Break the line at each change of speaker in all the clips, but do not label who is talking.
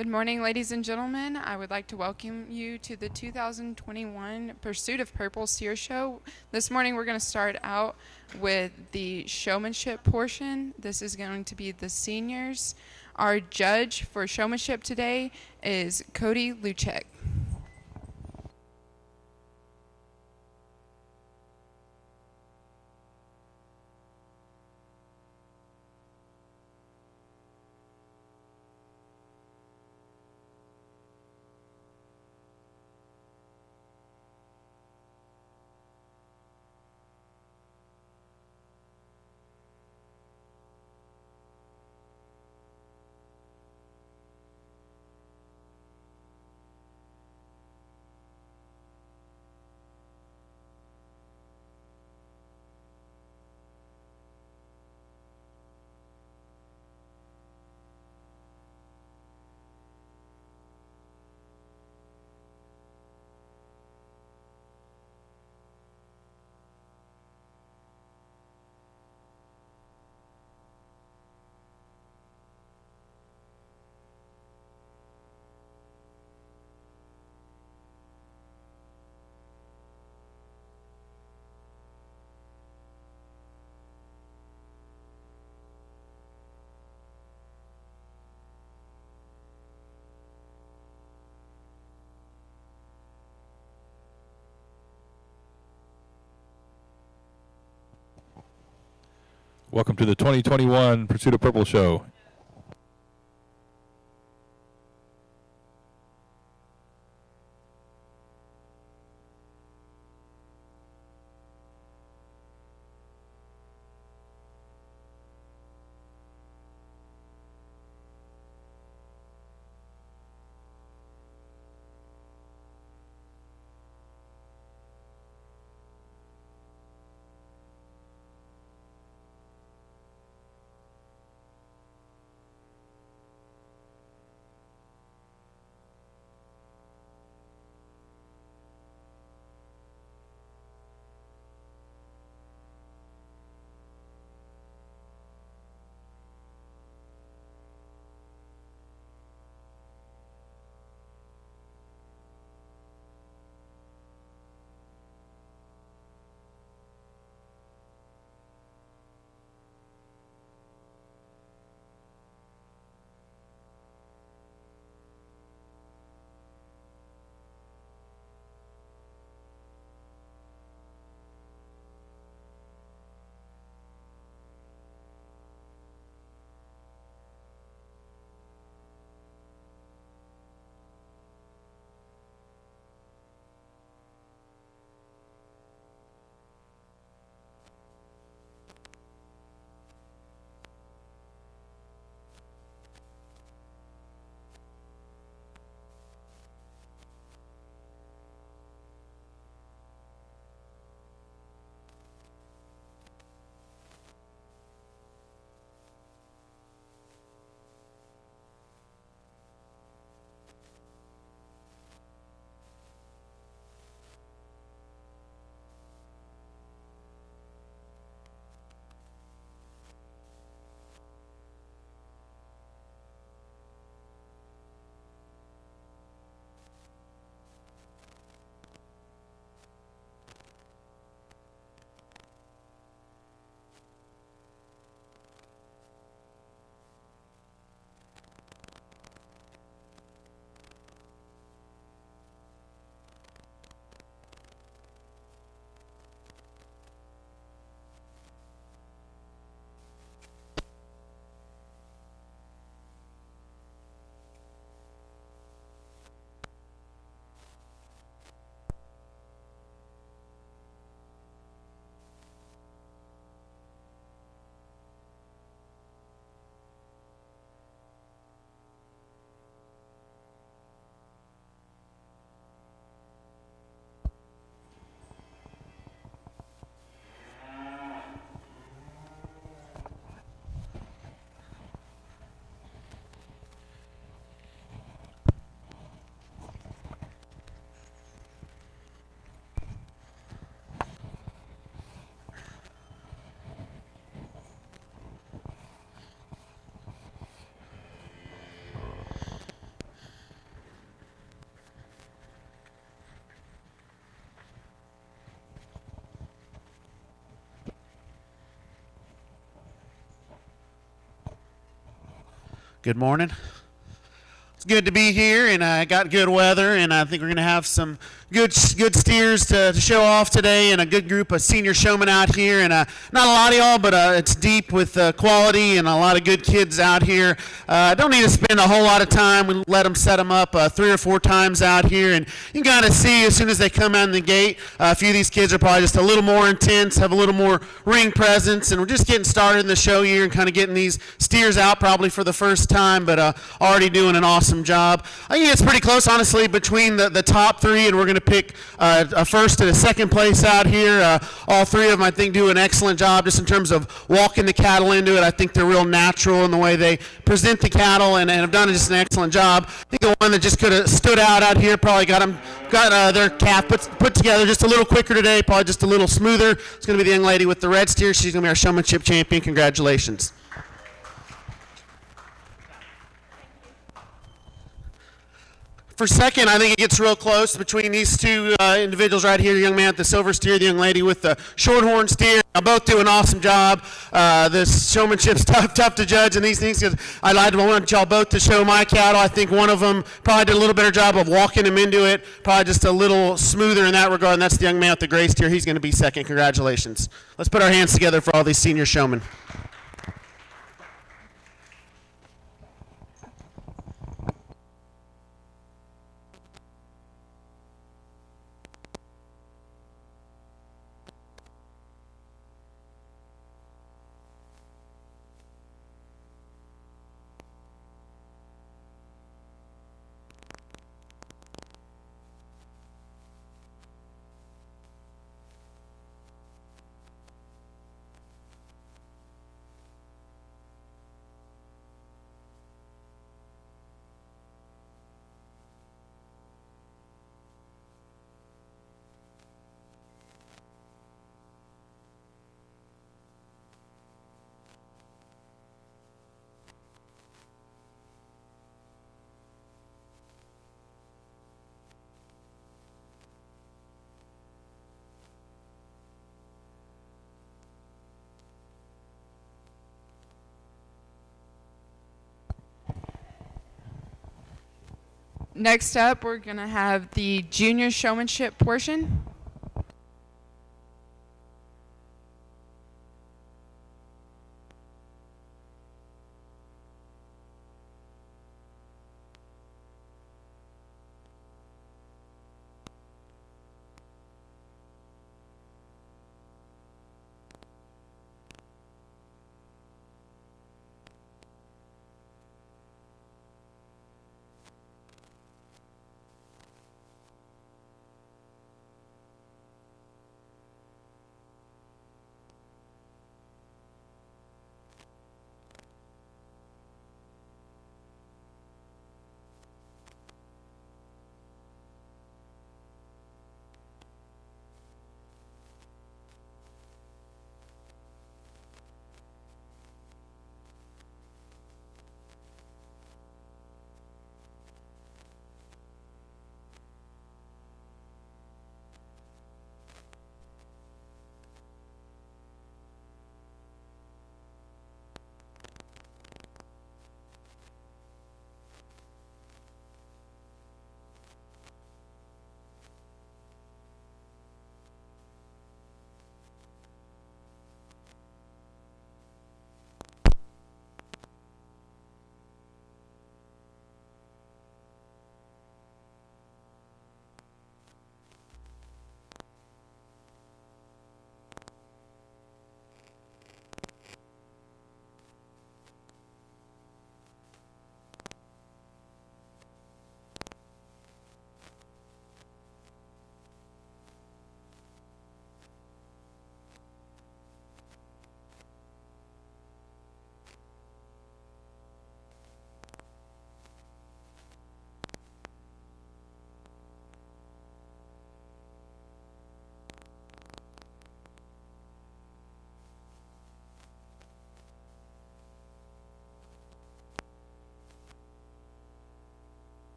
Good morning, ladies and gentlemen. I would like to welcome you to the 2021 Pursuit of Purple Steer Show. This morning we're going to start out with the showmanship portion. This is going to be the seniors. Our judge for showmanship today is Cody Luchek.
Welcome to the 2021 Pursuit of Purple Show.
Good morning. It's good to be here, and I got good weather, and I think we're going to have some good steers to show off today, and a good group of senior showmen out here, and not a lot of y'all, but it's deep with quality and a lot of good kids out here. Don't need to spend a whole lot of time. We let them set them up 3 or 4 times out here, and you can kind of see as soon as they come out in the gate, a few of these kids are probably just a little more intense, have a little more ring presence, and we're just getting started in the show year and kind of getting these steers out probably for the first time, but already doing an awesome job. I think it's pretty close, honestly, between the top 3, and we're going to pick a first and a second place out here. All 3 of them, I think, do an excellent job just in terms of walking the cattle into it. I think they're real natural in the way they present the cattle, and have done just an excellent job. I think the one that just could have stood out here probably got their calf put together just a little quicker today, probably just a little smoother. It's going to be the young lady with the red steer. She's going to be our showmanship champion. Congratulations. For second, I think it gets real close between these 2 individuals right here, the young man with the silver steer, the young lady with the shorthorn steer. They'll both do an awesome job. This showmanship's tough to judge in these things because I want y'all both to show my cattle. I think one of them probably did a little better job of walking them into it, probably just a little smoother in that regard, and that's the young man with the gray steer. He's going to be second. Congratulations. Let's put our hands together for all these senior showmen.
Next up, we're going to have the junior showmanship portion.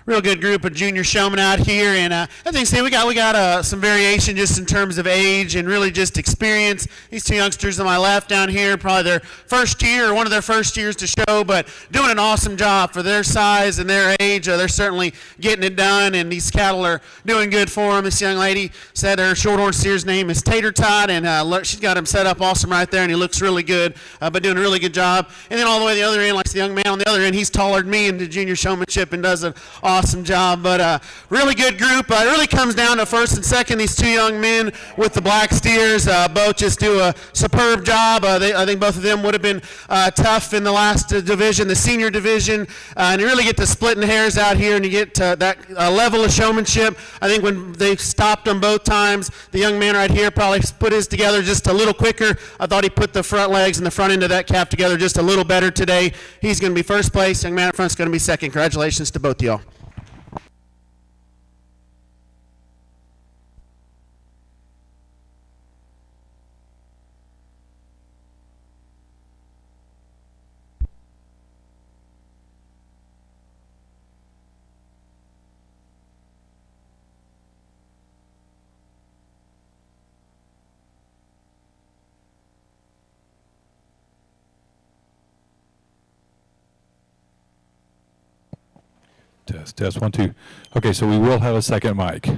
real good group of junior showmen out here, and I think we got some variation just in terms of age and really just experience. These two youngsters on my left down here, probably their first year or one of their first years to show, but doing an awesome job for their size and their age. They're certainly getting it done, and these cattle are doing good for them. This young lady said her shorthorn steer's name is Tater Tot, and she's got him set up awesome right there, and he looks really good, but doing a really good job. And then all the way to the other end, like the young man on the other end, he's taller than me in the junior showmanship and does an awesome job. But really good group. It really comes down to first and second. These two young men with the black steers both just do a superb job. I think both of them would have been tough in the last division, the senior division, and you really get to splitting hairs out here, and you get to that level of showmanship. I think when they stopped them both times, the young man right here probably put his together just a little quicker. I thought he put the front legs and the front end of that calf together just a little better today. He's going to be first place. Young man up front's going to be second. Congratulations to both of y'all.
Test, 1, 2. Okay, so we will have a second mic.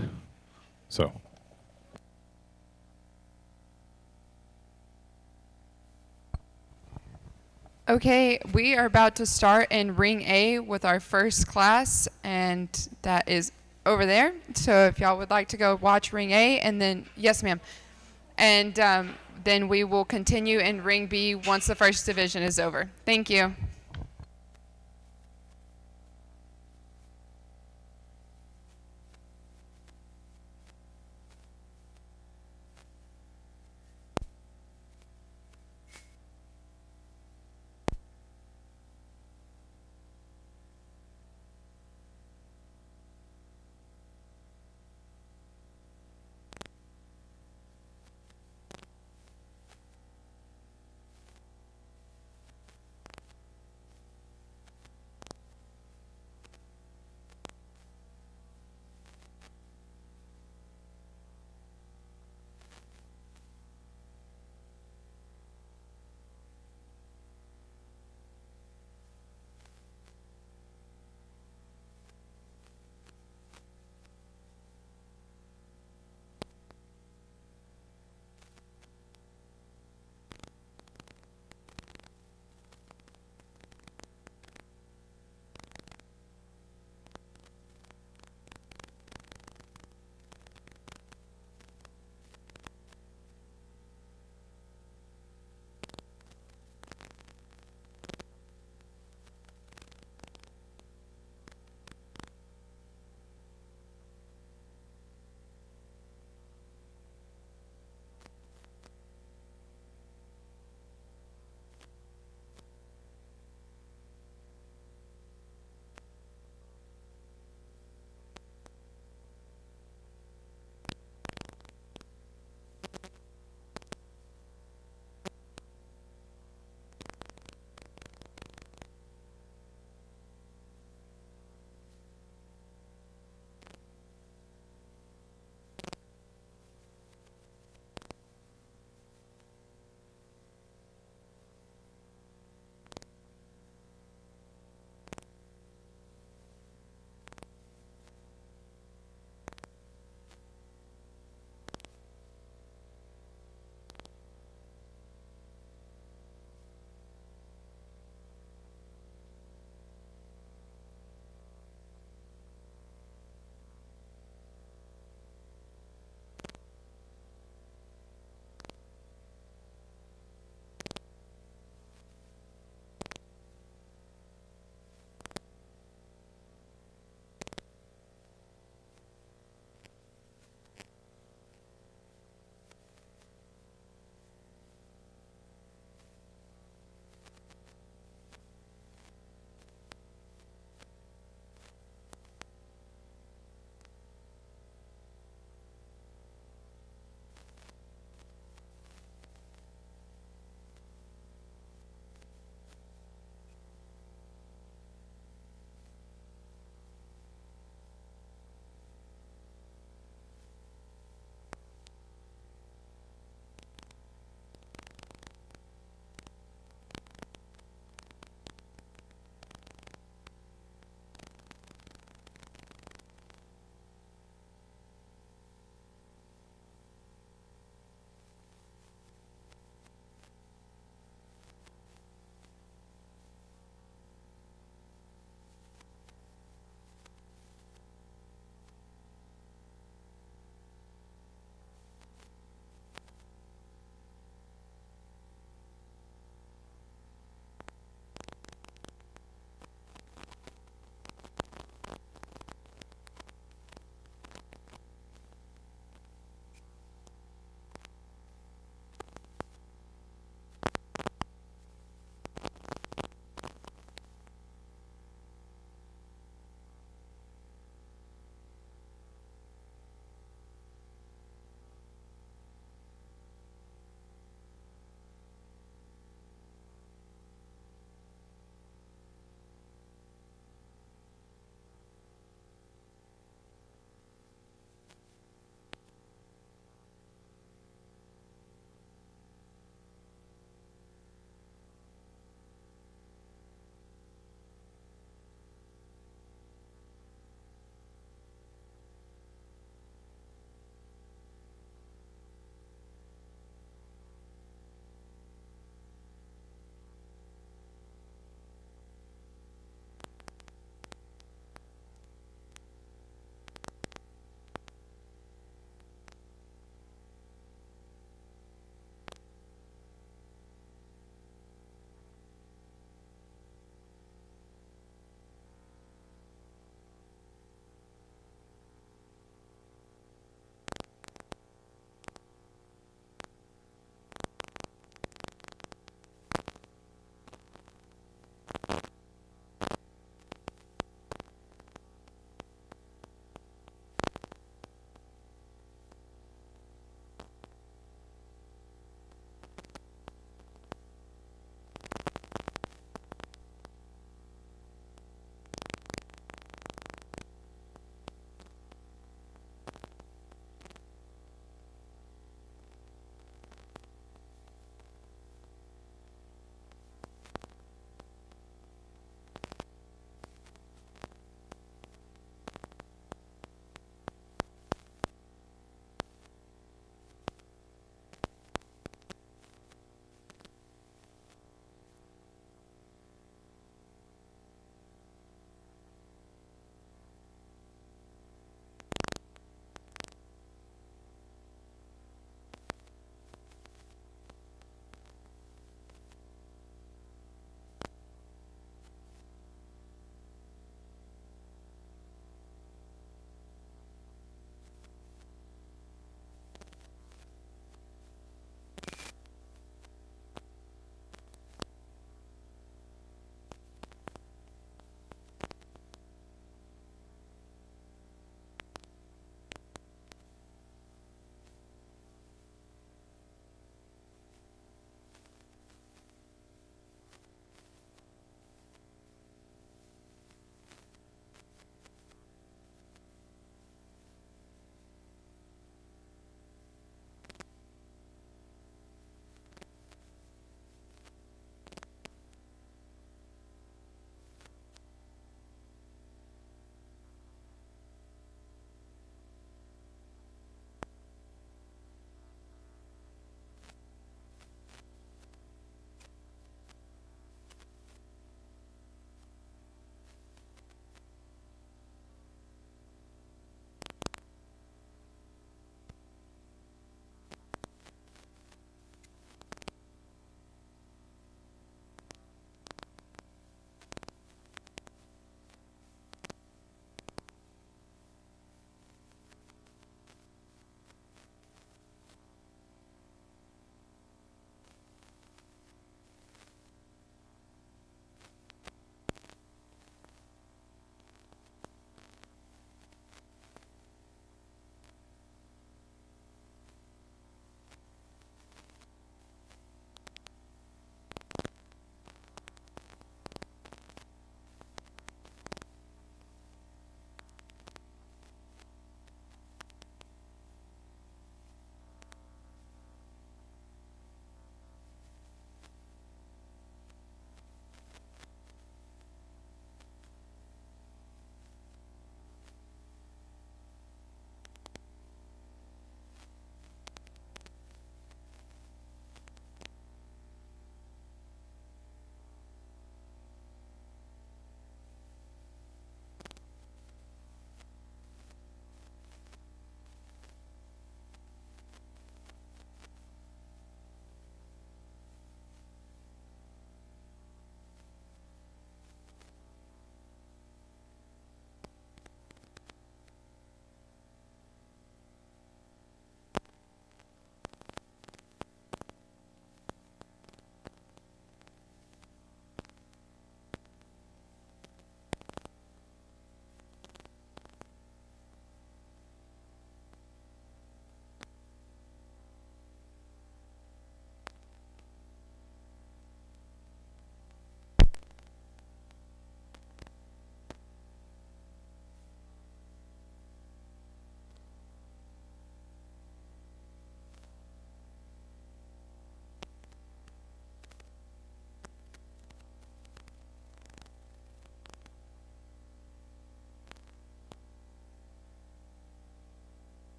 So.
Okay, we are about to start in Ring A with our first class, and that is over there. So if y'all would like to go watch Ring A, and then, yes ma'am, and then we will continue in Ring B once the first division is over. Thank you.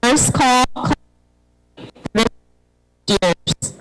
First call, Steers.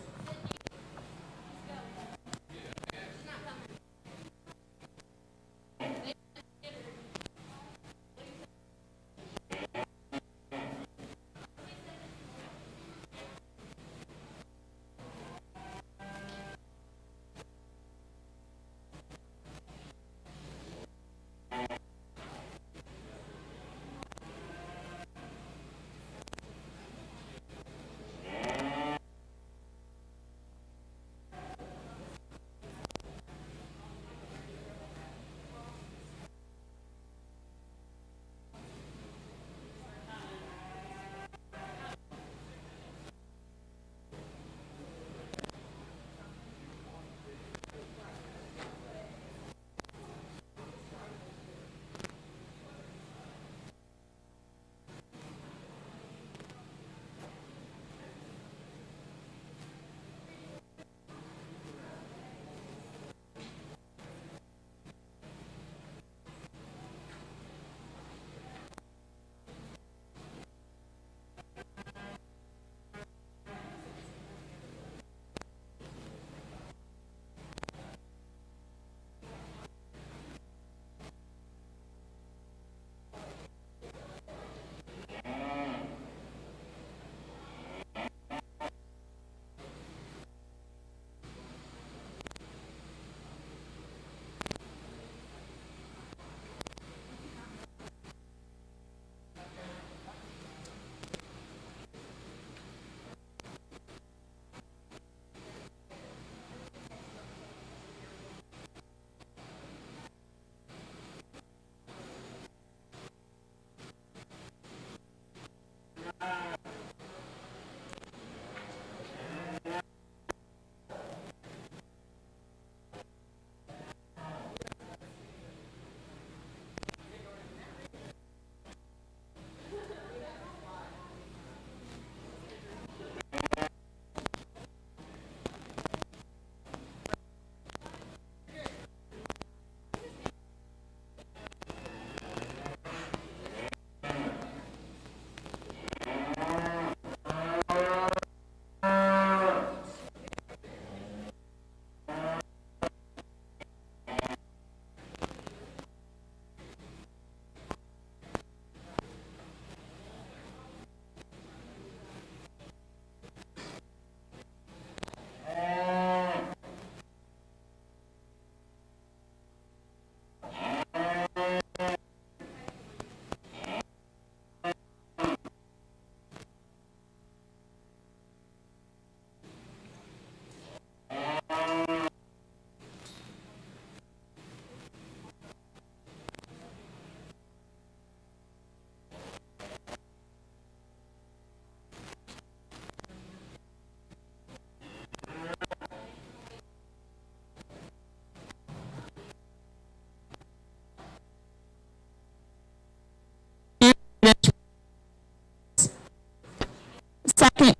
Second,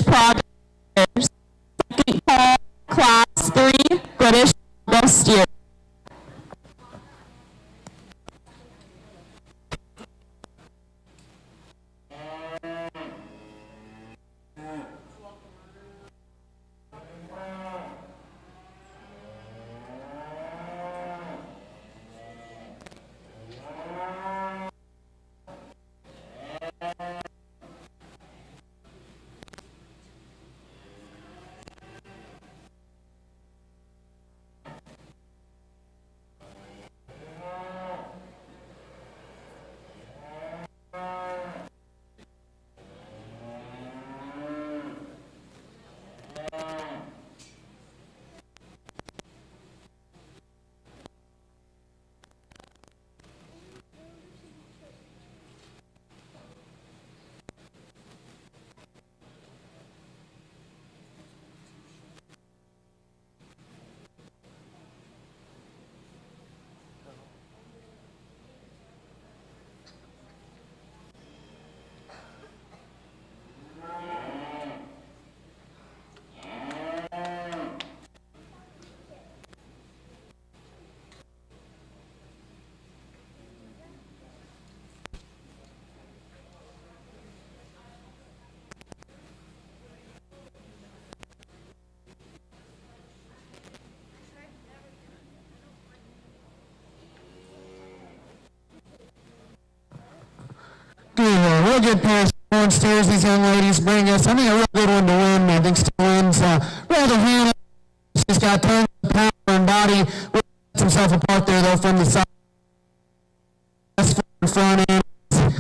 Progress. Second call, Class 3, British Steers.
Real good pair of orange steers these young ladies bring us. I think a real good one to win. I think still wins. Rather Hannah, she's got tons of power and body. Sets himself apart there though from the side. Front end,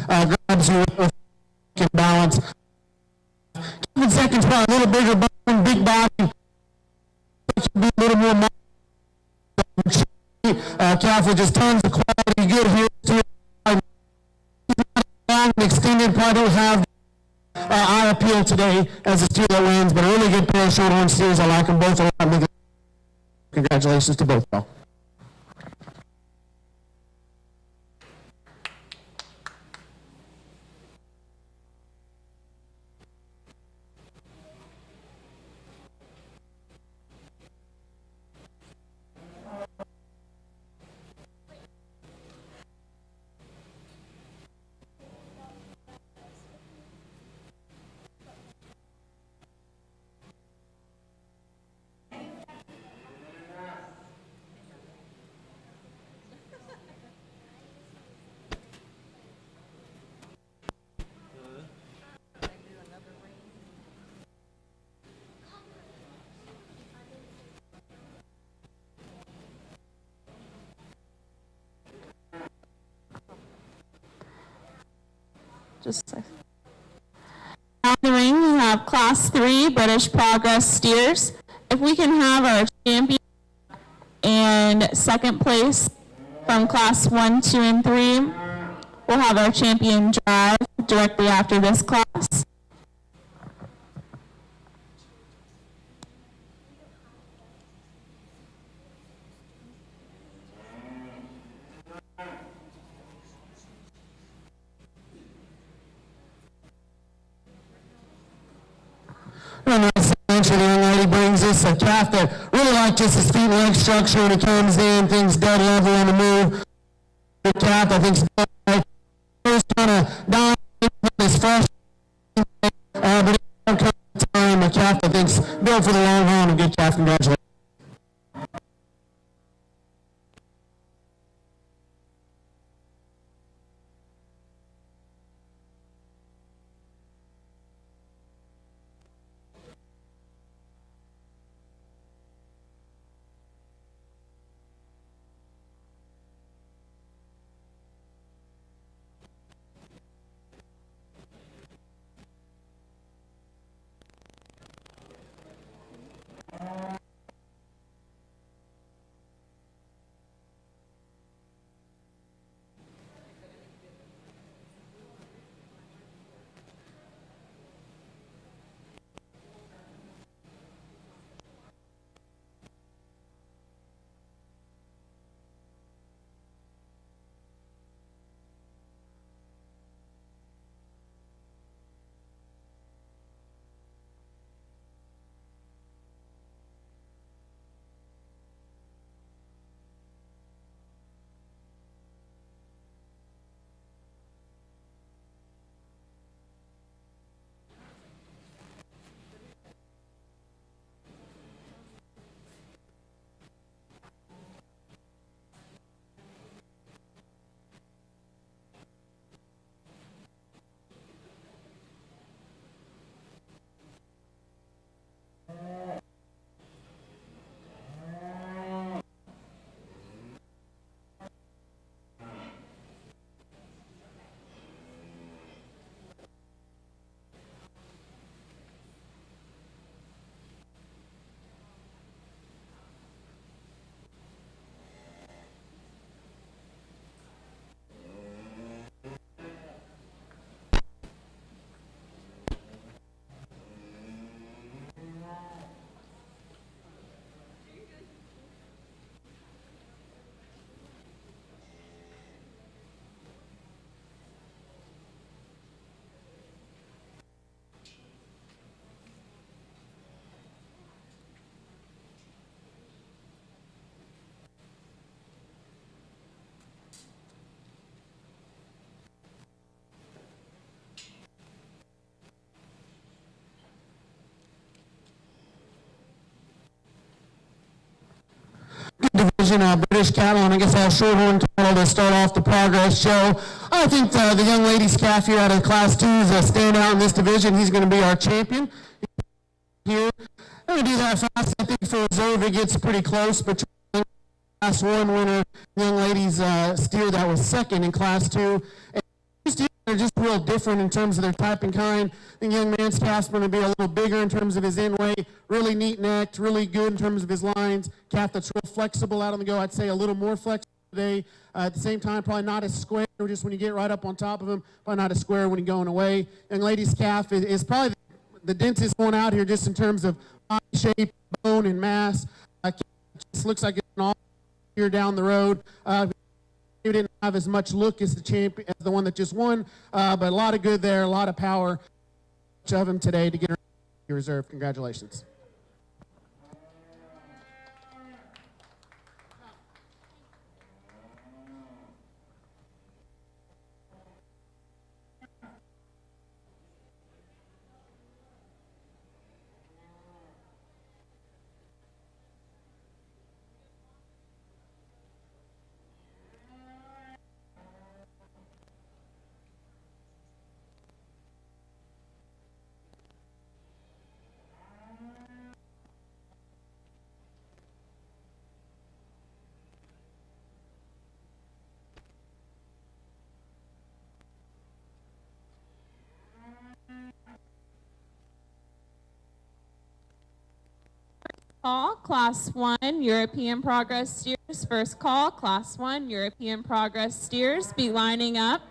grabs you with balance. Kevin second's probably a little bigger bone, big body. Be a little more. Catholic just tons of quality, good here too. Long and extended, probably don't have eye appeal today as a steer that wins, but a really good pair of shorthorn steers. I like them both a lot. Congratulations to both of y'all.
Just a second. On the ring, we have Class 3 British Progress Steers. If we can have our champion and second place from Class 1, 2, and 3, we'll have our champion drive directly after this class.
Real nice adventure the young lady brings us. A calf that really like just his feet and leg structure when he comes in, things dead level on the move. The calf, I think, is kind of dominating his fresh, but it don't come time. A calf, I think, built for the long haul and a good calf. Congratulations. division, British cattle, and I guess all shorthorn cattle to start off the progress show. I think the young ladies calf here out of Class 2 is a standout in this division. He's going to be our champion here. I'm going to do that fast. I think for reserve it gets pretty close between Class 1 winner, young ladies steer that was second in Class 2. And these steers are just real different in terms of their type and kind. I think young man's calf's going to be a little bigger in terms of his end weight, really neat necked, really good in terms of his lines. Calf that's real flexible out on the go. I'd say a little more flexible today. At the same time, probably not as square, just when you get right up on top of him, probably not as square when you're going away. Young lady's calf is probably the dentist one out here just in terms of body shape, bone, and mass. Just looks like it's an all year down the road. He didn't have as much look as the champion, as the one that just won, but a lot of good there, a lot of power of him today to get her reserve. Congratulations.
Call, Class 1, European Progress Steers. First call, Class 1, European Progress Steers. Be lining up.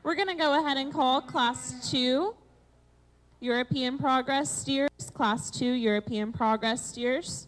We're going to go ahead and call Class 2, European Progress Steers. Class 2, European Progress Steers.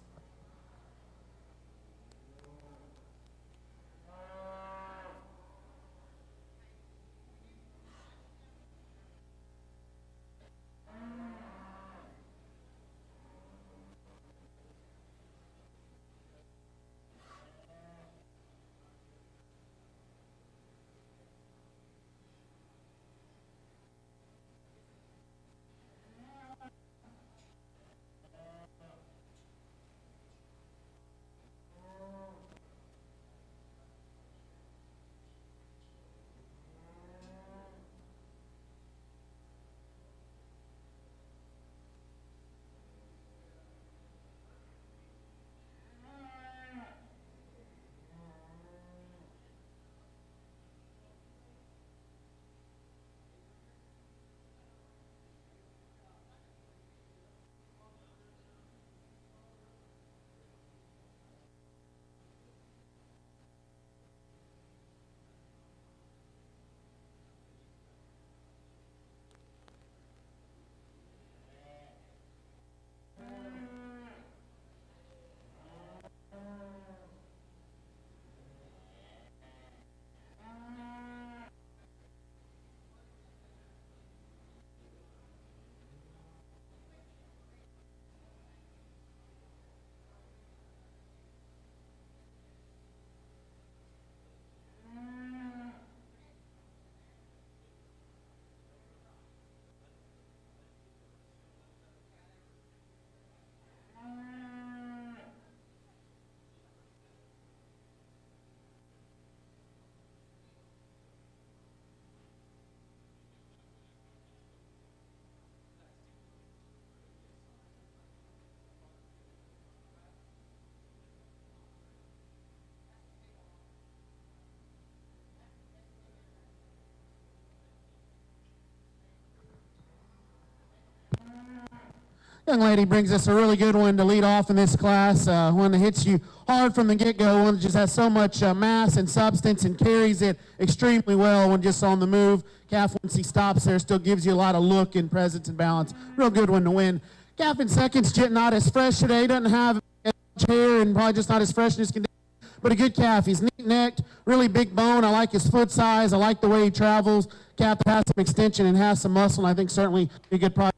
young lady brings us a really good one to lead off in this class, one that hits you hard from the get-go, one that just has so much mass and substance and carries it extremely well when just on the move. Calf, once he stops there, still gives you a lot of look and presence and balance. Real good one to win. Calf in second's just not as fresh today, doesn't have as much hair and probably just not as fresh in his condition, but a good calf. He's neat-necked, really big bone. I like his foot size. I like the way he travels. Calf that has some extension and has some muscle, and I think certainly be a good product.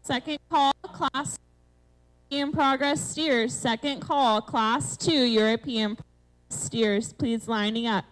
Second call, Class in Progress Steers. Second call, Class 2 European Steers. Please lining up.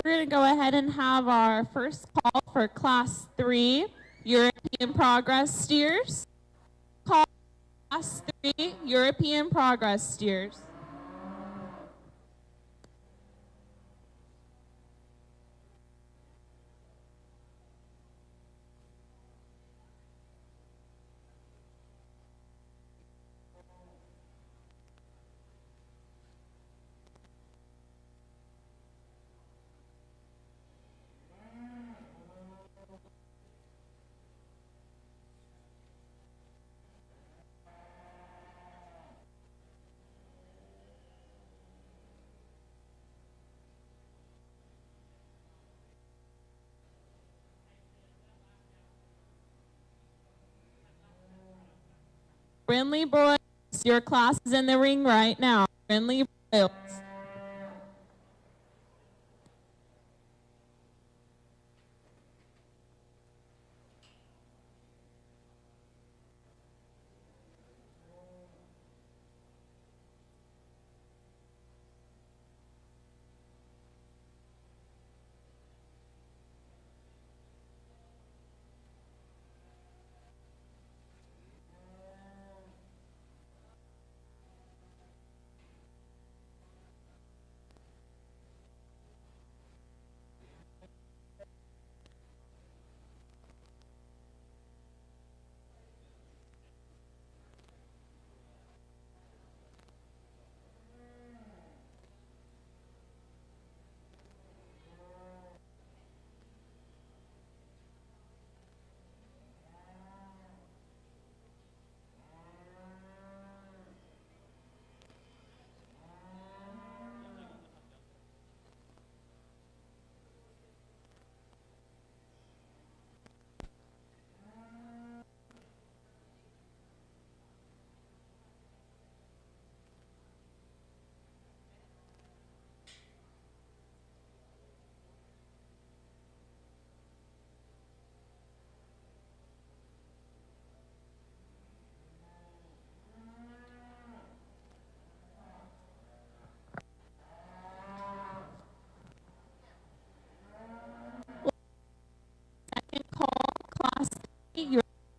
We're going to go ahead and have our first call for Class 3 European Progress Steers. Call Class 3 European Progress Steers. Brindley Boys, your class is in the ring right now. Brindley Boys.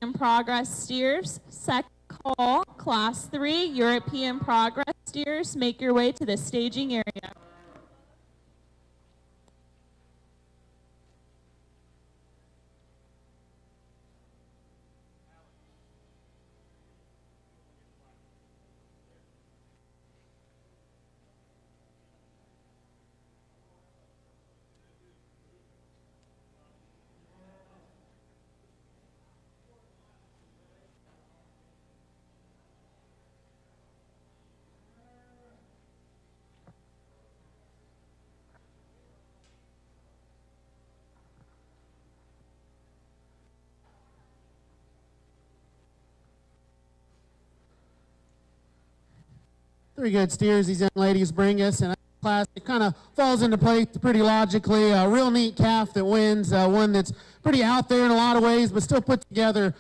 in progress steers. Second call, class 3, European progress steers. Make your way to the staging area.
Three good steers these young ladies bring us, and class it kind of falls into place pretty logically. A real neat calf that wins, one that's pretty out there in a lot of ways, but still put together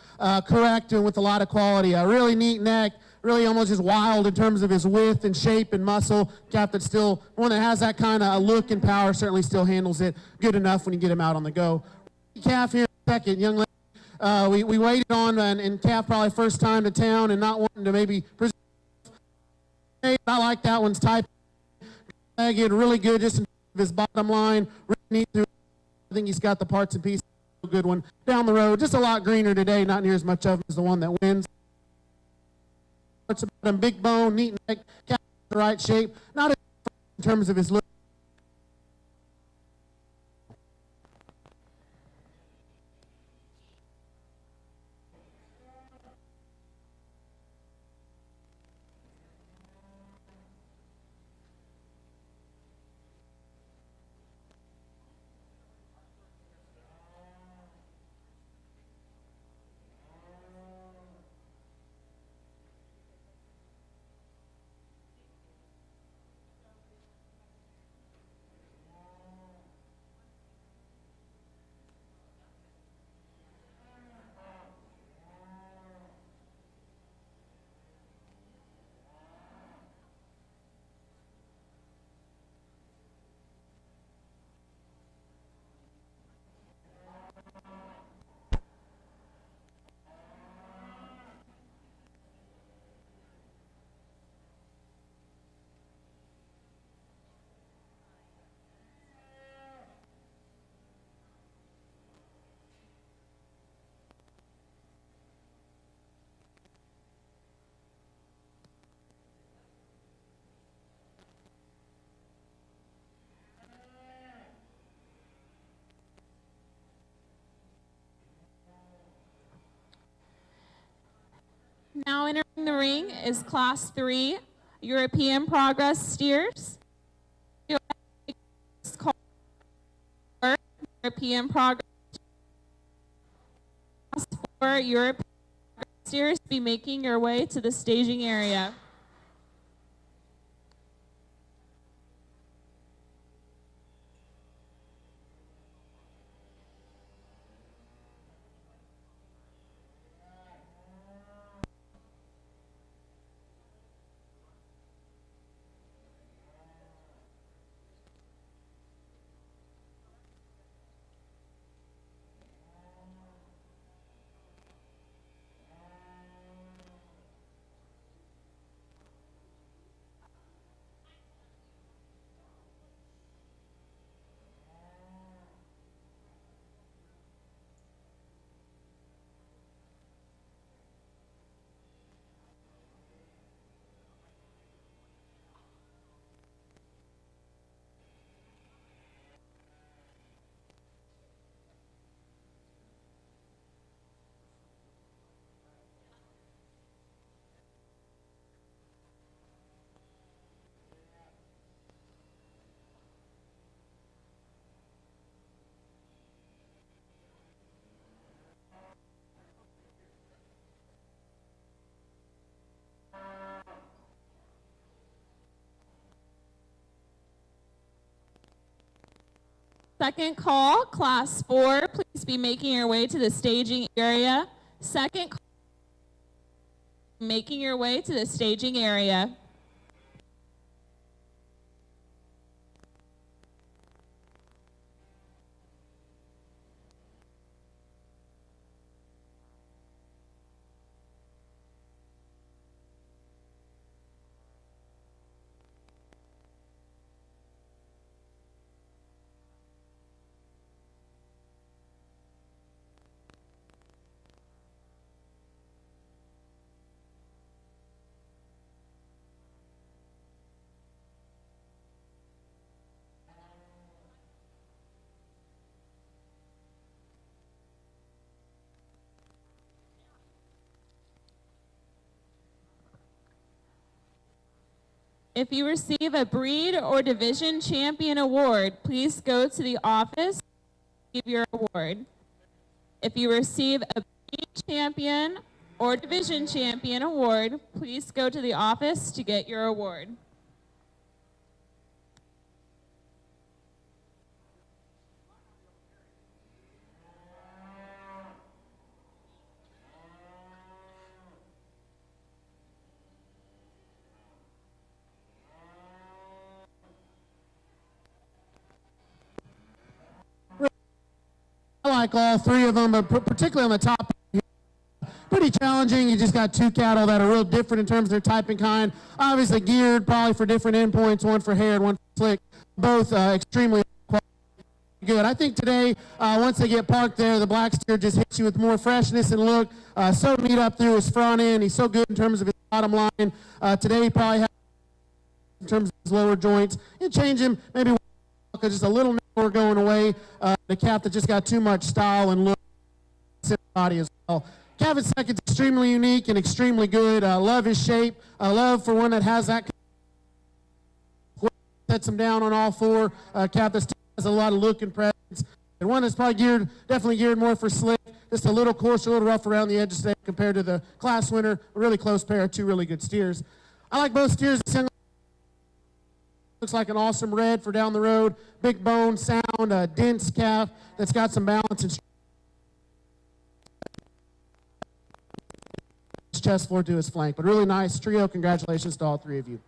correct and with a lot of quality. A really neat neck, really almost just wild in terms of his width and shape and muscle. Calf that's still one that has that kind of look and power, certainly still handles it good enough when you get him out on the go. Calf here in a second, young lady. We waited on and calf probably first time to town and not wanting to maybe present. I like that one's type. Again, really good just in his bottom line. Really neat. I think he's got the parts and pieces. A good one down the road. Just a lot greener today. Not near as much of him as the one that wins. It's about him, big bone, neat neck, got the right shape. Not in terms of his look.
Now entering the ring is class 3, European progress steers. Call European progress. Class 4, European progress steers, be making your way to the staging area. Second call, class 4, please be making your way to the staging area. Second call, making your way to the staging area. If you receive a breed or division champion award, please go to the office to receive your award. If you receive a breed champion or division champion award, please go to the office to get your award.
I like all three of them, but particularly on the top, pretty challenging. You just got two cattle that are real different in terms of their type and kind. Obviously geared probably for different endpoints, one for hair and one for slick. Both extremely good. I think today, once they get parked there, the black steer just hits you with more freshness and look. So neat up through his front end. He's so good in terms of his bottom line. Today he probably has in terms of his lower joints. You change him maybe just a little more going away. The calf that just got too much style and look in the body as well. Calf is second, extremely unique and extremely good. Love his shape. Love for one that has that. Sets him down on all four. Calf that has a lot of look and presence. And one that's probably definitely geared more for slick. Just a little coarser, a little rough around the edges today compared to the class winner. A really close pair of two really good steers. I like both steers. Looks like an awesome red for down the road. Big bone, sound, dense calf that's got some balance and chest floor to his flank. But really nice trio. Congratulations to all three of you.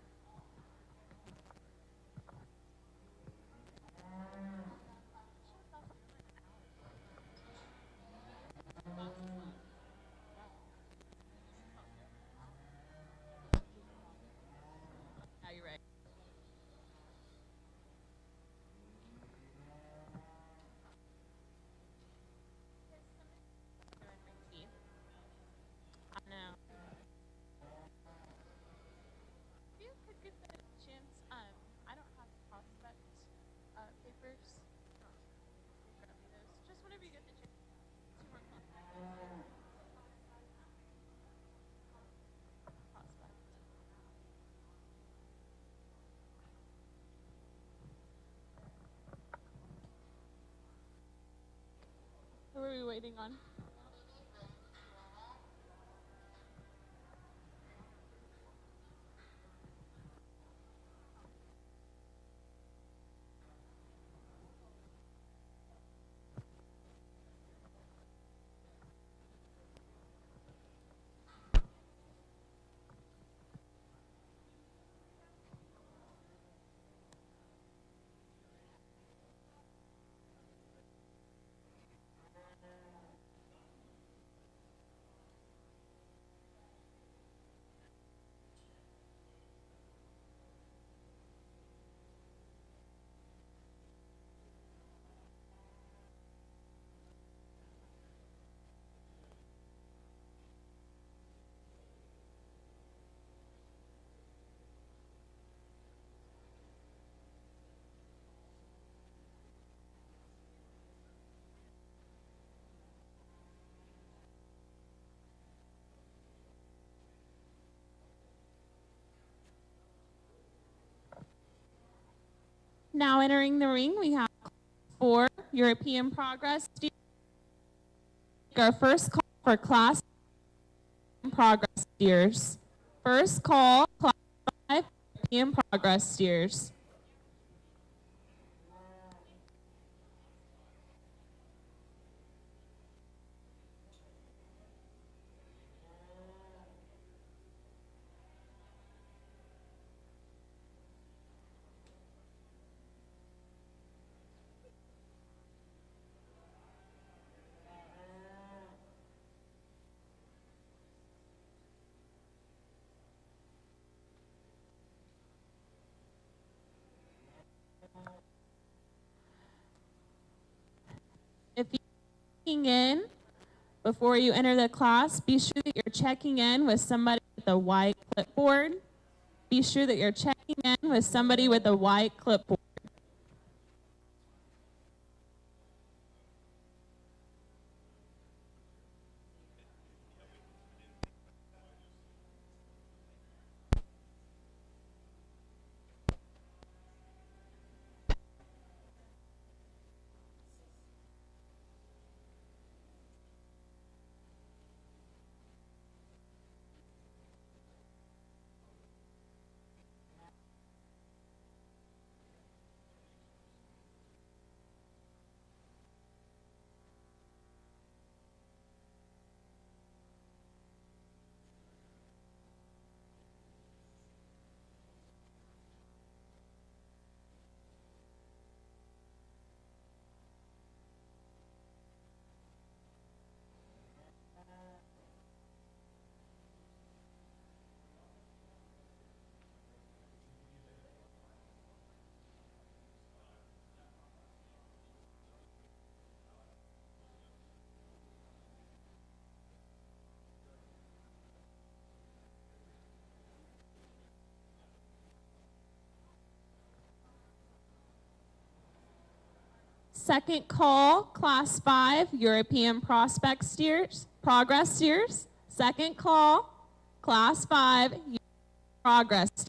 Who are we waiting on? Now entering the ring, we have 4 European Progress steers. Our first call for Class Progress steers. First call, Class 5 European Progress steers. If you're checking in before you enter the class, be sure that you're checking in with somebody with a white clipboard. Be sure that you're checking in with somebody with a white clipboard. Second call, Class 5, European Prospect Steers, Progress Steers. Second call, Class 5, Progress Steers.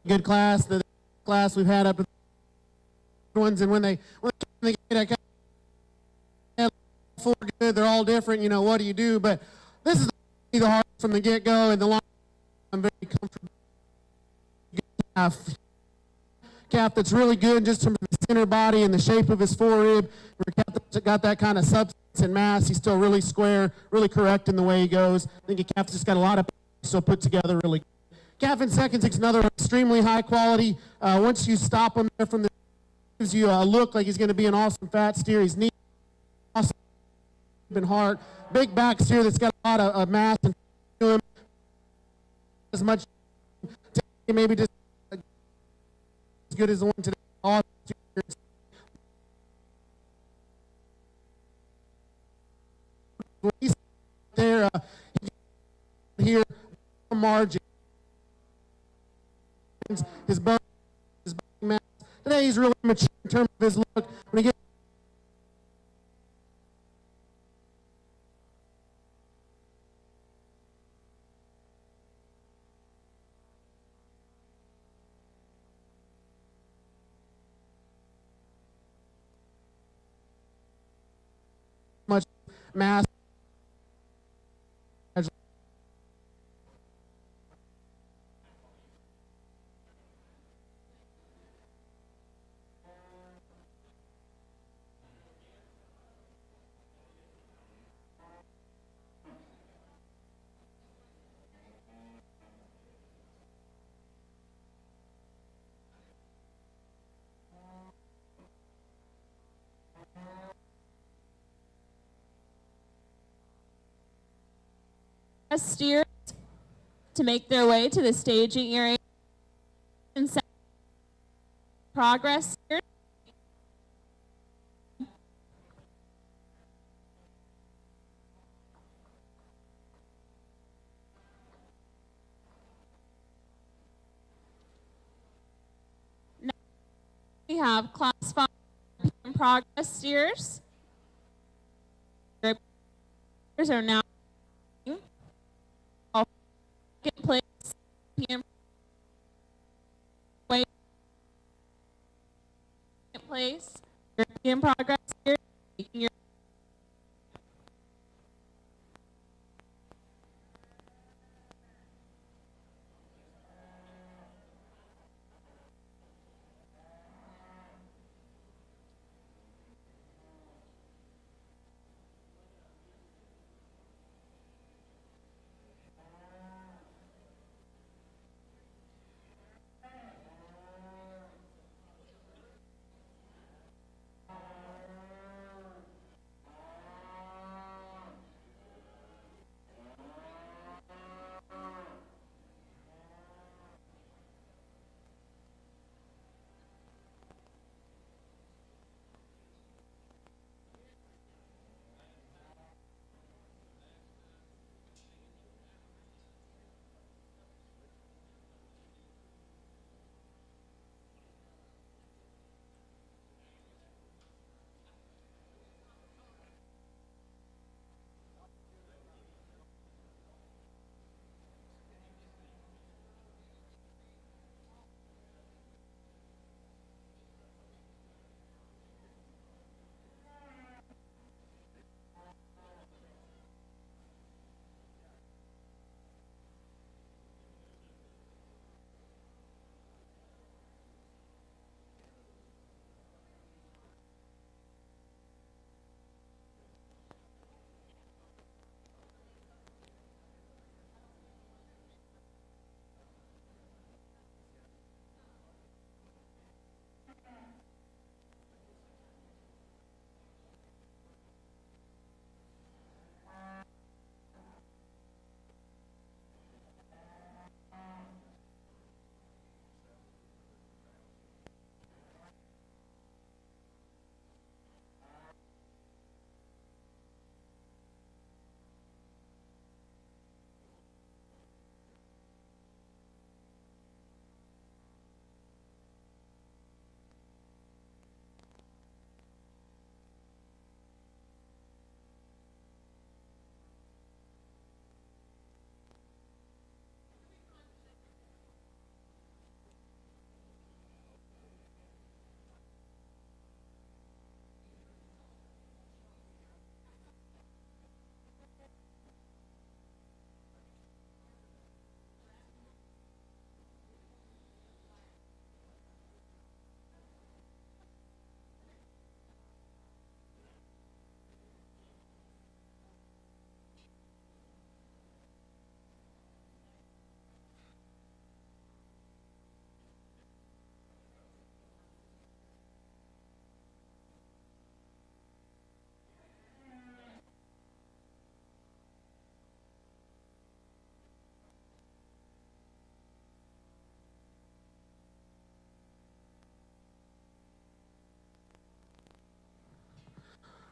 Good class, the class we've had up at the ones, and when they get full good, they're all different. You know, what do you do? But this is the hard from the get-go, and the line I'm very comfortable. Calf that's really good just from his center body and the shape of his forerib. Calf that's got that kind of substance and mass. He's still really square, really correct in the way he goes. I think a calf just got a lot of so put together really good. Calf in second takes another extremely high quality. Once you stop him there from the, gives you a look like he's going to be an awesome fat steer. He's neat, awesome heart, big back steer that's got a lot of mass and to him. As much, maybe just as good as the one today. Awesome steers. When he's there, here margin. His bone, his body mass. Today he's really mature in terms of his look. When he gets much mass.
Steers to make their way to the staging area. Progress steers. Now we have Class 5 Progress steers. Steers are now second place, European place, European Progress steers, taking your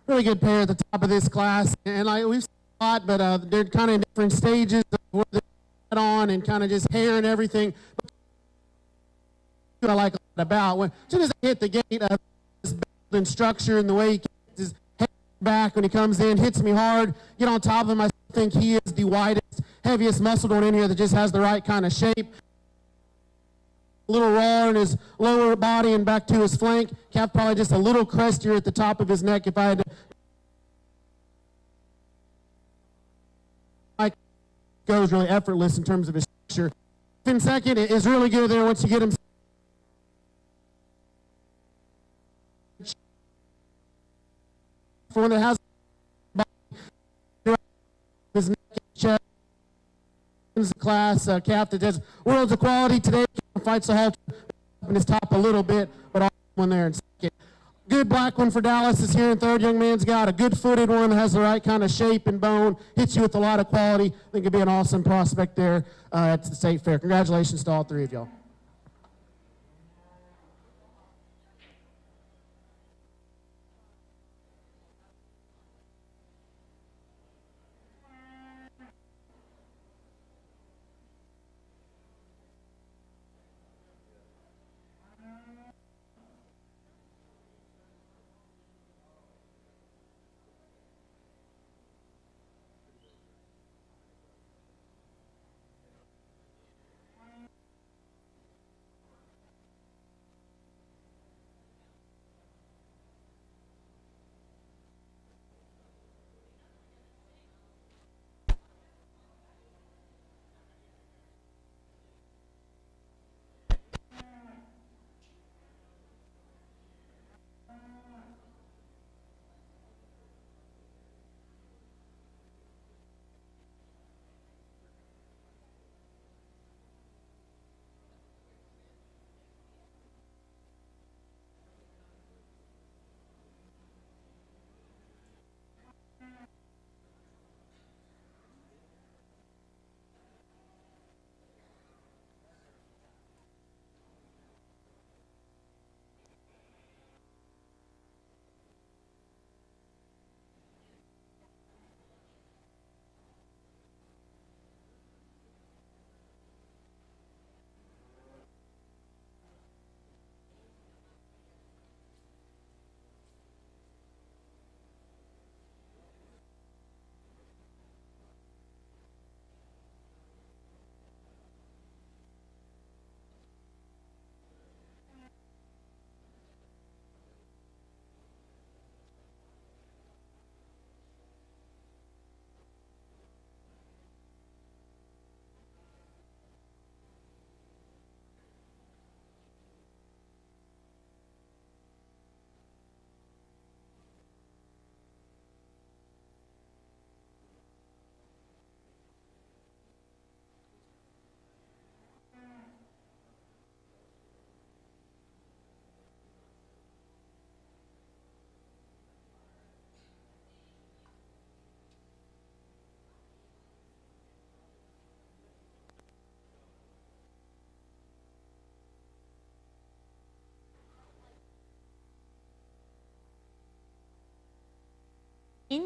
really good pair at the top of this class. And like we've seen a lot, but they're kind of in different stages of what they're on and kind of just hair and everything. What I like a lot about when as soon as they hit the gate, this building structure and the way he gets his head back when he comes in hits me hard. Get on top of him, I think he is the widest, heaviest muscle one in here that just has the right kind of shape. A little raw in his lower body and back to his flank. Calf probably just a little crestier at the top of his neck if I had to. Goes really effortless in terms of his structure. In second, it is really good there once you get him. For one that has his neck and chest. Class calf that does worlds of quality today. Fights the halter up in his top a little bit, but all one there in second. Good black one for Dallas is here in third. Young man's got a good footed one that has the right kind of shape and bone. Hits you with a lot of quality. I think it'd be an awesome prospect there at the state fair. Congratulations to all three of y'all.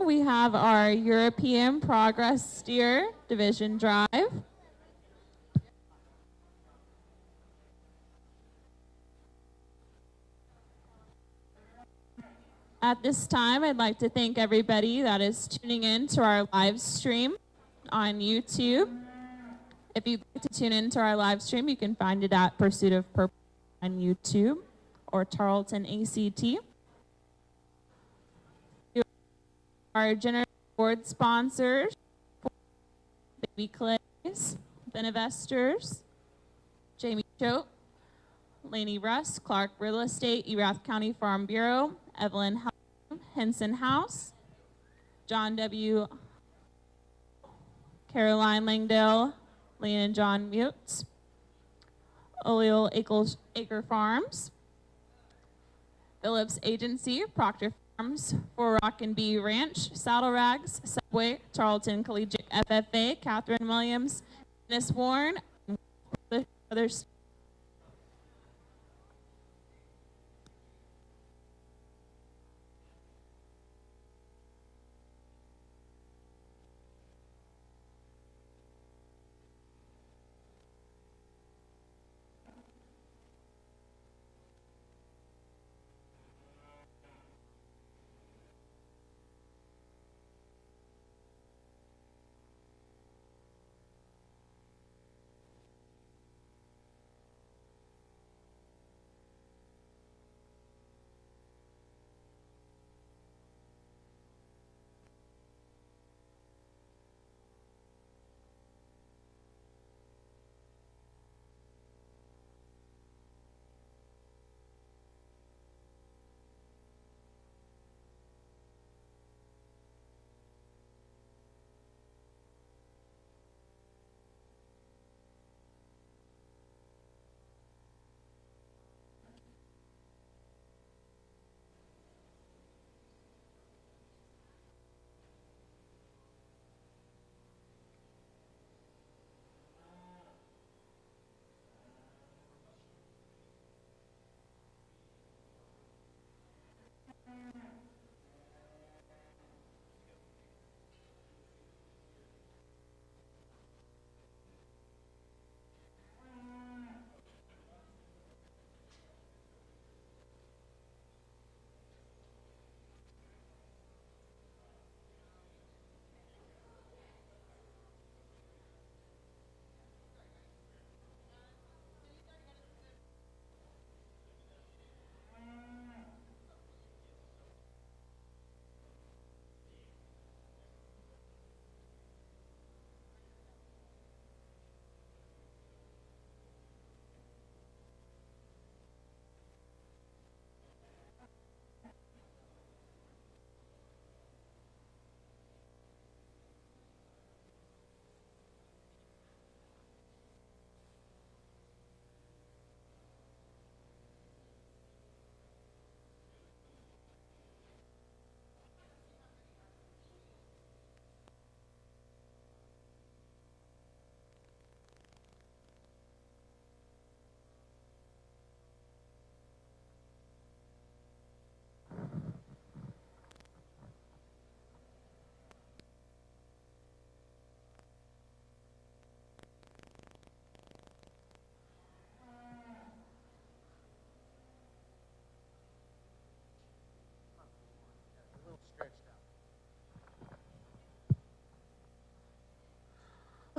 We have our European Progress Steer Division Drive. At this time, I'd like to thank everybody that is tuning in to our live stream on YouTube. If you'd like to tune into our live stream, you can find it at Pursuit of Purple on YouTube or Tarleton ACT. Our generous award sponsors, Baby Clays, Benevesters, Jamie Choate, Laney Russ, Clark Real Estate, Erath County Farm Bureau, Evelyn Helm, Henson House, John W. Caroline Langdale, Leon and John Mutes, Oleal Acre Farms, Phillips Agency, Proctor Farms, Four Rock and Bee Ranch, Saddle Rags, Subway, Tarleton Collegiate FFA, Catherine Williams, Dennis Warren, and others.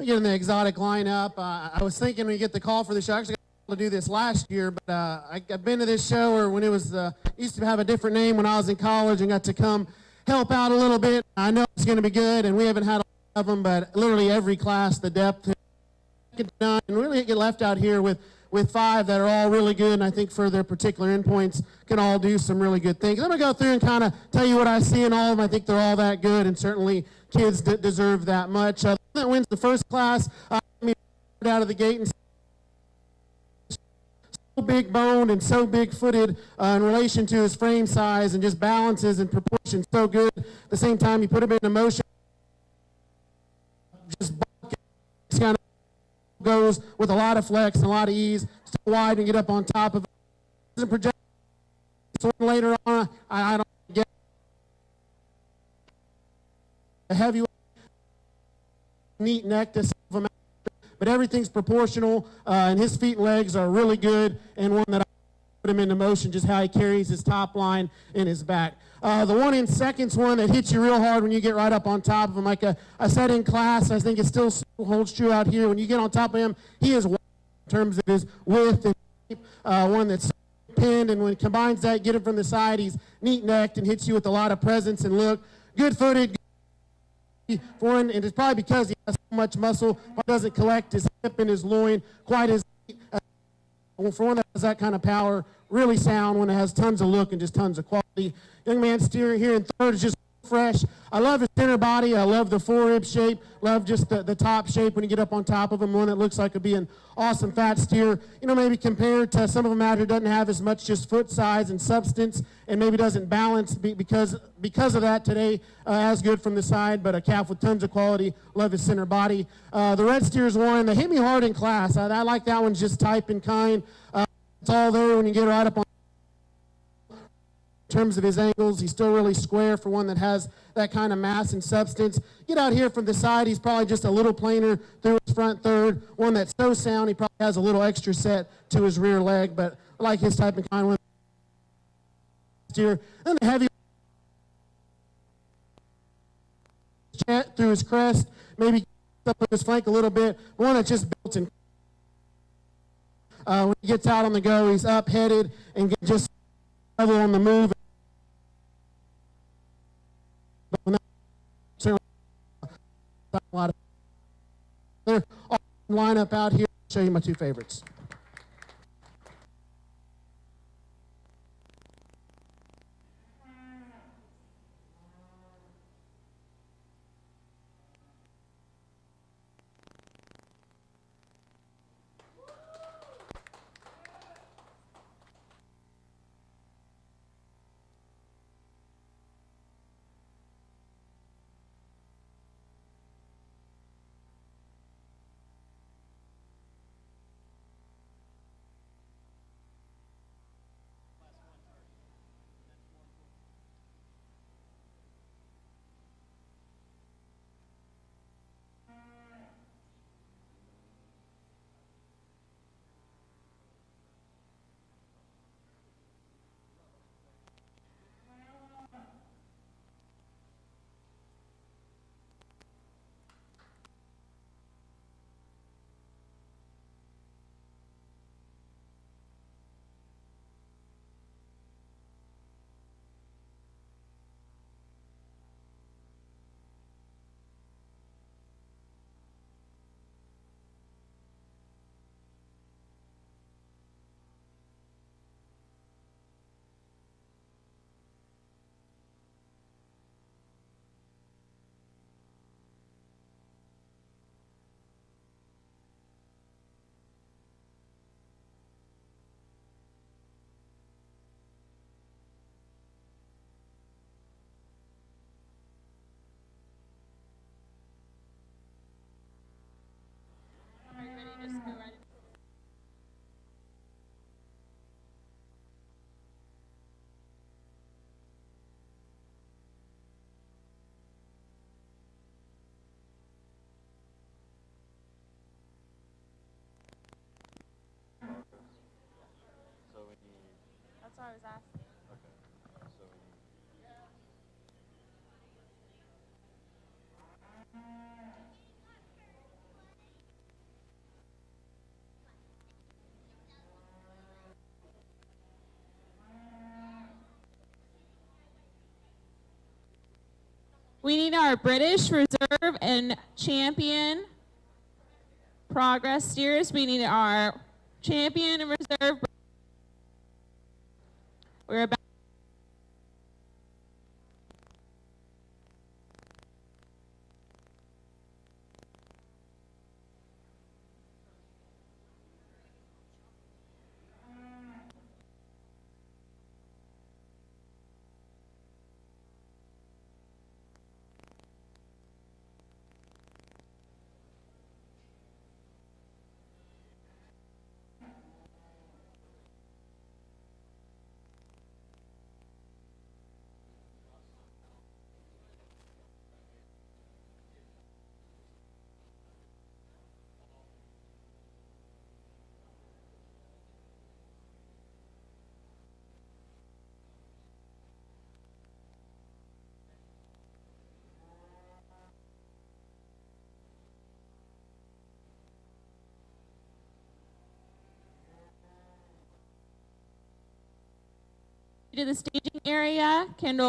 we get in the exotic lineup. I was thinking when you get the call for the show, I actually got to do this last year, but I've been to this show, or when it was used to have a different name when I was in college, and got to come help out a little bit. I know it's going to be good, and we haven't had a lot of them, but literally every class, the depth, and really get left out here with 5 that are all really good, and I think for their particular endpoints can all do some really good things. I'm going to go through and kind of tell you what I see in all of them. I think they're all that good, and certainly kids deserve that much. That wins the first class, out of the gate, and so big boned and so big footed in relation to his frame size, and just balances and proportions so good. At the same time, you put him in motion, just kind of goes with a lot of flex and a lot of ease, still wide and get up on top of it. Doesn't project. So later on, I don't get a heavy, neat neck to some, but everything's proportional, and his feet and legs are really good, and one that I put him into motion, just how he carries his top line and his back. The one in second's one that hits you real hard when you get right up on top of him. Like I said in class, I think it still holds true out here. When you get on top of him, he is wide in terms of his width and shape, one that's pinned, and when it combines that, get him from the side, he's neat-necked and hits you with a lot of presence and look. Good-footed, for him, and it's probably because he has so much muscle, doesn't collect his hip and his loin quite as for one that has that kind of power, really sound, one that has tons of look and just tons of quality. Young man steer here in third is just fresh. I love his center body. I love the forerib shape. Love just the top shape when you get up on top of him. One that looks like it'd be an awesome fat steer. You know, maybe compared to some of them out here, doesn't have as much just foot size and substance, and maybe doesn't balance because of that today as good from the side, but a calf with tons of quality. Love his center body. The red steer's one that hit me hard in class. I like that one, just type and kind. It's all there when you get right up on. In terms of his angles, he's still really square for one that has that kind of mass and substance. Get out here from the side, he's probably just a little plainer through his front third. One that's so sound, he probably has a little extra set to his rear leg, but I like his type and kind one. Steer. Then the heavy through his crest, maybe up with his flank a little bit. One that's just built in. When he gets out on the go, he's up, headed, and just level on the move. A lot of their lineup out here. I'll show you my 2 favorites.
That's what I was asking. We need our British Reserve and Champion Progress steers. We need our Champion and Reserve. We're about to the staging area. Kendall.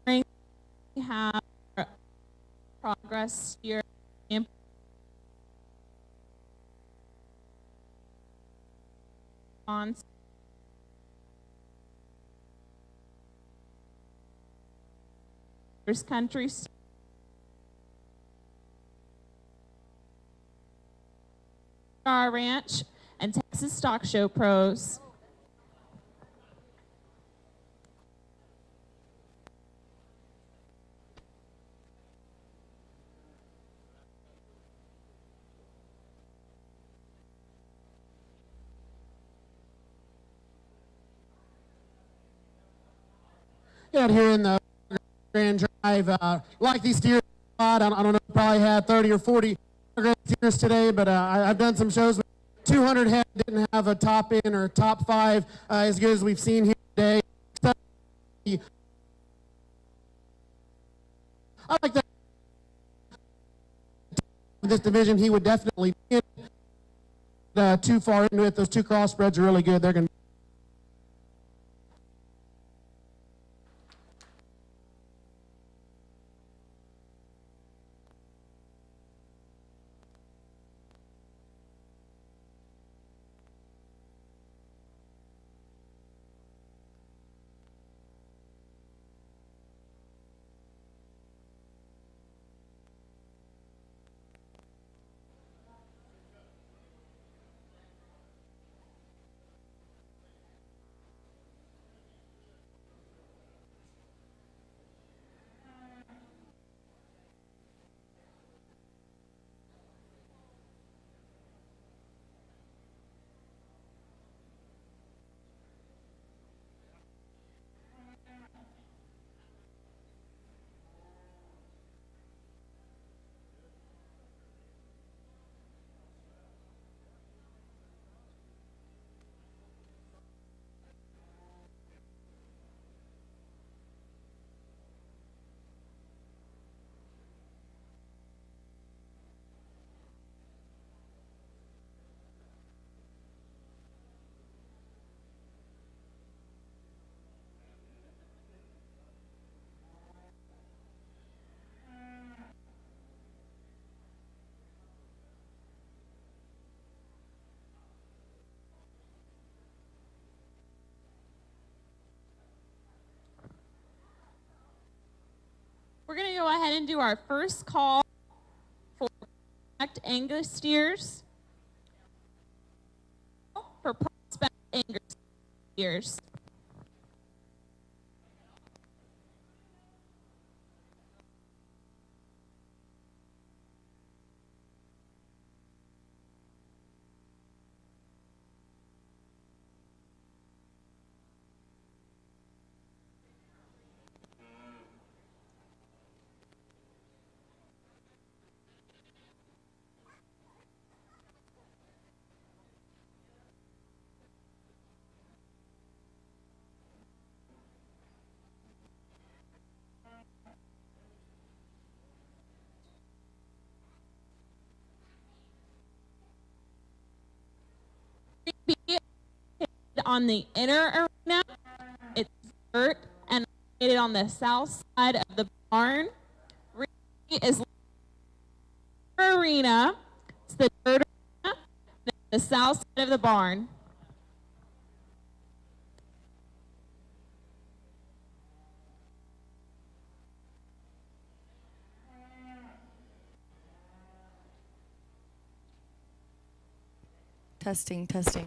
We have Progress steer on country Star Ranch and Texas Stock Show Pros.
Out here in the Grand Drive, like these steers a lot. I don't know, probably had 30 or 40 steers today, but I've done some shows with 200 head, didn't have a top in or top five as good as we've seen here today. I like that. This division, he would definitely be too far into it. Those two crossbreds are really good. They're going to
go ahead and do our first call for Prospect Angus steers. For Prospect Angus steers. On the inner arena, it's dirt and located on the south side of the barn. Is arena. It's the dirt arena, the south side of the barn.
Testing, testing.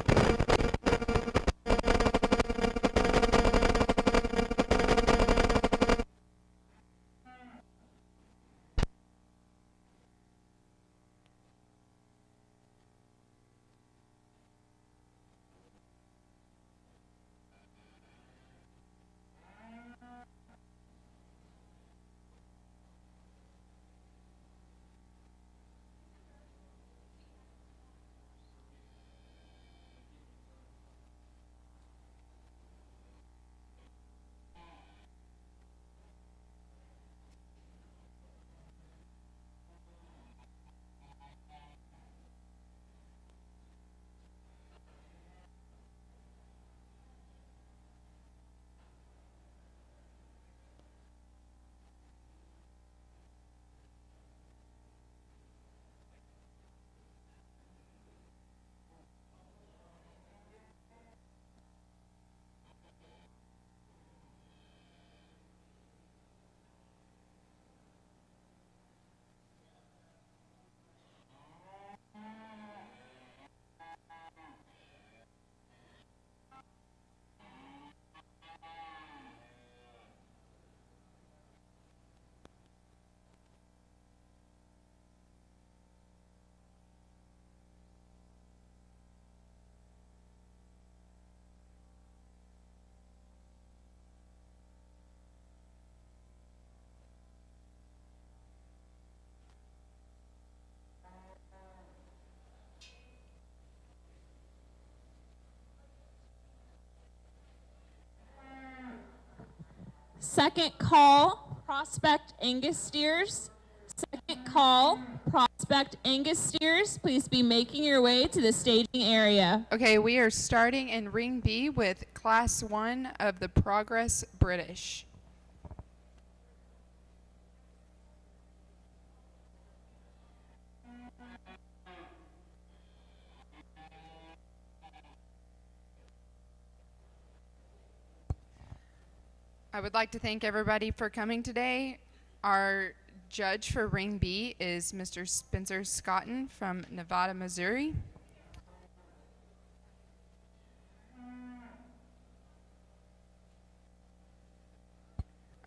Second call, Prospect Angus steers. Second call, Prospect Angus steers. Please be making your way to the staging area.
Okay, we are starting in Ring B with Class 1 of the Progress British. I would like to thank everybody for coming today. Our judge for Ring B is Mr. Spencer Scotton from Nevada, Missouri.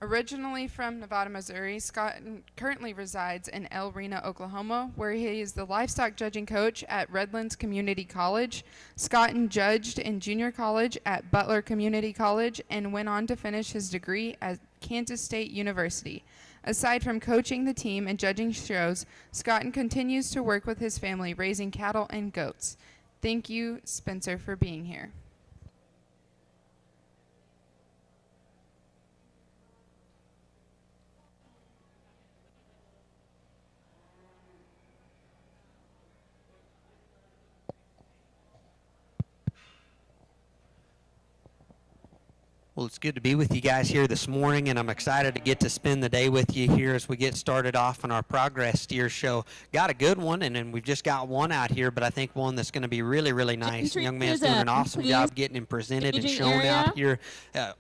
Originally from Nevada, Missouri, Scott currently resides in El Reno, Oklahoma, where he is the livestock judging coach at Redlands Community College. Scotton judged in junior college at Butler Community College and went on to finish his degree at Kansas State University. Aside from coaching the team and judging shows, Scotton continues to work with his family raising cattle and goats. Thank you, Spencer, for being here.
Well, it's good to be with you guys here this morning, and I'm excited to get to spend the day with you here as we get started off on our Progress Steer Show. Got a good one, and then we've just got one out here, but I think one that's going to be really, really nice. The young man's doing an awesome job getting him presented and shown out here.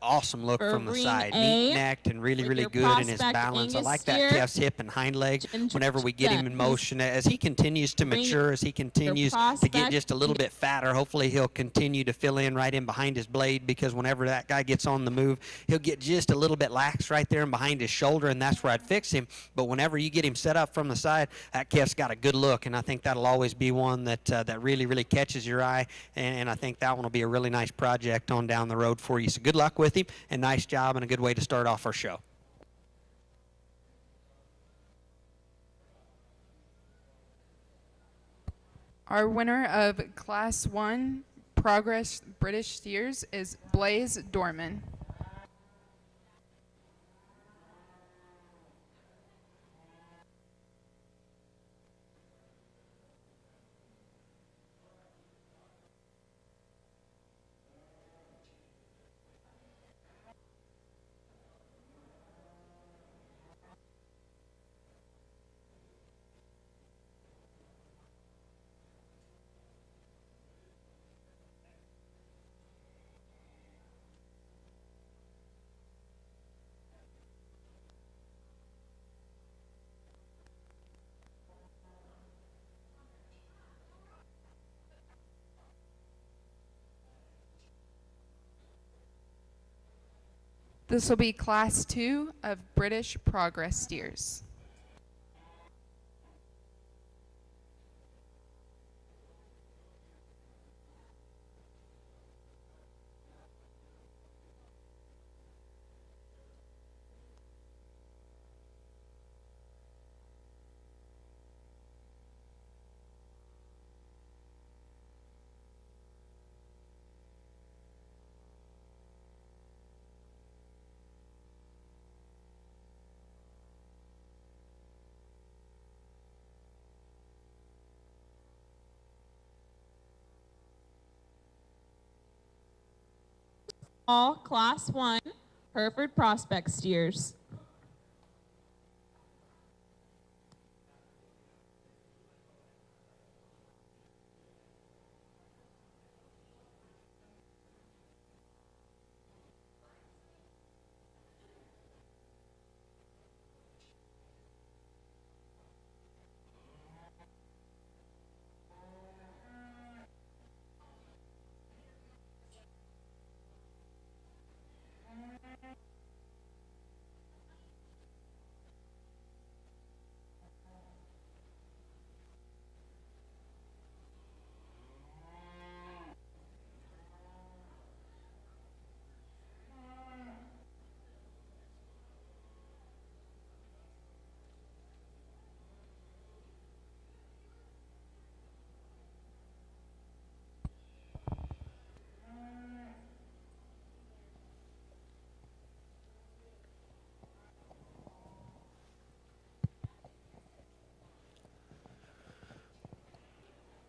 Awesome look from the side. Neat-necked and really, really good in his balance. I like that calf's hip and hind leg whenever we get him in motion. As he continues to mature, as he continues to get just a little bit fatter, hopefully he'll continue to fill in right in behind his blade, because whenever that guy gets on the move, he'll get just a little bit lax right there and behind his shoulder, and that's where I'd fix him. But whenever you get him set up from the side, that calf's got a good look, and I think that'll always be one that that really, really catches your eye, and I think that one will be a really nice project on down the road for you. So good luck with him, and nice job, and a good way to start off our show.
Our winner of Class 1 Progress British Steers is Blaze Dorman. This will be Class 2 of British Progress Steers.
All Class 1 Hereford Prospect Steers.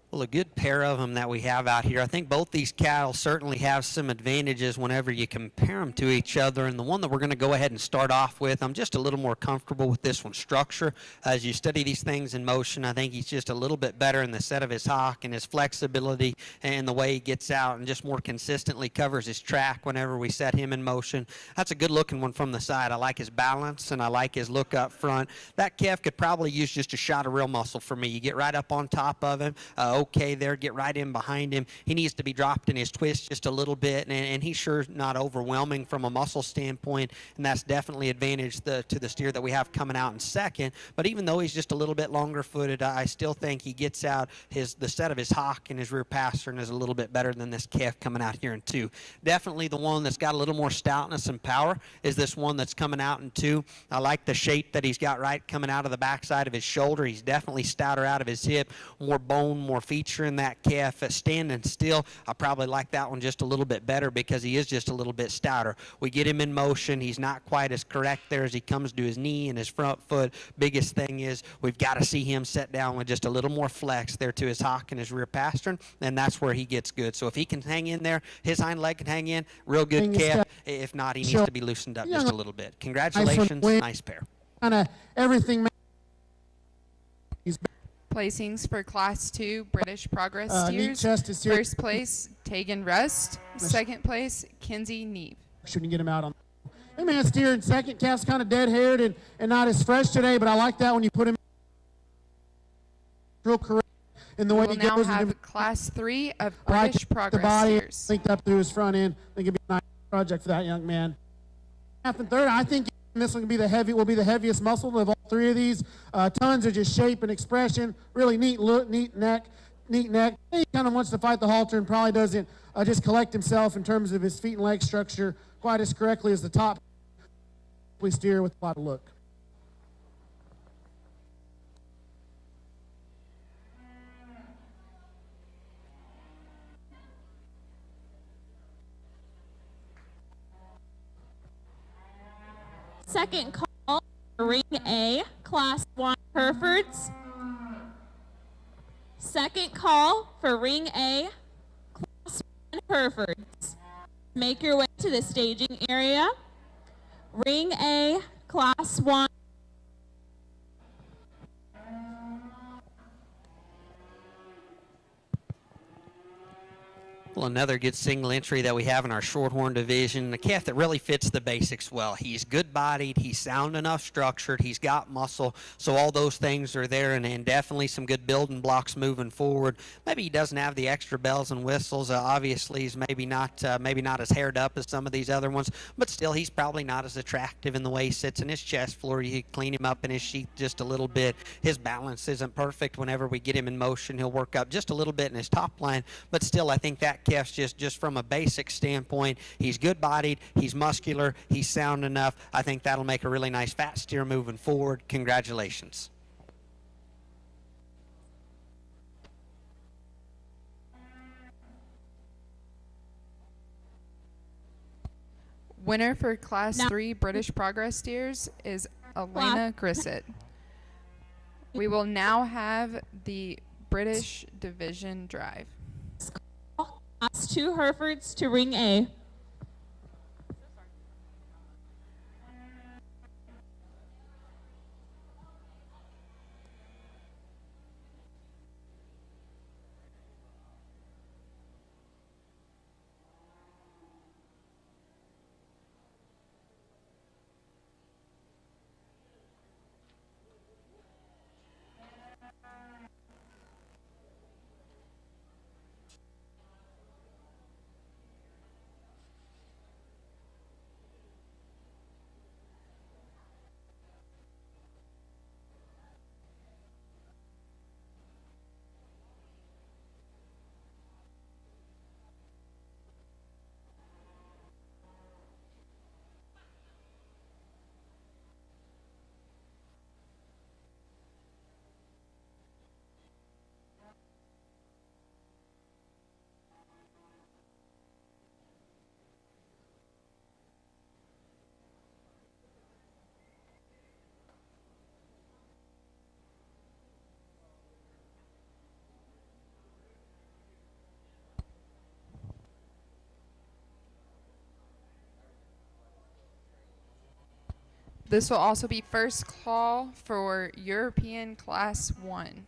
Well, a good pair of them that we have out here. I think both these cattle certainly have some advantages whenever you compare them to each other. And the one that we're going to go ahead and start off with, I'm just a little more comfortable with this one's structure. As you study these things in motion, I think he's just a little bit better in the set of his hock and his flexibility and the way he gets out and just more consistently covers his track whenever we set him in motion. That's a good looking one from the side. I like his balance and I like his look up front. That calf could probably use just a shot of real muscle for me. You get right up on top of him. Okay there, get right in behind him. He needs to be dropped in his twist just a little bit, and he's sure not overwhelming from a muscle standpoint, and that's definitely advantage to the steer that we have coming out in second. But even though he's just a little bit longer footed, I still think he gets out the set of his hock and his rear pastern is a little bit better than this calf coming out here in two. Definitely the one that's got a little more stoutness and power is this one that's coming out in two. I like the shape that he's got right coming out of the backside of his shoulder. He's definitely stouter out of his hip, more bone, more feet feature in that calf. Standing still, I probably like that one just a little bit better because he is just a little bit stouter. We get him in motion. He's not quite as correct there as he comes to his knee and his front foot. Biggest thing is we've got to see him set down with just a little more flex there to his hock and his rear pastern, and that's where he gets good. So if he can hang in there, his hind leg can hang in, real good calf. If not, he needs to be loosened up just a little bit. Congratulations, nice pair.
Kind of everything.
Placings for Class 2 British Progress
Neat
steers.
chest is here.
First place, Tegan Rust. Second place, Kenzie Neeve.
Shouldn't get him out on. Hey man, steer in second. Calf's kind of dead-haired and not as fresh today, but I like that when you put him real correct in the way
We
he
will now
goes.
have Class 3 of
I like
British
the
Progress
body
steers.
linked up through his front end. I think it'd be a nice project for that young man. Half and third, I think this one will be the heaviest muscle of all three of these. Tons of just shape and expression. Really neat look, neat neck. He kind of wants to fight the halter and probably doesn't just collect himself in terms of his feet and leg structure quite as correctly as the top. We steer with a lot of look.
Second call, Ring A, Class 1 Herefords. Second call for Ring A, Class 1 Herefords. Make your way to the staging area. Ring A, Class 1.
Well, another good single entry that we have in our Shorthorn division, a calf that really fits the basics well. He's good-bodied, he's sound enough structured, he's got muscle, so all those things are there, and definitely some good building blocks moving forward. Maybe he doesn't have the extra bells and whistles. Obviously, he's maybe not as haired up as some of these other ones, but still, he's probably not as attractive in the way he sits in his chest floor. You clean him up in his sheath just a little bit. His balance isn't perfect. Whenever we get him in motion, he'll work up just a little bit in his top line, but still, I think that calf's just from a basic standpoint, he's good-bodied, he's muscular, he's sound enough. I think that'll make a really nice fat steer moving forward. Congratulations.
Winner for Class
Now-
3 British Progress steers is Elena Grissett. We will now have the British Division drive.
Class 2 Herefords to Ring A.
This will also be first call for European Class 1.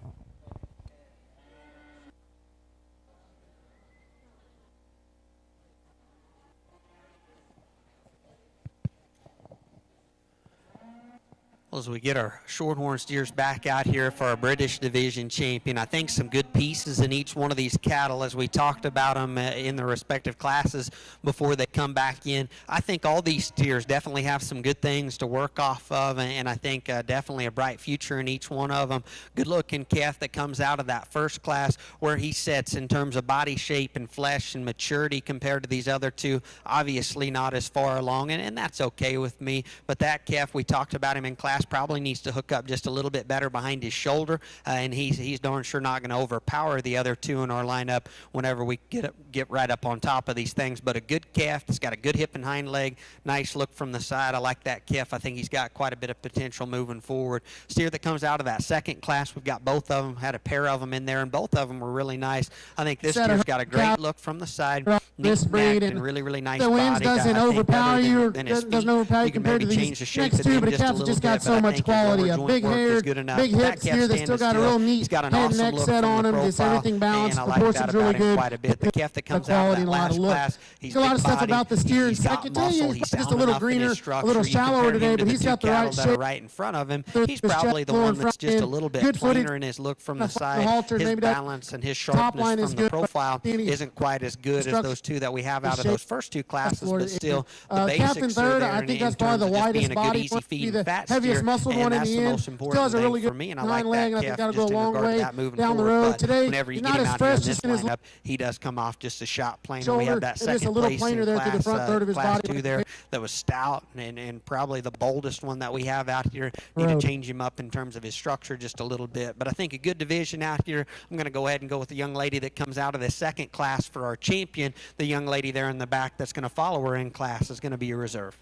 Well, as we get our Shorthorn steers back out here for our British Division champion, I think some good pieces in each one of these cattle as we talked about them in the respective classes before they come back in. I think all these steers definitely have some good things to work off of, and I think definitely a bright future in each one of them. Good-looking calf that comes out of that first class where he sits in terms of body shape and flesh and maturity compared to these other two. Obviously not as far along, and that's okay with me, but that calf, we talked about him in class class probably needs to hook up just a little bit better behind his shoulder, and he's darn sure not going to overpower the other two in our lineup whenever we get right up on top of these things. But a good calf, it's got a good hip and hind leg, nice look from the side. I like that calf. I think he's got quite a bit of potential moving forward. Steer that comes out of that second class, we've got both of them, had a pair of them in there, and both of them were really nice. I think this steer's got a great look from the side,
this
neat
breed,
neck, and really nice
the wings
body.
doesn't
I think
overpower
other
you,
than his
doesn't
feet,
overpower you
you can
compared to
maybe
these
change the shape
next
of
two,
him
but the
just a
calf's
little
just got
bit,
so
but I
much
think his
quality.
lower
A
joint
big
work is
hair,
good enough.
big
That
hips
calf's
here. They
standing
still got a
still.
real neat
He's got an
head
awesome
and neck
look
set
from
on
the
him. Just
profile,
everything balanced.
and I like
Proportions
that
really
about him
good.
quite a bit. The calf that
The
comes out of
quality
that
and a lot
last
of look.
class, he's
A lot of
big
stuff
body,
about the steer and
he's got
I can tell you
muscle,
he's
he's
just a
sound
little
enough in
greener,
his
a
structure.
little
You
shallower
compare
today,
him to
but
the
he's
two
got the
cattle
right
that are
shape.
right in front of him.
There's
He's
the
probably the
shallow in
one that's
front
just a
end,
little bit
good footed,
plainer in his look from the
the
side.
halter,
His
maybe that
balance and his
top
sharpness
line is
from the
good, but
profile
any
isn't quite as good as
structure,
those two that we have
the
out of
shape,
those first two classes,
what
but
it
still,
is.
the
Captain
basics are
third,
there
I
in
think that's
terms
probably
of
the
just being
widest
a good,
body,
easy
must be
feeding
the
fat
heaviest
steer,
muscled
and
one in
that's
the
the
end.
most
Still
important
has a really
thing
good
for me, and I
hind
like
leg, and
that
I think
calf
that'll
just
go a
in
long
regard to
way
that moving
down the
forward.
road.
But
Today,
whenever you
he's
get
not
him
as
out here in
fresh
this
just in his
lineup, he does come off just a shot plain. We
shoulder,
have that
and just a
second
little
place
plainer
in
there through the
class,
front third of his
class
body.
two there that was stout and probably the boldest one that we have out here. Need to
Road.
change him up in terms of his structure just a little bit. But I think a good division out here. I'm going to go ahead and go with the young lady that comes out of the second class for our champion. The young lady there in the back that's going to follow her in class is going to be a reserve.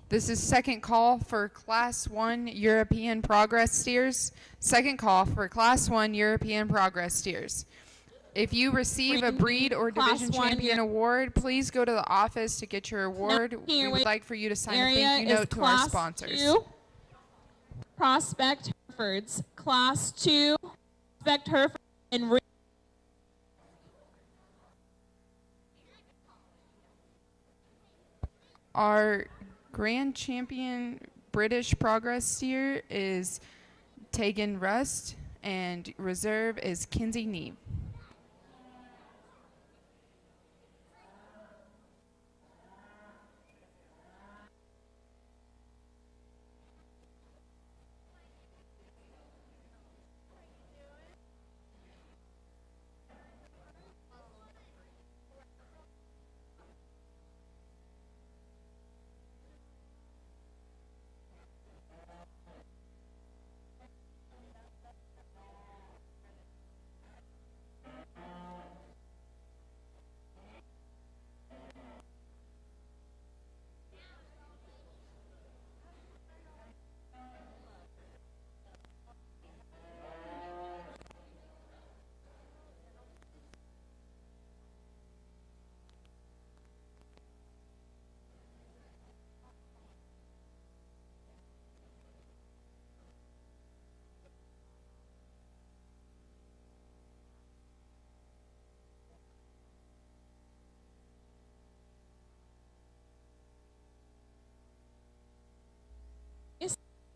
This is second call for Class 1 European Progress Steers. Second call for Class 1 European Progress Steers. If you receive a breed or
Class
division
1
champion award, please go to the office to get your award.
here
We would
we-
like for you to sign a
area
thank you
is
note to our
Class
sponsors.
2, Prospect Herefords. Class 2, Prospect Hereford and
Our grand champion British Progress steer is Tegan Rust, and reserve is Kinsey Neve.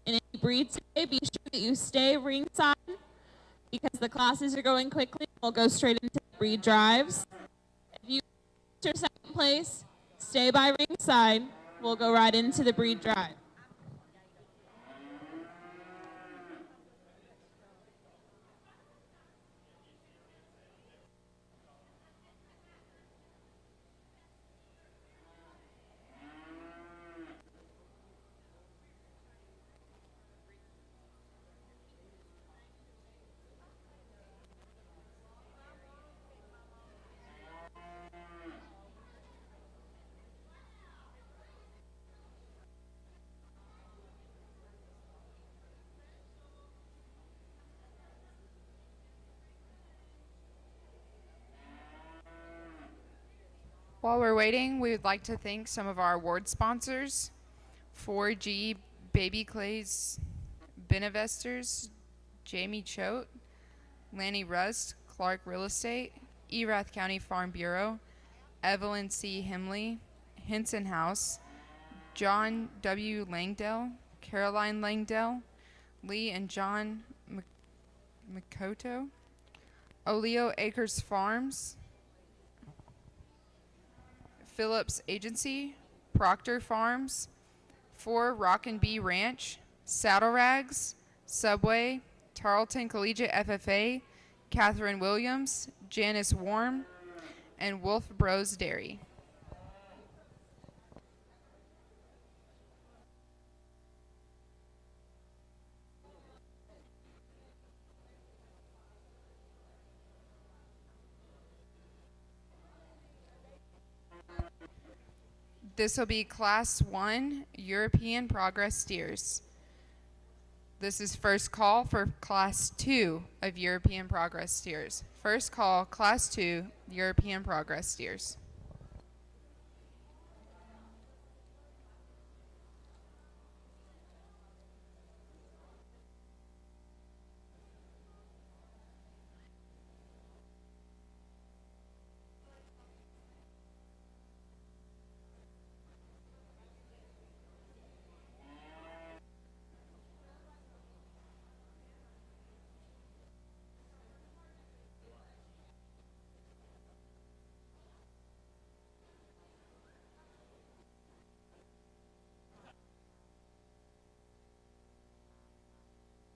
in any breed today, be sure that you stay ringside because the classes are going quickly. We'll go straight into the breed drives. If you enter second place, stay by ringside. We'll go right into the breed drive.
While we're waiting, we would like to thank some of our award sponsors: 4G Baby Clays Benevesters, Jamie Choate, Lanny Rust, Clark Real Estate, Erath County Farm Bureau, Evelyn C. Himley, Henson House, John W. Langdell, Caroline Langdell, Lee and John Makoto, Oleo Acres Farms, Phillips Agency, Proctor Farms, 4 Rock and Bee Ranch, Saddle Rags, Subway, Tarleton Collegiate FFA, Catherine Williams, Janice Warm, and Wolf Bros Dairy. This will be Class 1 European Progress Steers. This is first call for Class 2 of European Progress Steers. First call, Class 2 European Progress Steers.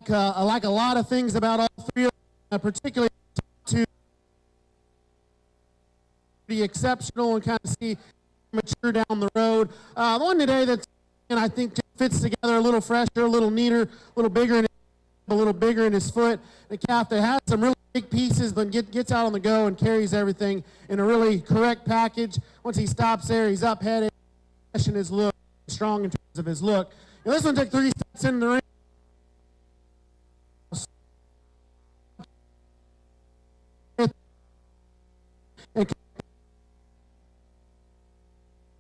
I like a lot of things about all three of them, particularly to be exceptional and kind of see mature down the road. The one today that I think just fits together a little fresher, a little neater, a little bigger in his foot. The calf that has some really big pieces, but gets out on the go and carries everything in a really correct package. Once he stops there, he's up headed, in his look, strong in terms of his look. Now, this one took 3 steps in the ring.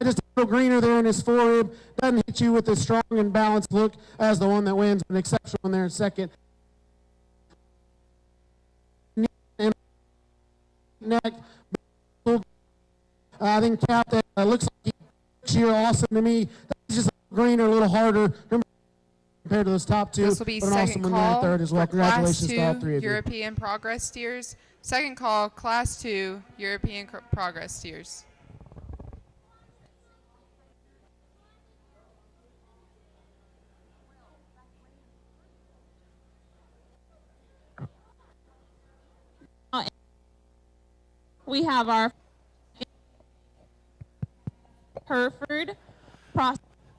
Just a little greener there in his forerib. Doesn't hit you with a strong and balanced look as the one that wins, but an exceptional one there in second. Neck. I think Cap that looks like he's awesome to me. He's just a little greener, a little harder compared to those top two.
This will be
but an
second
awesome one there in
call
third as well.
for Class
Congratulations to all
2
three of you.
European Progress Steers. Second call, Class 2 European Progress Steers.
We have our Hereford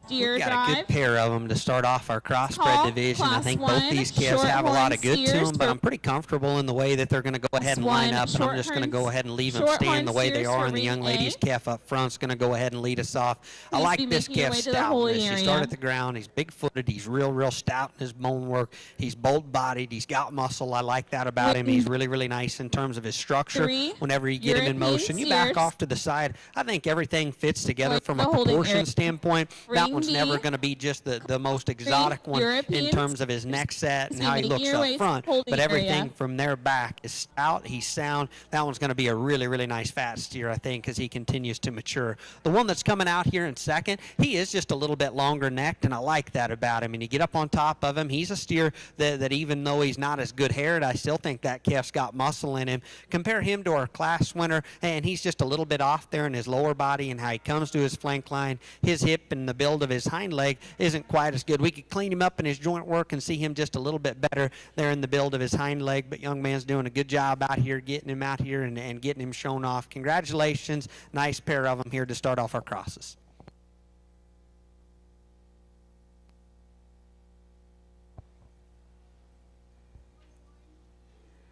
Steer
Got a
Drive.
good pair of them to start off our crossbred
Call,
division. I
Class
think both
1,
these calves have a lot of good to
Shorthorn
them, but I'm
steers
pretty comfortable in the way that they're going to go ahead and line
1,
up, and I'm just going to go
Shorthorns-
ahead and leave them stand the way they
Shorthorn
are, and the
steers
young
for Ring
lady's
A.
calf up front's going to go ahead and lead us off. I
Please
like
be
this
making your
calf's
way to the holding
stoutness. He
area.
started at the ground. He's big-footed. He's real stout in his bone work. He's bolt-bodied. He's got muscle. I like that about him. He's really nice in terms of his structure.
3,
Whenever you get him in
European
motion, you back
steers.
off to the side. I think everything fits together
Going
from
to
a
the holding
proportion
area.
standpoint. That
Ring
one's
D.
never going to be just the most exotic one in
European
terms of his neck set and
Excuse
how he
me,
looks
your
up
waist
front.
holding
But everything
area.
from their back is stout. He's sound. That one's going to be a really nice fat steer, I think, as he continues to mature. The one that's coming out here in second, he is just a little bit longer necked, and I like that about him. And you get up on top of him, he's a steer that even though he's not as good haired, I still think that calf's got muscle in him. Compare him to our class winner, and he's just a little bit off there in his lower body and how he comes to his flank line. His hip and the build of his hind leg isn't quite as good. We could clean him up in his joint work and see him just a little bit better there in the build of his hind leg, but young man's doing a good job out here, getting him out here and getting him shown off. Congratulations. Nice pair of them here to start off our crosses.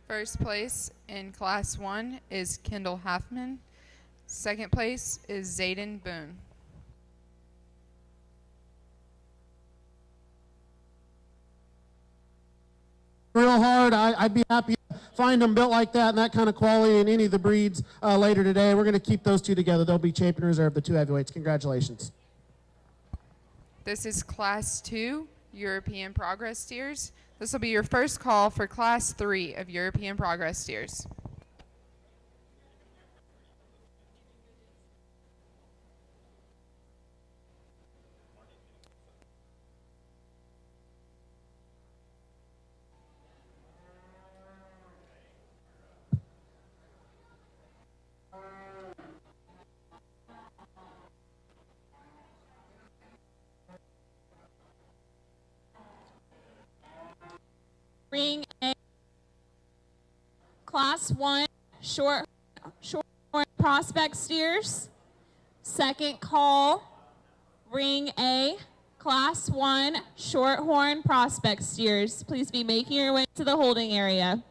First place in Class 1 is Kendall Halfman. Second place is Zayden Boone.
Real hard. I'd be happy to find them built like that and that kind of quality in any of the breeds later today. We're going to keep those two together. They'll be champion reserve, the two heavyweights. Congratulations.
This is Class 2 European Progress Steers. This will be your first call for Class 3 of European Progress Steers.
Ring A, Class 1 short horn prospect steers. Second call, Ring A, Class 1 shorthorn prospect steers. Please be making your way to the holding area.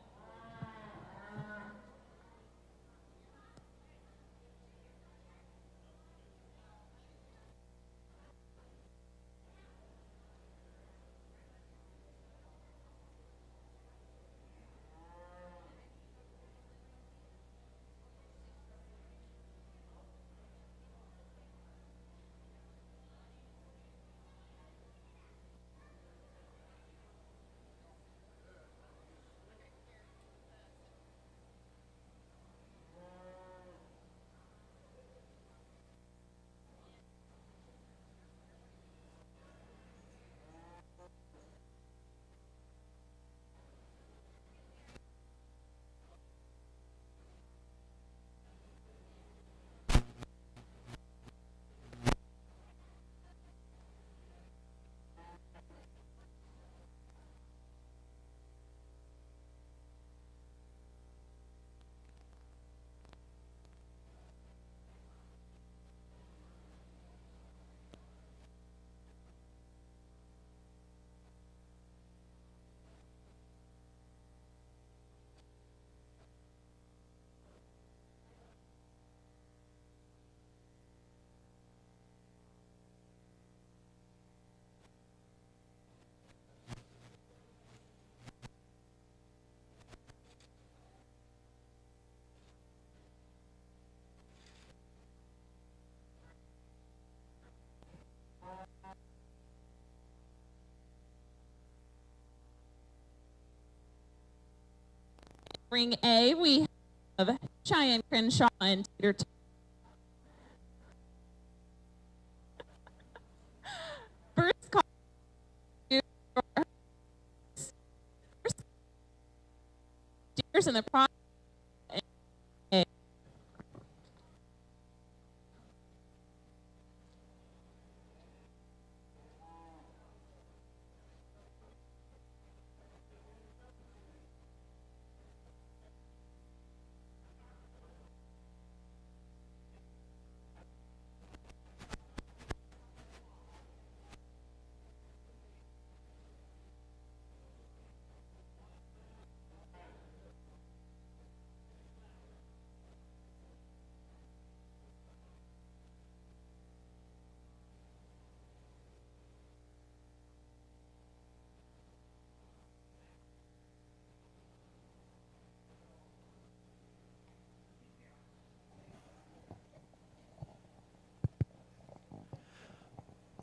Ring A, we have Cheyenne Crenshaw and Tater Tot. First call steers in the process.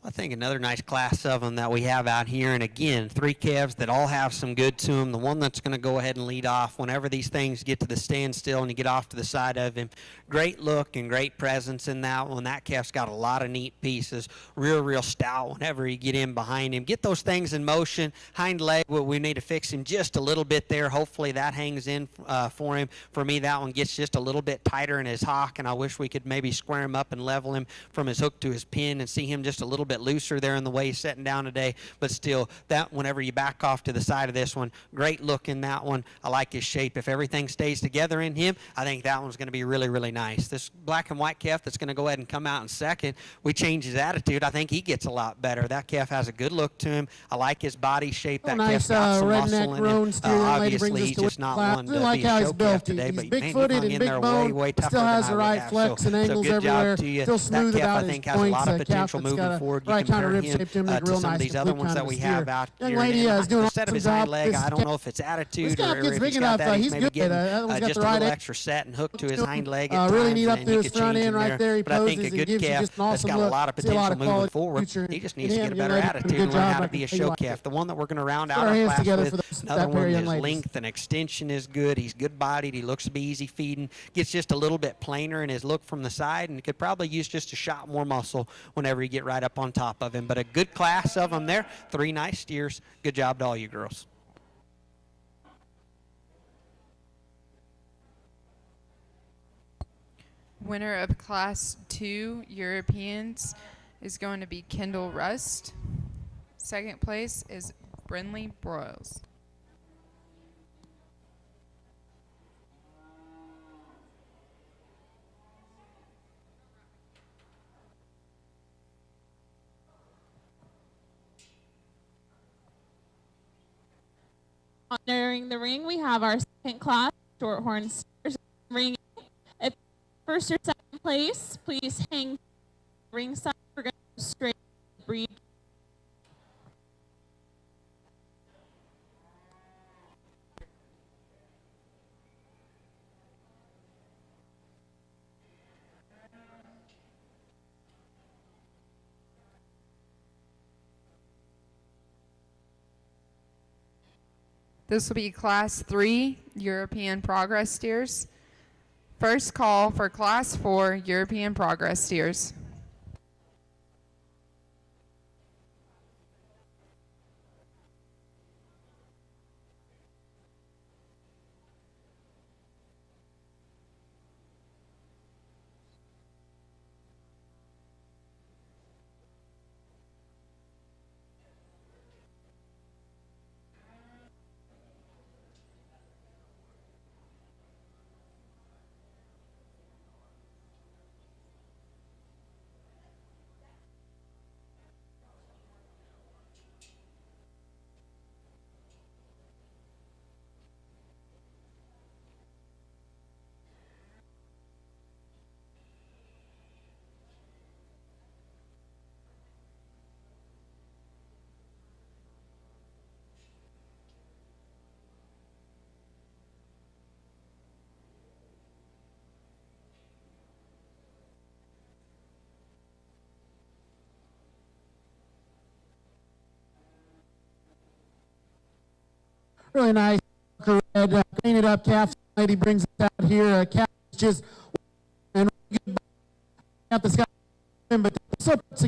I think another nice class of them that we have out here, and again, three calves that all have some good to them. The one that's going to go ahead and lead off whenever these things get to the standstill and you get off to the side of him. Great look and great presence in that one. That calf's got a lot of neat pieces. Real stout whenever you get in behind him. Get those things in motion. Hind leg, well, we need to fix him just a little bit there. Hopefully that hangs in for him. For me, that one gets just a little bit tighter in his hock, and I wish we could maybe square him up and level him from his hook to his pin and see him just a little bit looser there in the way he's setting down today. But still, that whenever you back off to the side of this one, great look in that one. I like his shape. If everything stays together in him, I think that one's going to be really nice. This black and white calf that's going to go ahead and come out in second, we change his attitude. I think he gets a lot better. That calf has a good look to him. I like his body shape. That
nice,
calf's got some muscle
redneck
in
roan
him.
steer.
Obviously, he's just not one to
like
be
how
a
he's
show
built.
calf today,
He's
but man,
big-footed
hung
and
in
big
there
bone.
way tougher
Still
than
has
I
the
would
right
have.
flex and angles
good
everywhere.
job to you.
Still smooth
That calf,
about
I think,
his
has a lot
points.
of
Calf
potential
that's got
moving
a
forward. You
right kind of
compare
rib
him
shape to him, make
to
real
some of
nice
these
and
other
quick
ones
kind
that
of
we
steer.
have out
Young
here.
lady is doing
Instead of his
awesome
hind
job.
leg,
This
I don't know if it's
this
attitude
calf
or
gets
if
big
he's
enough.
got that.
He's
He's maybe
good.
getting
That one's got
just
the
a
right
little
angle.
extra set and hook to his hind leg at
Really
times,
neat up
and
to
you
his
could
front
change
end
him
right there. He
But I think
poses
a
and
good
gives you
calf
just an
that's
awesome
got a
look.
lot of
See a lot
potential
of
moving
quality
forward.
future
He just
in
needs to
him.
get a
Young
better
lady did a
attitude
good
and learn
job.
how
I
to be
can
a
tell you
show
like
calf.
it.
The one that we're going to round
Put
out
our
our
hands
class
together for
with,
that
another
pair of
one,
young
his
ladies.
length and extension is good. He's good bodied. He looks to be easy feeding. Gets just a little bit plainer in his look from the side, and could probably use just a shot more muscle whenever you get right up on top of him. But a good class of them there. Three nice steers. Good job to all you girls.
Winner of Class 2 Europeans is going to be Kendall Rust. Second place is Brinley Broyles.
Entering the ring, we have our second class Shorthorn Steers ring. If first or second place, please hang ringside. We're going to go straight to the breed.
This will be Class 3 European Progress Steers. First call for Class 4 European Progress Steers.
Really nice. Red, painted up calf. Lady brings it out here. Calf is just and good out the sky, but so puts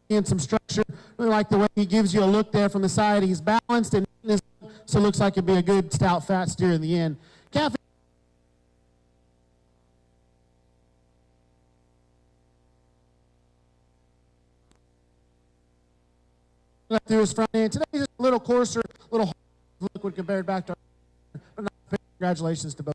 again some structure. Really like the way he gives you a look there from the side. He's balanced and so it looks like it'd be a good stout fat steer in the end. Calf. Through his front end. Today's just a little coarser, a little liquid compared back to our, but not, congratulations to both.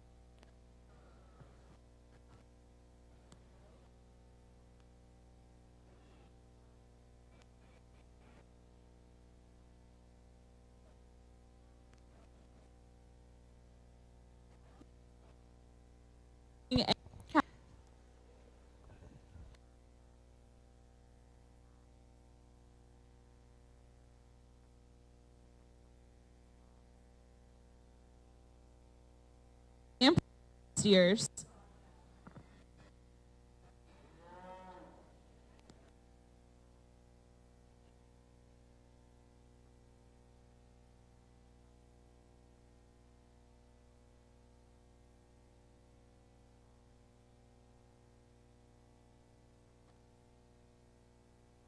Steers.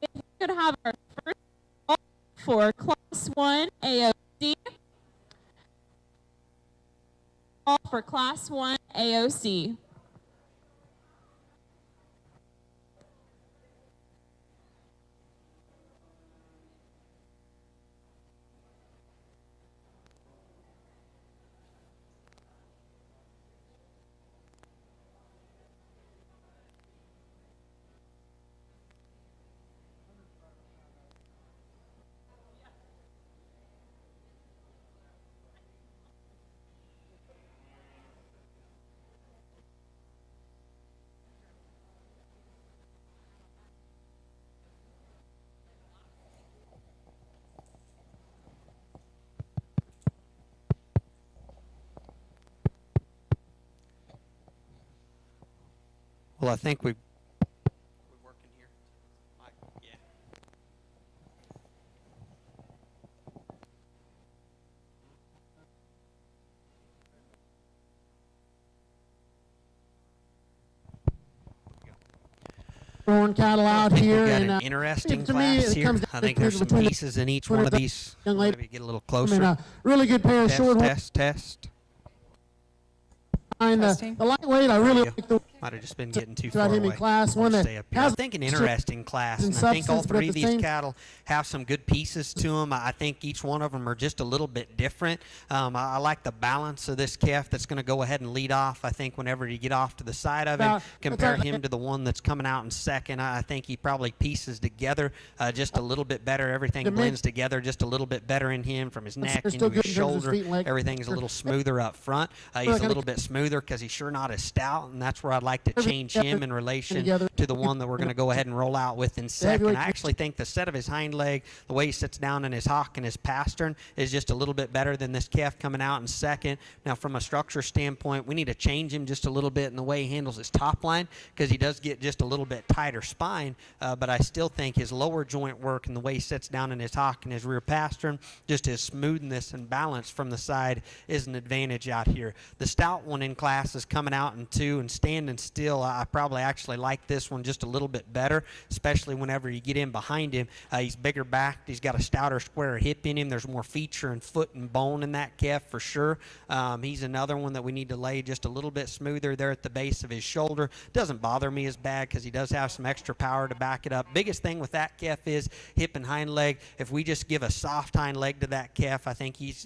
If we could have our first call for Class 1 AOC. For Class 1 AOC.
Well, I think we're working here. Yeah.
Horn cattle out
I think
here,
we got
and
an interesting
to me,
class
it
here.
comes
I
down
think
to
there's some
between the
pieces in each one of these.
young lady.
Maybe get a little
I
closer.
mean, a really good pair of
Test,
short horns.
test, test.
Behind
Testing.
the lightweight, I really
Yeah.
like the
Might have just been getting too
about
far
him in
away.
class,
I'll
one
just
that
stay up here. I
has
think an interesting class,
and
and I think all
substance, but at
three of
the
these
same-
cattle have some good pieces to them. I think each one of them are just a little bit different. I like the balance of this calf that's going to go ahead and lead off. I think whenever you get off to the side of him,
About-
compare
about-
him to the one that's coming out in second, I think he probably pieces together just a little bit better. Everything
The mid-
blends together just a little bit better in him, from his neck
they're still
into his
good in terms of
shoulder.
feet and leg
Everything's a
structure.
little smoother up front. He's
Well, I
a
gotta-
little bit smoother because he's sure not as stout, and that's where I'd like to change him in relation
together.
to the one that we're going to go ahead and roll out with in second.
heavyweight-
I actually think the set of his hind leg, the way he sits down in his hock and his pastern, is just a little bit better than this calf coming out in second. Now, from a structure standpoint, we need to change him just a little bit in the way he handles his top line, because he does get just a little bit tighter spine, but I still think his lower joint work and the way he sits down in his hock and his rear pastern, just his smoothness and balance from the side is an advantage out here. The stout one in class is coming out in 2 and standing still. I probably actually like this one just a little bit better, especially whenever you get in behind him. He's bigger backed. He's got a stouter, square hip in him. There's more feature and foot and bone in that calf for sure. He's another one that we need to lay just a little bit smoother there at the base of his shoulder. Doesn't bother me as bad because he does have some extra power to back it up. Biggest thing with that calf is hip and hind leg. If we just give a soft hind leg to that calf, I think he's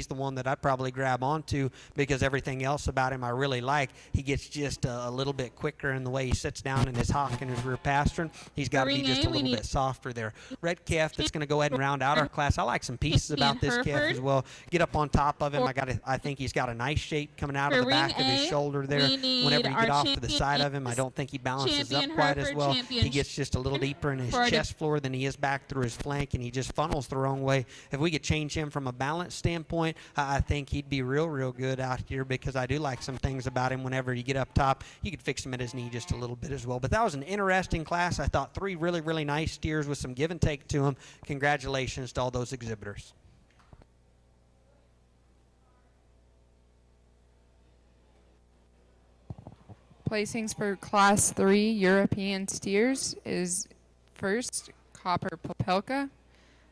the one that I'd probably grab onto, because everything else about him I really like. He gets just a little bit quicker in the way he sits down in his hock and his rear pastern. He's got to be
Ring
just
A,
a
we
little
need-
bit softer there. Red calf that's going to go ahead and round out our class. I like some pieces about this calf
Hereford.
as well. Get up on top of him. I think he's got a nice shape coming out of
For
the back
ring
of his
A,
shoulder there.
we need
Whenever you
our
get off to the
champion
side of him, I
is
don't think he balances up
champion
quite as
Hereford,
well. He
champion
gets just a little deeper in his
for the-
chest floor than he is back through his flank, and he just funnels the wrong way. If we could change him from a balance standpoint, I think he'd be real good out here, because I do like some things about him. Whenever you get up top, you could fix him at his knee just a little bit as well. But that was an interesting class. I thought 3 really nice steers with some give and take to them. Congratulations to all those exhibitors.
Placings for Class 3 European steers is first, Copper Popelka,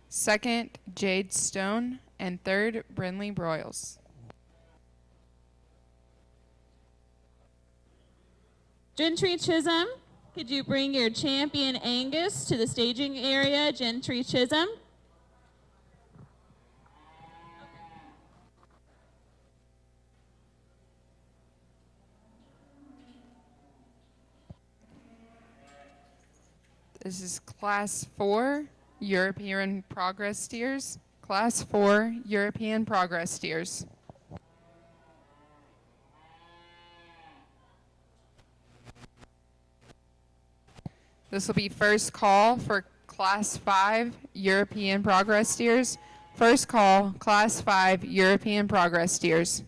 second, Jade Stone, and third, Brinley Broyles.
Gentry Chisholm, could you bring your champion Angus to the staging area? Gentry Chisholm.
This is Class 4 European Progress steers. Class 4 European Progress steers. This will be first call for Class 5 European Progress steers. First call, Class 5 European Progress steers.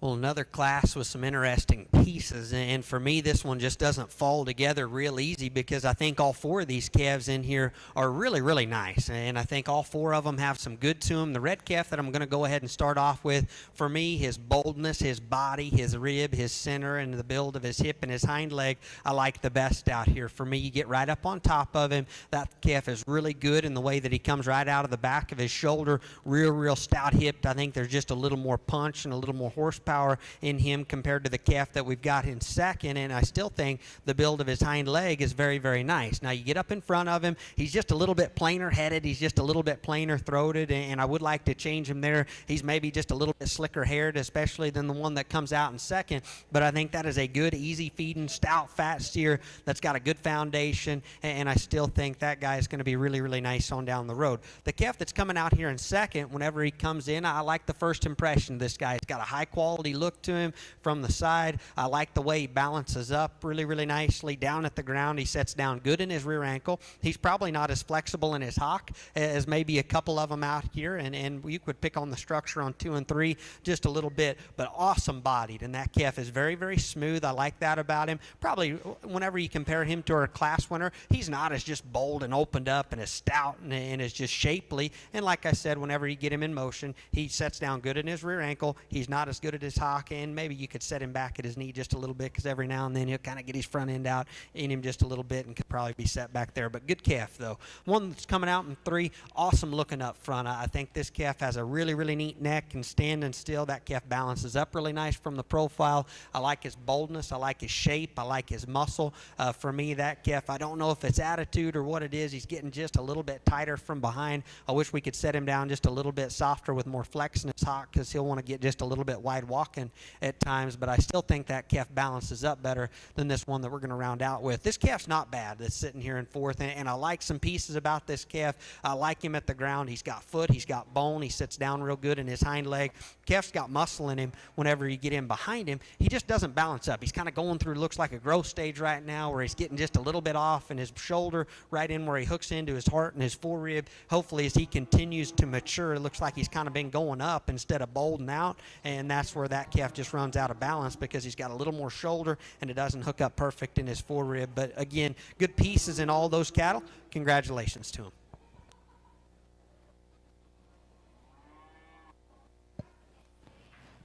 Well, another class with some interesting pieces, and for me, this one just doesn't fall together real easy because I think all four of these calves in here are really, really nice, and I think all four of them have some good to them. The red calf that I'm going to go ahead and start off with, for me, his boldness, his body, his rib, his center, and the build of his hip and his hind leg, I like the best out here. For me, you get right up on top of him. That calf is really good in the way that he comes right out of the back of his shoulder, real stout hipped. I think there's just a little more punch and a little more horsepower in him compared to the calf that we've got in second, and I still think the build of his hind leg is very, very nice. Now, you get up in front of him, he's just a little bit plainer headed, he's just a little bit plainer throated, and I would like to change him there. He's maybe just a little bit slicker haired, especially than the one that comes out in second, but I think that is a good, easy feeding, stout, fat steer that's got a good foundation, and I still think that guy is going to be really, really nice on down the road. The calf that's coming out here in second, whenever he comes in, I like the first impression of this guy. He's got a high quality look to him from the side. I like the way he balances up really, really nicely. Down at the ground, he sets down good in his rear ankle. He's probably not as flexible in his hock as maybe a couple of them out here, and you could pick on the structure on 2 and 3 just a little bit, but awesome bodied, and that calf is very, very smooth. I like that about him. Probably whenever you compare him to our class winner, he's not as just bold and opened up and as stout and as just shapely, and like I said, whenever you get him in motion, he sets down good in his rear ankle. He's not as good at his hock, and maybe you could set him back at his knee just a little bit because every now and then he'll kind of get his front end out in him just a little bit and could probably be set back there. But good calf, though. One that's coming out in 3, awesome looking up front. I think this calf has a really, really neat neck and standing still. That calf balances up really nice from the profile. I like his boldness. I like his shape. I like his muscle. For me, that calf, I don't know if it's attitude or what it is. He's getting just a little bit tighter from behind. I wish we could set him down just a little bit softer with more flex in his hock because he'll want to get just a little bit wide walking at times, but I still think that calf balances up better than this one that we're going to round out with. This calf's not bad that's sitting here in 4th, and I like some pieces about this calf. I like him at the ground. He's got foot, he's got bone, he sits down real good in his hind leg. Calf's got muscle in him. Whenever you get in behind him, he just doesn't balance up. He's kind of going through, looks like a growth stage right now where he's getting just a little bit off in his shoulder, right in where he hooks into his heart and his forerib. Hopefully, as he continues to mature, it looks like he's kind of been going up instead of bolding out, and that's where that calf just runs out of balance because he's got a little more shoulder and it doesn't hook up perfect in his forerib. But again, good pieces in all those cattle. Congratulations to him.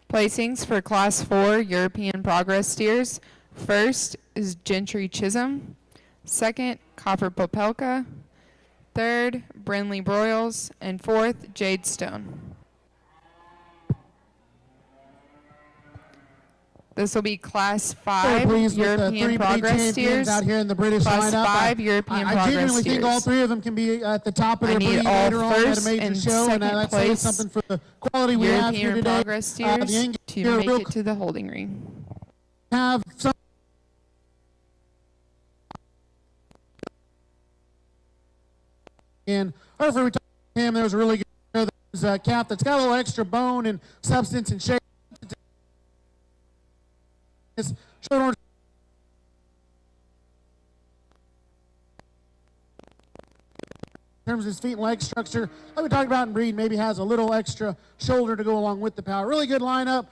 Placings for Class 4 European Progress steers. First is Gentry Chisholm. Second, Copper Popelka. Third, Brinley Broyles. And fourth, Jade Stone. This will be Class 5
Pleased with the
European
3
Progress
champions
steers.
out here in the British
Class
lineup.
5 European
I
Progress
genuinely think all
steers.
3 of them can be at the top of
I
their
need
breed
all
later on at a
first
major
and
show, and
second
that says
place
something for the quality we have here
European
today.
Progress steers
The English
to
here
make
real
it to the holding ring.
have some and hopefully we talked to him. There was a really good there's a calf that's got a little extra bone and substance and shape. It's short orange. In terms of his feet and leg structure, like we talked about in breed, maybe has a little extra shoulder to go along with the power. Really good lineup.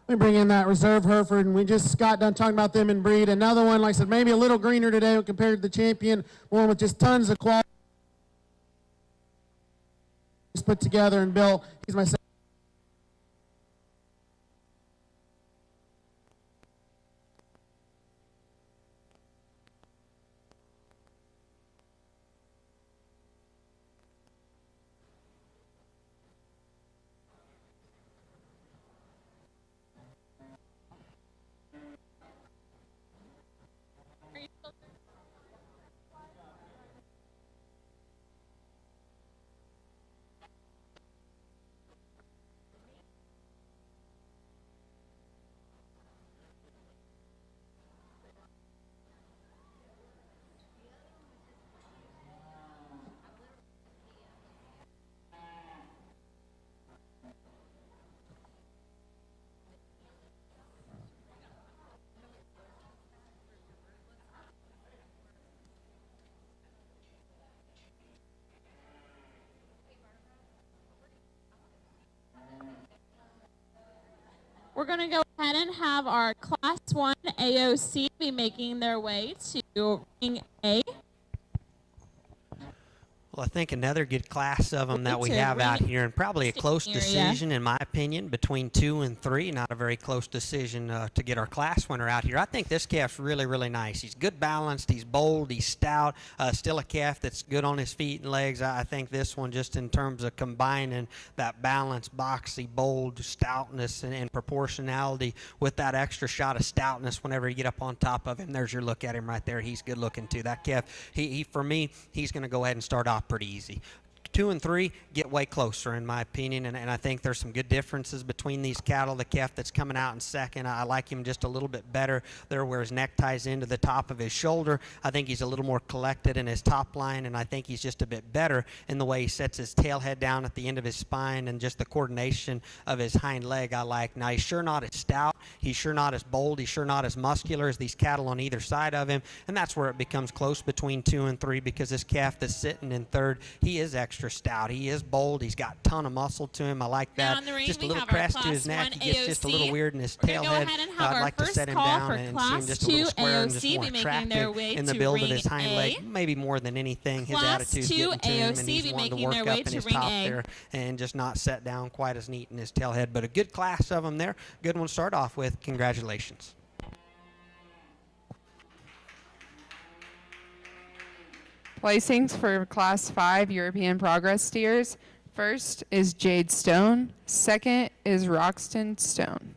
Let me bring in that reserve Hereford, and we just got done talking about them in breed. Another one, like I said, maybe a little greener today compared to the champion, one with just tons of quality put together and built. He's my second.
We're going to go ahead and have our Class 1 AOC be making their way to ring A.
Well, I think another good class of them that we have out here, and probably a close decision, in my opinion, between 2 and 3. Not a very close decision to get our class winner out here. I think this calf's really, really nice. He's good balanced. He's bold. He's stout. Still a calf that's good on his feet and legs. I think this one, just in terms of combining that balance, boxy, bold stoutness and proportionality with that extra shot of stoutness whenever you get up on top of him. There's your look at him right there. He's good looking too. That calf, he for me, he's going to go ahead and start off pretty easy. 2 and 3 get way closer, in my opinion, and I think there's some good differences between these cattle. The calf that's coming out in second, I like him just a little bit better there where his neck ties into the top of his shoulder. I think he's a little more collected in his top line, and I think he's just a bit better in the way he sets his tail head down at the end of his spine and just the coordination of his hind leg I like. Now, he's sure not as stout. He's sure not as bold. He's sure not as muscular as these cattle on either side of him, and that's where it becomes close between 2 and 3 because this calf that's sitting in third, he is extra stout. He is bold. He's got a ton of muscle to him. I like that. Just a little crest to his neck. He gets just a little weird in his tail head. I'd like to set him down and see him just a little square and just more attractive in the build of his hind leg. Maybe more than anything, his attitude's getting to him, and he's wanting to work up in his top there and just not set down quite as neat in his tail head. But a good class of them there. Good one to start off with. Congratulations.
Placings for Class 5 European Progress steers. First is Jade Stone. Second is Roxton Stone.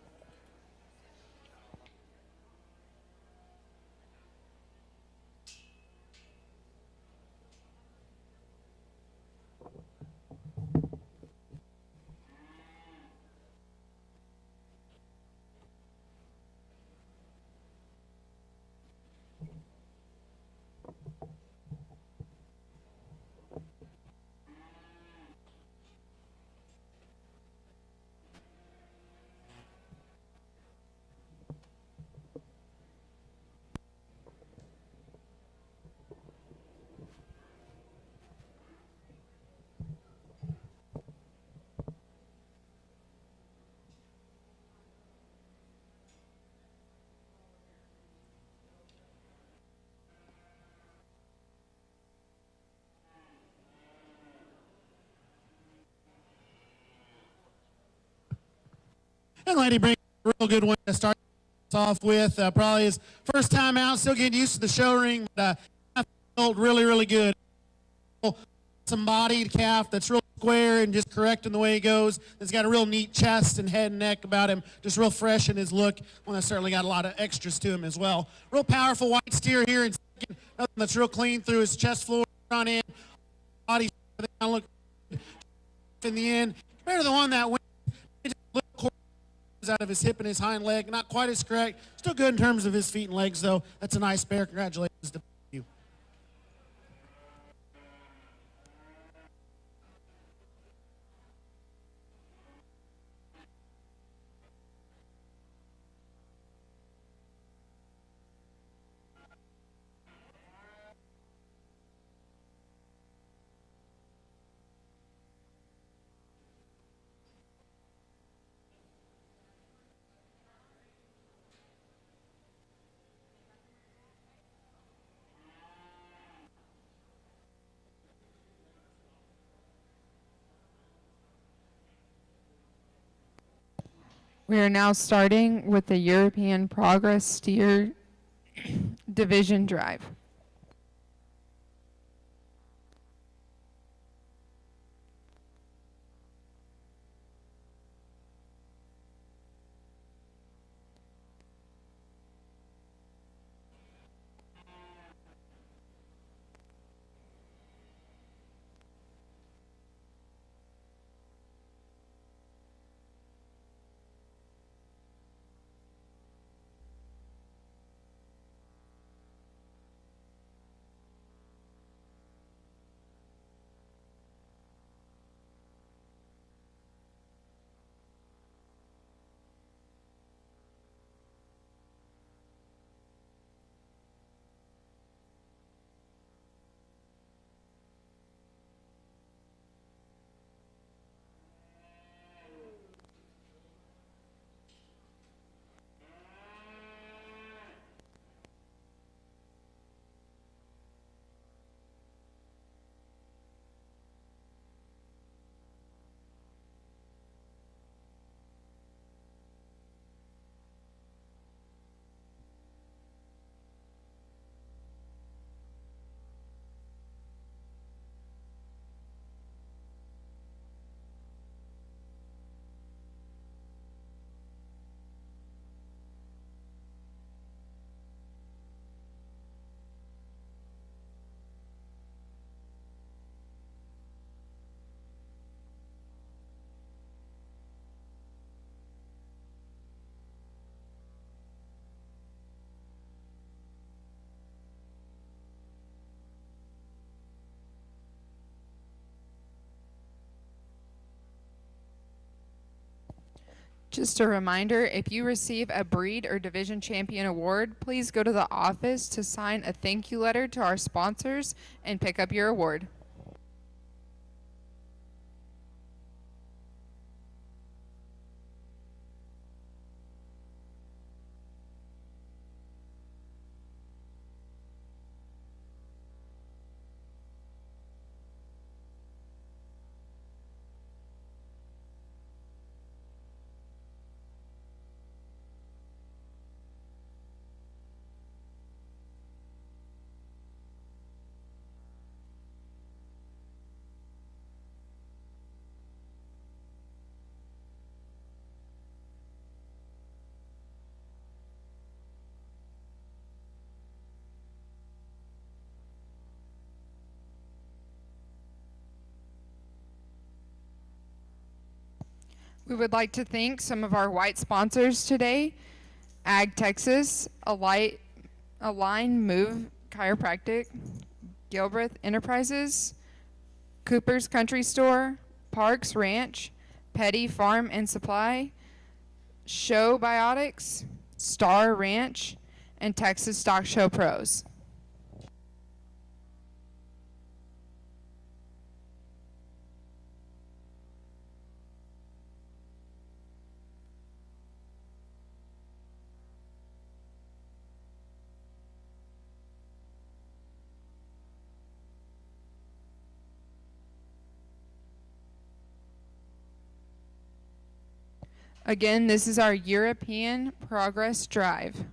Young lady brings a real good one to start off with. Probably his first time out, still getting used to the show ring, but felt really, really good. Some bodied calf that's real square and just correct in the way he goes. It's got a real neat chest and head and neck about him, just real fresh in his look. One that's certainly got a lot of extras to him as well. Real powerful white steer here in second. Nothing that's real clean through his chest floor, front end, body. Look in the end, compared to the one that went out of his hip and his hind leg, not quite as correct. Still good in terms of his feet and legs, though. That's a nice pair. Congratulations to you.
We are now starting with the European Progress Steer Division Drive. Just a reminder, if you receive a breed or division champion award, please go to the office to sign a thank you letter to our sponsors and pick up your award. We would like to thank some of our white sponsors today: Ag Texas, Align Move Chiropractic, Gilbreth Enterprises, Cooper's Country Store, Parks Ranch, Petty Farm and Supply, Show Biotics, Star Ranch, and Texas Stock Show Pros. Again, this is our European Progress Drive.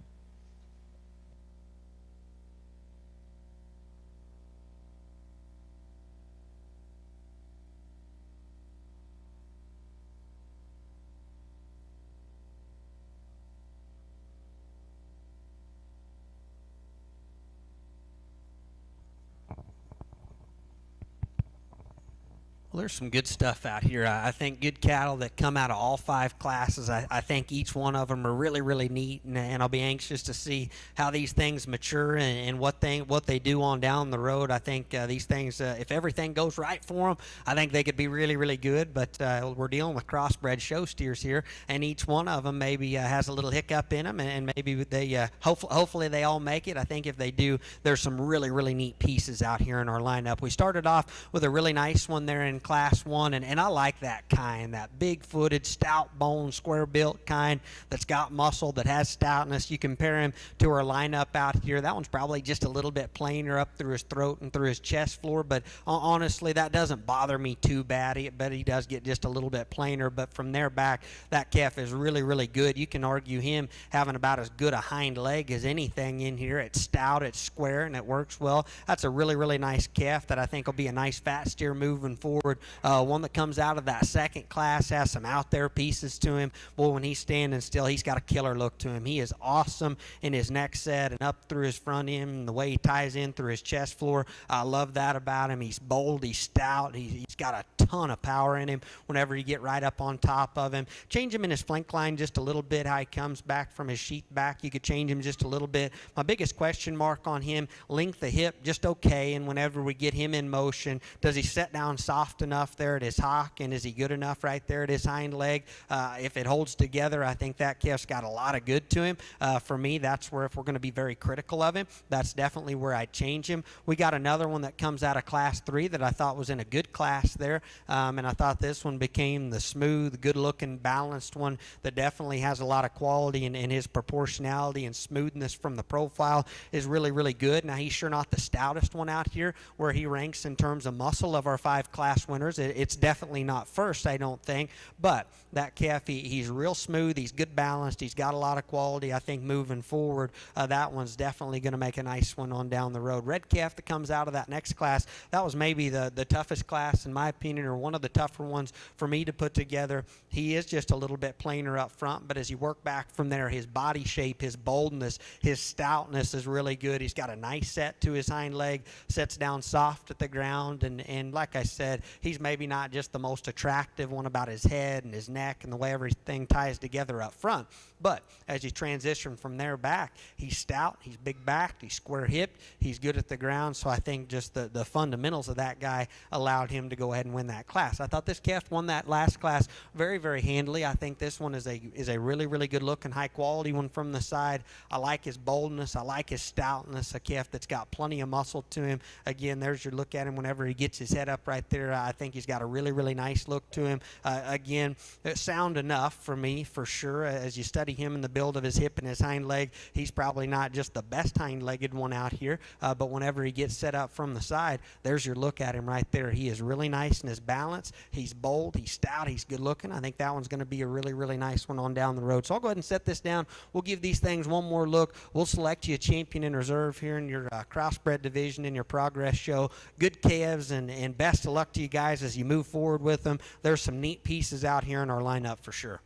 Well, there's some good stuff out here. I think good cattle that come out of all 5 classes. I think each one of them are really, really neat, and I'll be anxious to see how these things mature and what they do on down the road. I think these things, if everything goes right for them, I think they could be really, really good. But we're dealing with crossbred show steers here, and each one of them maybe has a little hiccup in them, and maybe they hopefully they all make it. I think if they do, there's some really, really neat pieces out here in our lineup. We started off with a really nice one there in Class 1, and I like that kind, that big-footed, stout-boned, square-built kind that's got muscle, that has stoutness. You compare him to our lineup out here. That one's probably just a little bit plainer up through his throat and through his chest floor, but honestly, that doesn't bother me too bad. But he does get just a little bit plainer, but from there back, that calf is really, really good. You can argue him having about as good a hind leg as anything in here. It's stout, it's square, and it works well. That's a really, really nice calf that I think will be a nice fat steer moving forward. One that comes out of that second class has some out there pieces to him. Boy, when he's standing still, he's got a killer look to him. He is awesome in his neck set and up through his front end and the way he ties in through his chest floor. I love that about him. He's bold, he's stout, he's got a ton of power in him whenever you get right up on top of him. Change him in his flank line just a little bit, how he comes back from his sheath back. You could change him just a little bit. My biggest question mark on him, length of hip, just okay. And whenever we get him in motion, does he set down soft enough there at his hock, and is he good enough right there at his hind leg? If it holds together, I think that calf's got a lot of good to him. For me, that's where, if we're going to be very critical of him, that's definitely where I'd change him. We got another one that comes out of Class 3 that I thought was in a good class there, and I thought this one became the smooth, good-looking, balanced one that definitely has a lot of quality, and his proportionality and smoothness from the profile is really, really good. Now, he's sure not the stoutest one out here where he ranks in terms of muscle of our 5 class winners. It's definitely not first, I don't think, but that calf, he's real smooth, he's good balanced, he's got a lot of quality. I think moving forward, that one's definitely going to make a nice one on down the road. Red calf that comes out of that next class, that was maybe the toughest class in my opinion, or one of the tougher ones for me to put together. He is just a little bit plainer up front, but as you work back from there, his body shape, his boldness, his stoutness is really good. He's got a nice set to his hind leg, sets down soft at the ground, and like I said, he's maybe not just the most attractive one about his head and his neck and the way everything ties together up front, but as you transition from there back, he's stout, he's big backed, he's square hipped, he's good at the ground. So I think just the fundamentals of that guy allowed him to go go ahead and win that class. I thought this calf won that last class very, very handily. I think this one is a really, really good looking, high quality one from the side. I like his boldness. I like his stoutness. A calf that's got plenty of muscle to him. Again, there's your look at him whenever he gets his head up right there. I think he's got a really, really nice look to him. Again, sound enough for me, for sure. As you study him and the build of his hip and his hind leg, he's probably not just the best hind-legged one out here, but whenever he gets set up from the side, there's your look at him right there. He is really nice in his balance. He's bold. He's stout. He's good looking. I think that one's going to be a really, really nice one on down the road. So I'll go ahead and set this down. We'll give these things one more look. We'll select you a champion in reserve here in your crossbred division in your progress show. Good calves, and best of luck to you guys as you move forward with them. There's some neat pieces out here in our lineup for sure.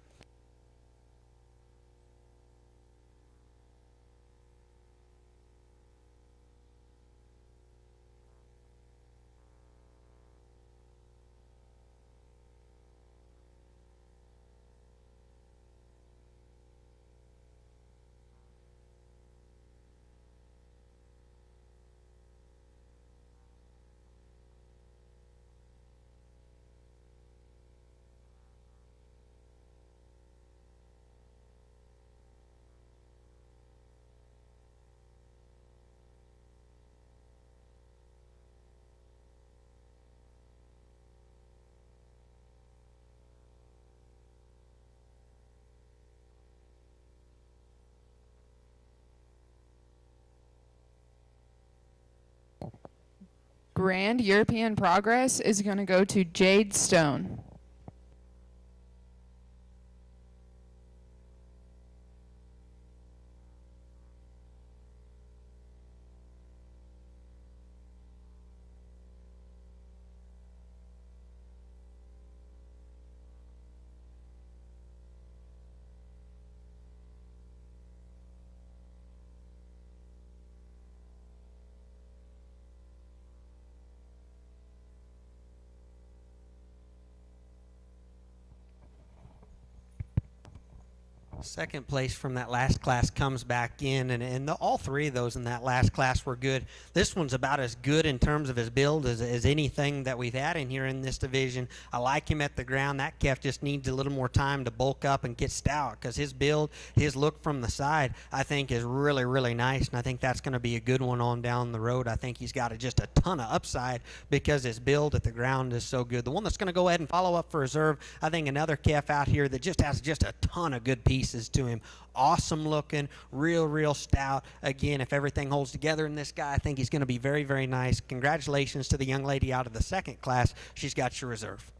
Grand European Progress is going to go to Jade Stone.
Second place from that last class comes back in, and all three of those in that last class were good. This one's about as good in terms of his build as anything that we've had in here in this division. I like him at the ground. That calf just needs a little more time to bulk up and get stout, because his build, his look from the side, I think is really, really nice, and I think that's going to be a good one on down the road. I think he's got just a ton of upside because his build at the ground is so good. The one that's going to go ahead and follow up for reserve, I think another calf out here that just has just a ton of good pieces to him. Awesome looking, real stout. Again, if everything holds together in this guy, I think he's going to be very, very nice. Congratulations to the young lady out of the second class. She's got your reserve.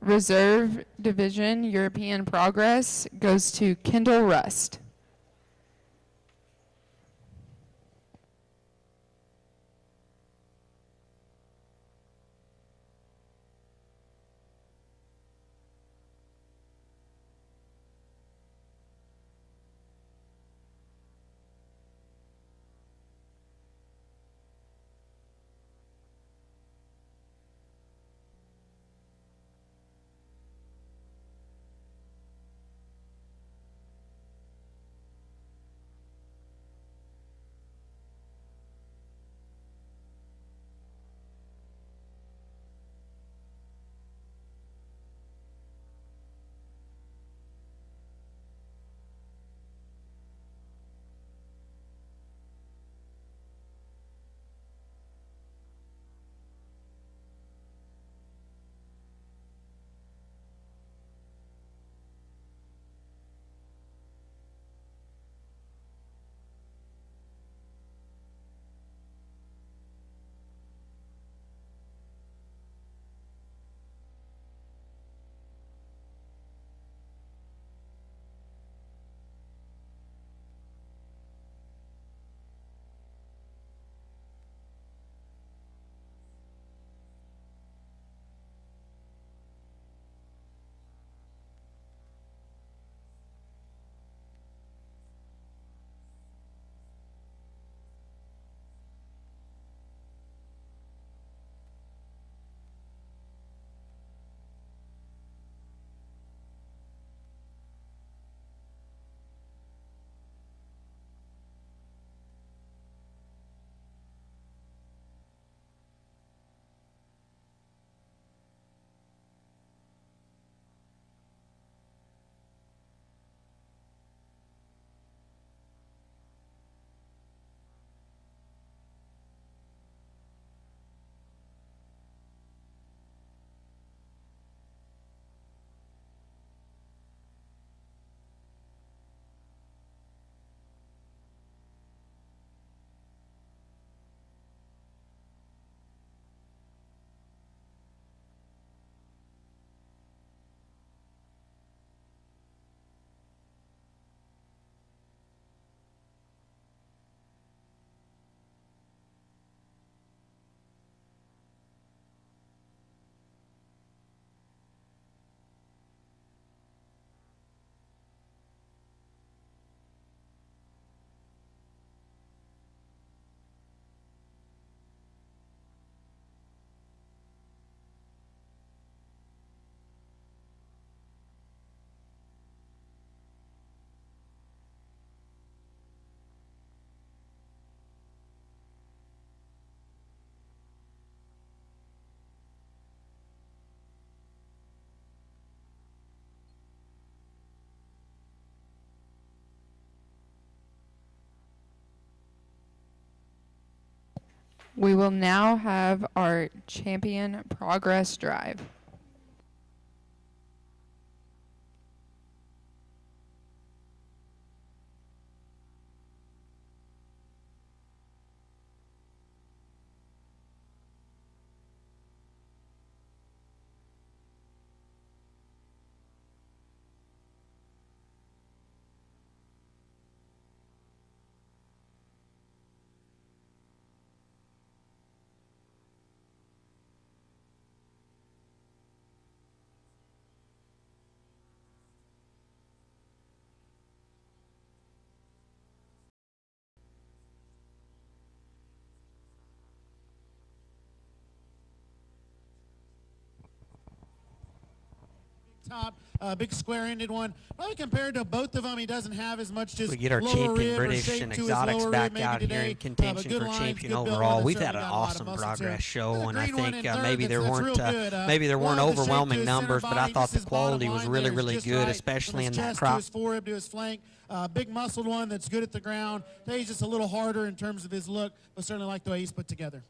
Reserve Division European Progress goes to Kendall Rust. We will now have our champion progress drive.
Top, big square-ended one. Probably compared to both of them, he doesn't have as much just
We get our
lower
champion
rib or
British
shape
and
to his
exotics
lower
back
rib maybe
out here
today.
in contention
Good
for
lines,
champion
good build,
overall.
and
We've had
certainly
an
got a lot of
awesome
muscle to
progress
it.
show,
There's a
and I
green one
think
in third
maybe there
that's
weren't
real good.
maybe there weren't
Wanted to shape to
overwhelming
his center
numbers, but I
body,
thought
just
the
his bottom
quality was
line
really,
there is
really
just
good,
right,
especially
from
in
his
that
chest to
crop.
his forerib to his flank. Big muscled one that's good at the ground. Today he's just a little harder in terms of his look, but certainly like the way he's put together.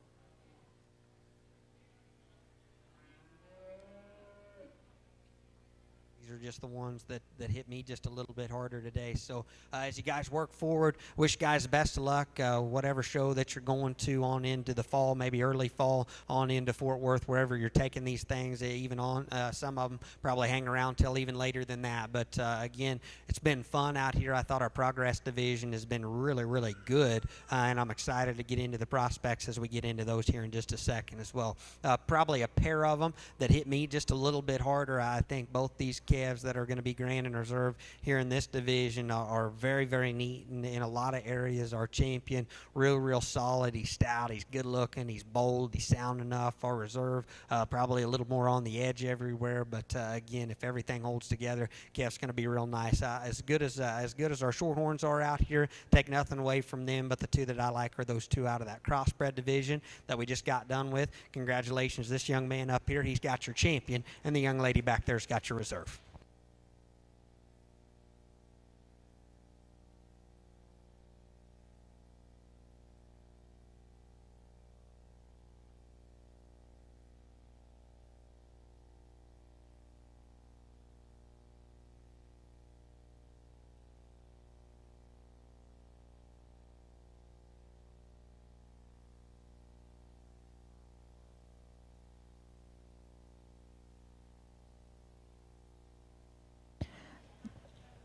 These are just the ones that hit me just a little bit harder today. So as you guys work forward, wish you guys the best of luck. Whatever show that you're going to on into the fall, maybe early fall, on into Fort Worth, wherever you're taking these things, even on some of them probably hang around till even later than that. But again, it's been fun out here. I thought our progress division has been really, really good, and I'm excited to get into the prospects as we get into those here in just a second as well. Probably a pair of them that hit me just a little bit harder. I think both these calves that are going to be grand and reserve here in this division are very, very neat, and in a lot of areas our champion, real solid. He's stout, he's good looking, he's bold, he's sound enough. Our reserve probably a little more on the edge everywhere, but again, if everything holds together, calf's going to be real nice. As good as our shorthorns are out here, take nothing away from them, but the two that I like are those two out of that crossbred division that we just got done with. Congratulations, this young man up here, he's got your champion, and the young lady back there's got your reserve.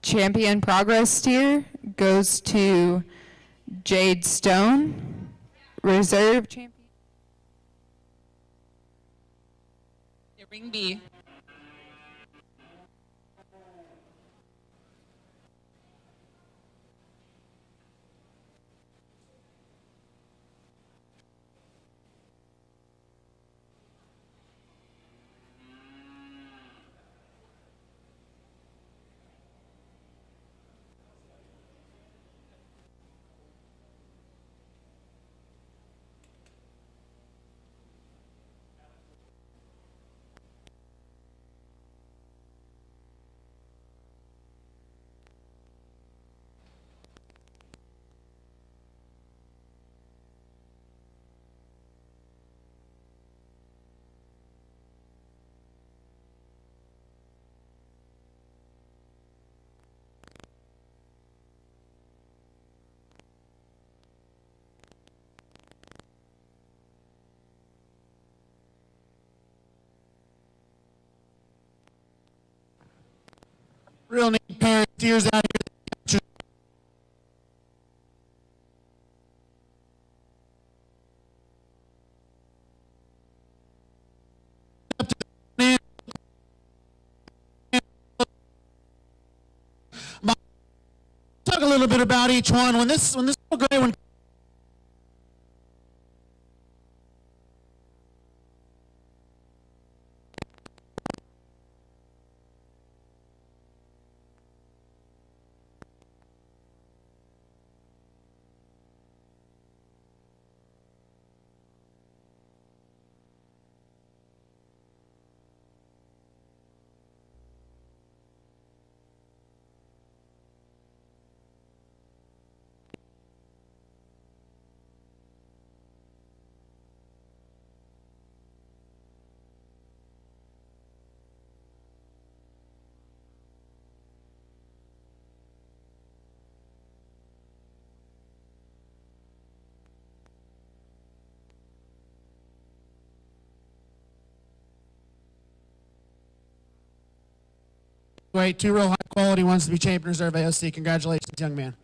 Champion progress steer goes to Jade Stone. Reserve champion. Ring B.
Real neat pair of steers out here. Talk a little bit about each one. When this little gray one Wait, two real high quality ones to be champion reserve AOC. Congratulations, young man.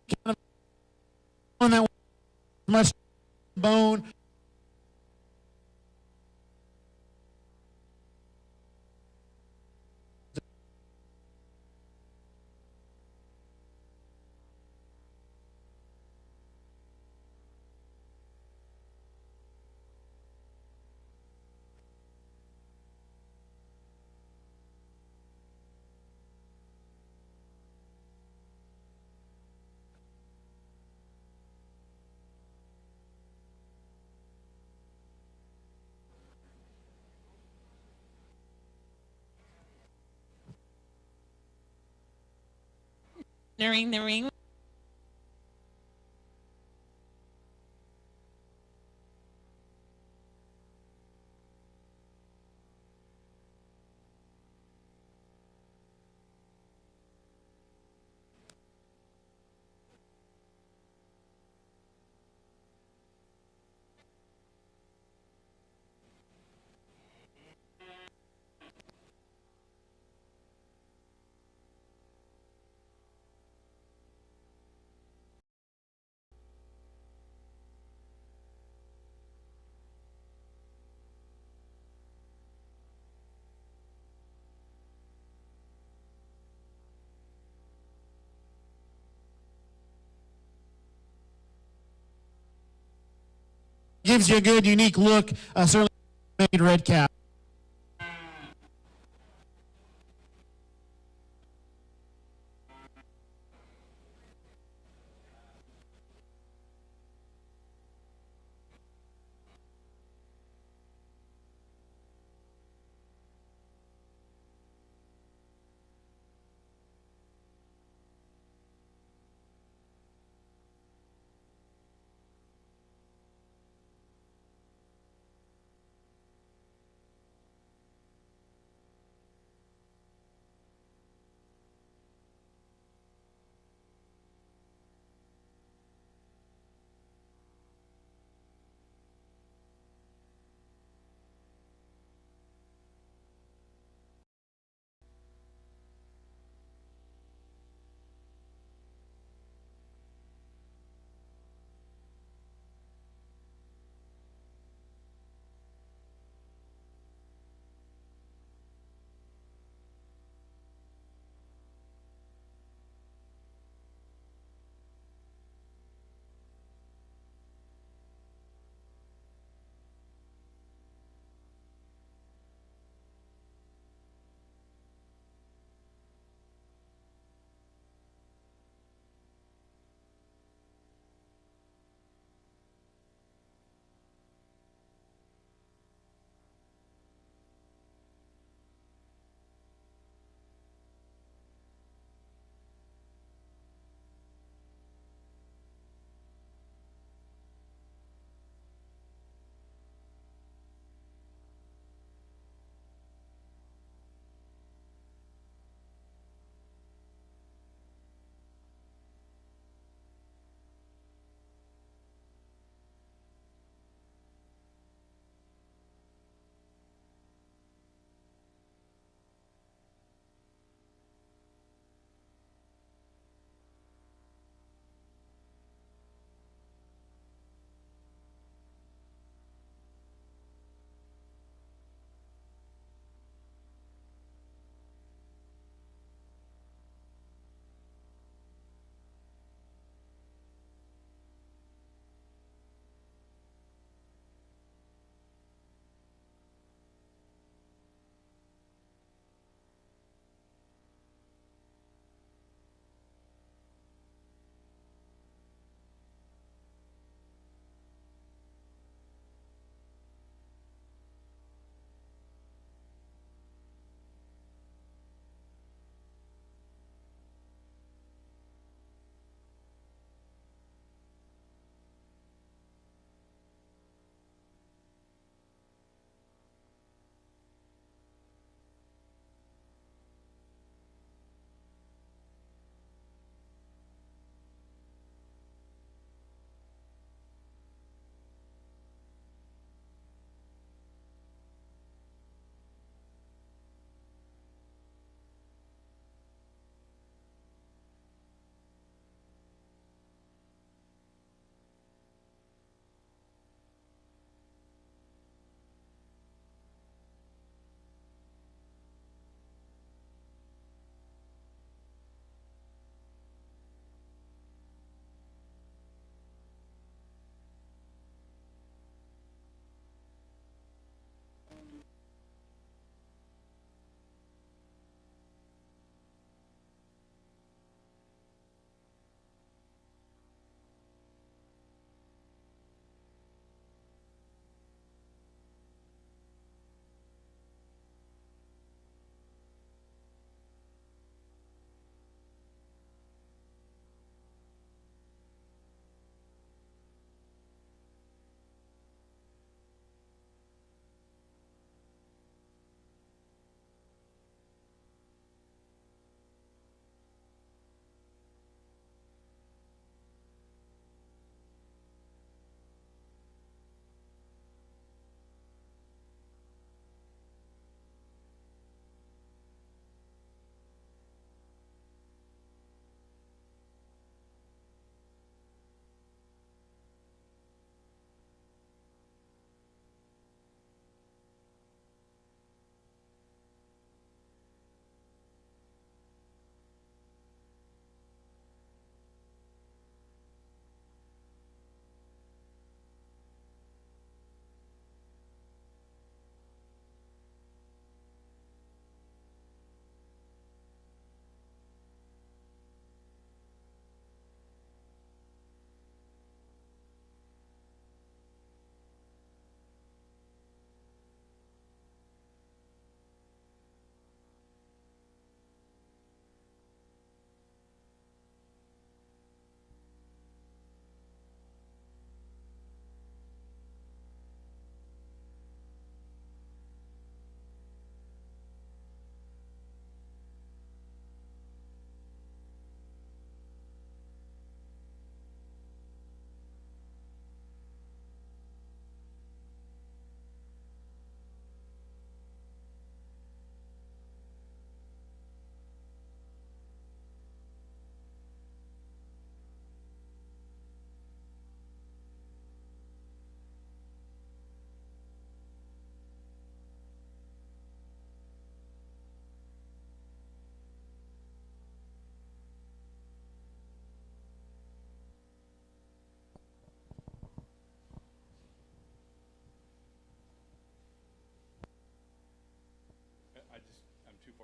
kind of one that much bone.
Entering the ring.
Gives you a good, unique look. Certainly made red cap.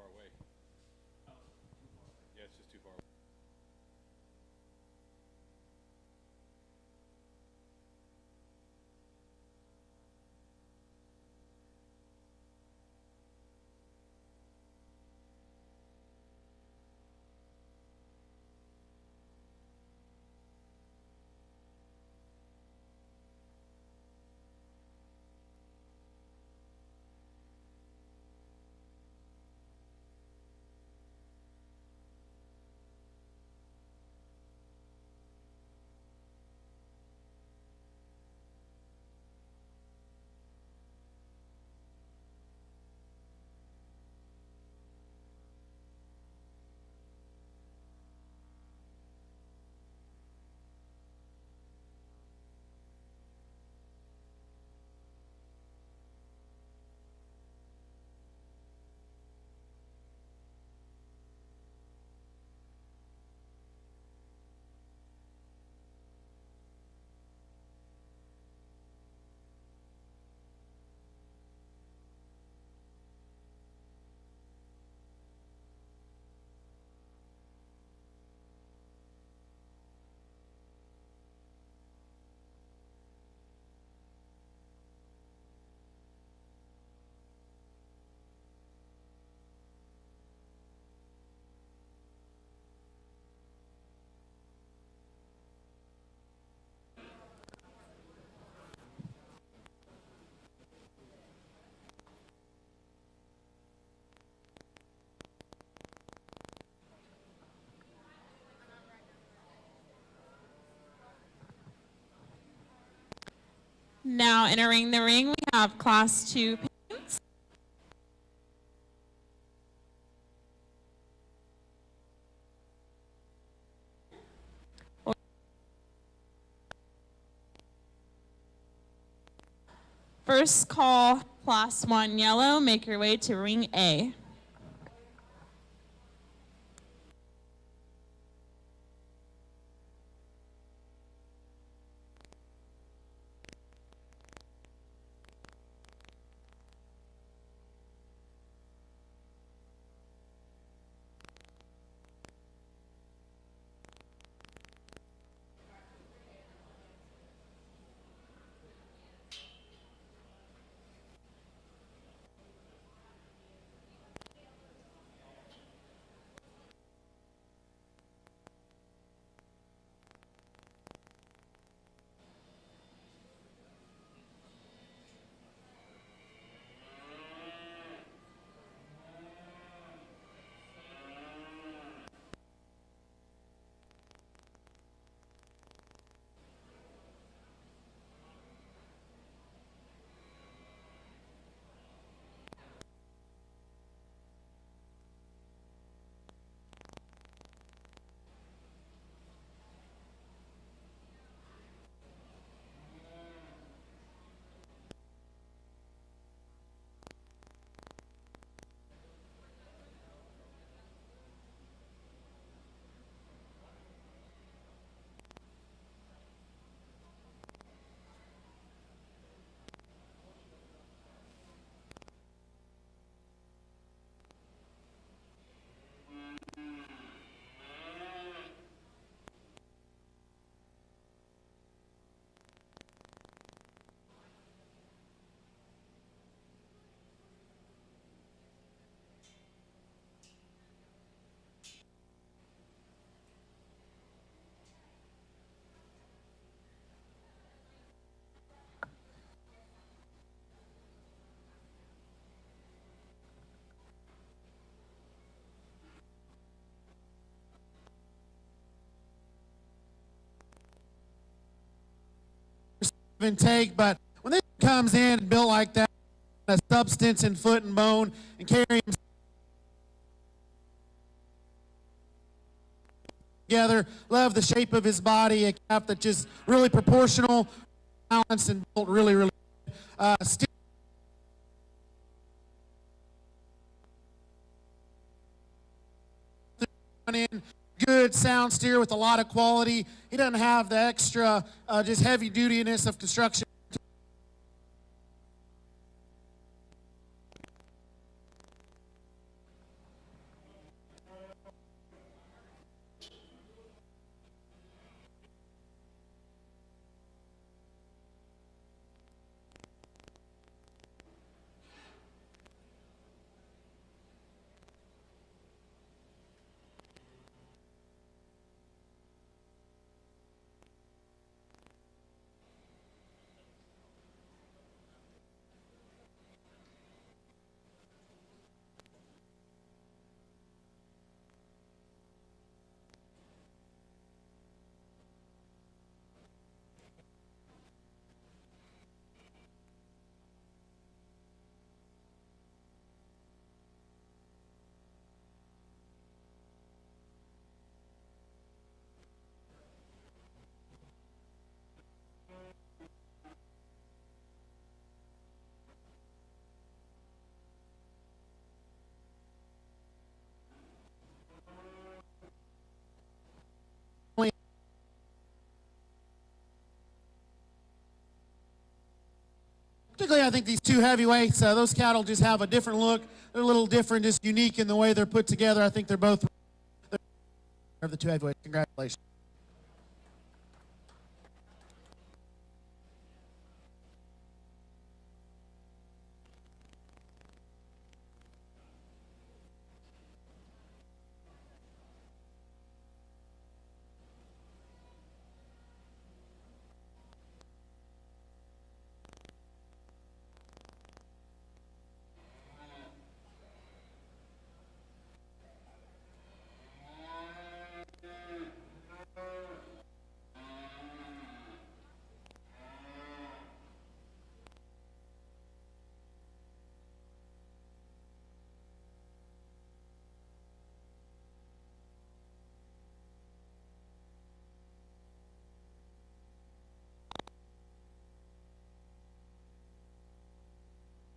far away. Yeah, it's just too far away.
Now entering the ring, we have Class 2 payments. First call, Class 1 yellow, make your way to ring A.
And take, but when this comes in built like that, a substance in foot and bone, and carrying together, love the shape of his body, a calf that's just really proportional, balanced, and built really, really good. Still in good sound steer with a lot of quality. He doesn't have the extra just heavy dutiness of construction. Particularly, I think these two heavyweights, those cattle just have a different look. They're a little different, just unique in the way they're put together. I think they're both of the two heavyweights. Congratulations.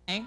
Okay.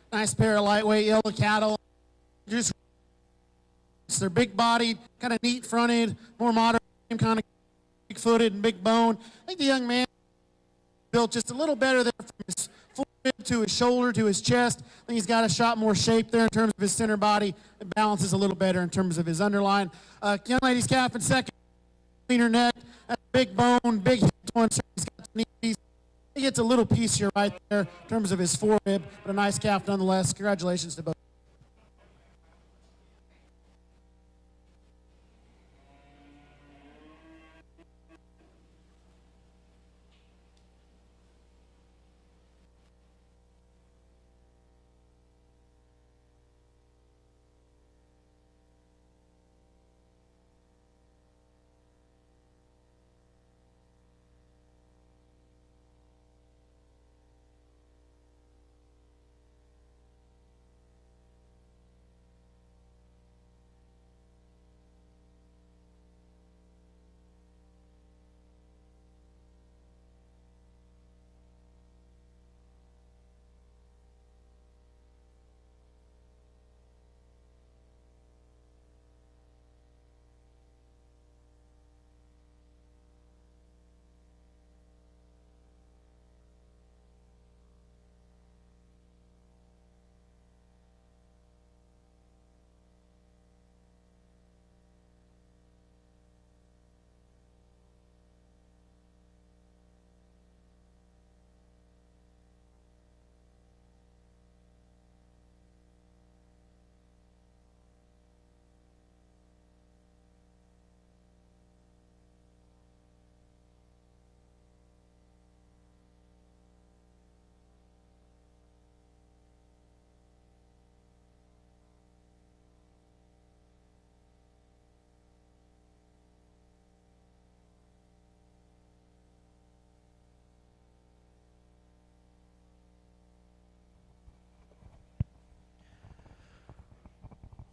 Nice pair of lightweight yellow cattle. Just they're big bodied, kind of neat fronted, more modern, kind of big footed and big bone. I think the young man built just a little better there from his forehead to his shoulder to his chest. I think he's got a shot more shape there in terms of his center body. It balances a little better in terms of his underline. Young lady's calf in second, cleaner neck, big bone, big hip to one side. He's got the knees. He gets a little piece here right there in terms of his forerib, but a nice calf nonetheless. Congratulations to both.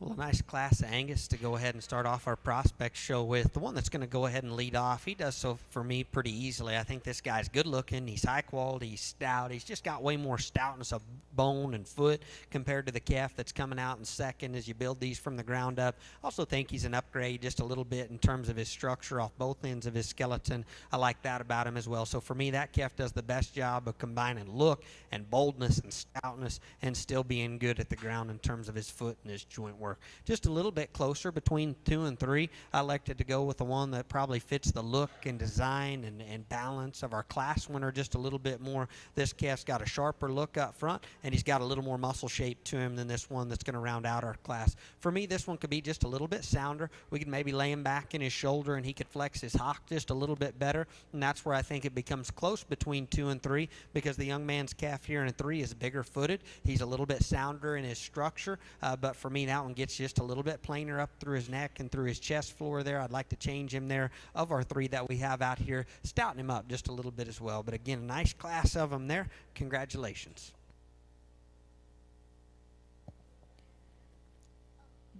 Well, a nice class of Angus to go ahead and start off our prospect show with. The one that's going to go ahead and lead off, he does so for me pretty easily. I think this guy's good looking. He's high quality. He's stout. He's just got way more stoutness of bone and foot compared to the calf that's coming out in second as you build these from the ground up. Also think he's an upgrade just a little bit in terms of his structure off both ends of his skeleton. I like that about him as well. So for me, that calf does the best job of combining look and boldness and stoutness and still being good at the ground in terms of his foot and his joint work. Just a little bit closer between 2 and 3. I elected to go with the one that probably fits the look and design and balance of our class winner just a little bit more. This calf's got a sharper look up front, and he's got a little more muscle shape to him than this one that's going to round out our class. For me, this one could be just a little bit sounder. We could maybe lay him back in his shoulder, and he could flex his hock just a little bit better, and that's where I think it becomes close between 2 and 3, because the young man's calf here in 3 is bigger footed. He's a little bit sounder in his structure, but for me, that one gets just a little bit plainer up through his neck and through his chest floor there. I'd like to change him there. Of our 3 that we have out here, stouten him up just a little bit as well. But again, a nice class of them there. Congratulations.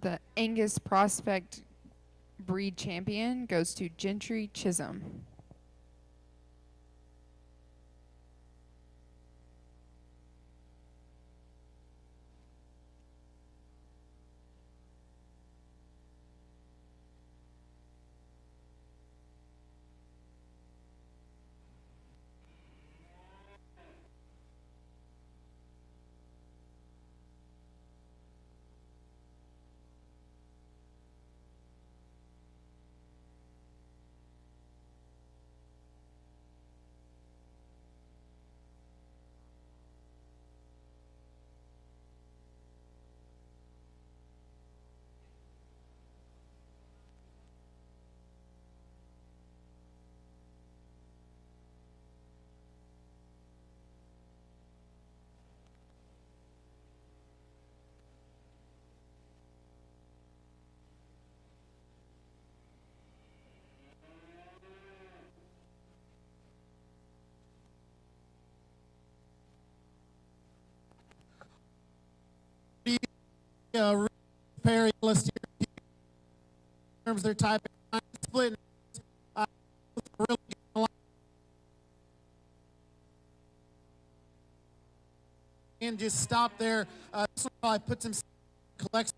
The Angus Prospect breed champion goes to Gentry Chisholm.
Perry, let's in terms of their type of split. Really good and just stop there. This one probably puts him collects.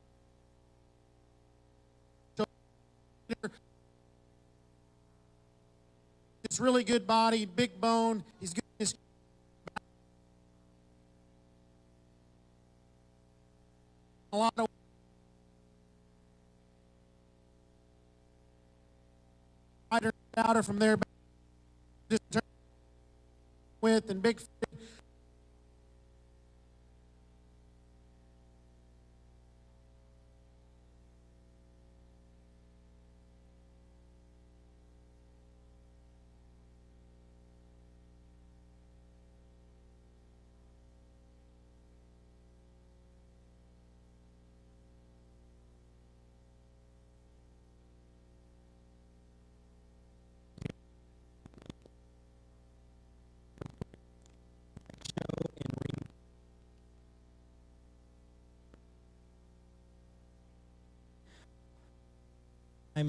It's really good body, big bone. He's good. A lot of wider outer from there, just width and big.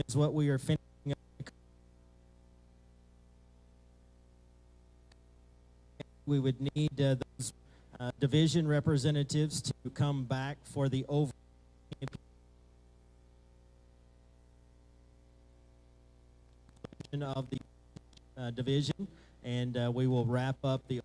Is what we are finishing up. We would need those division representatives to come back for the overall of the division, and we will wrap up the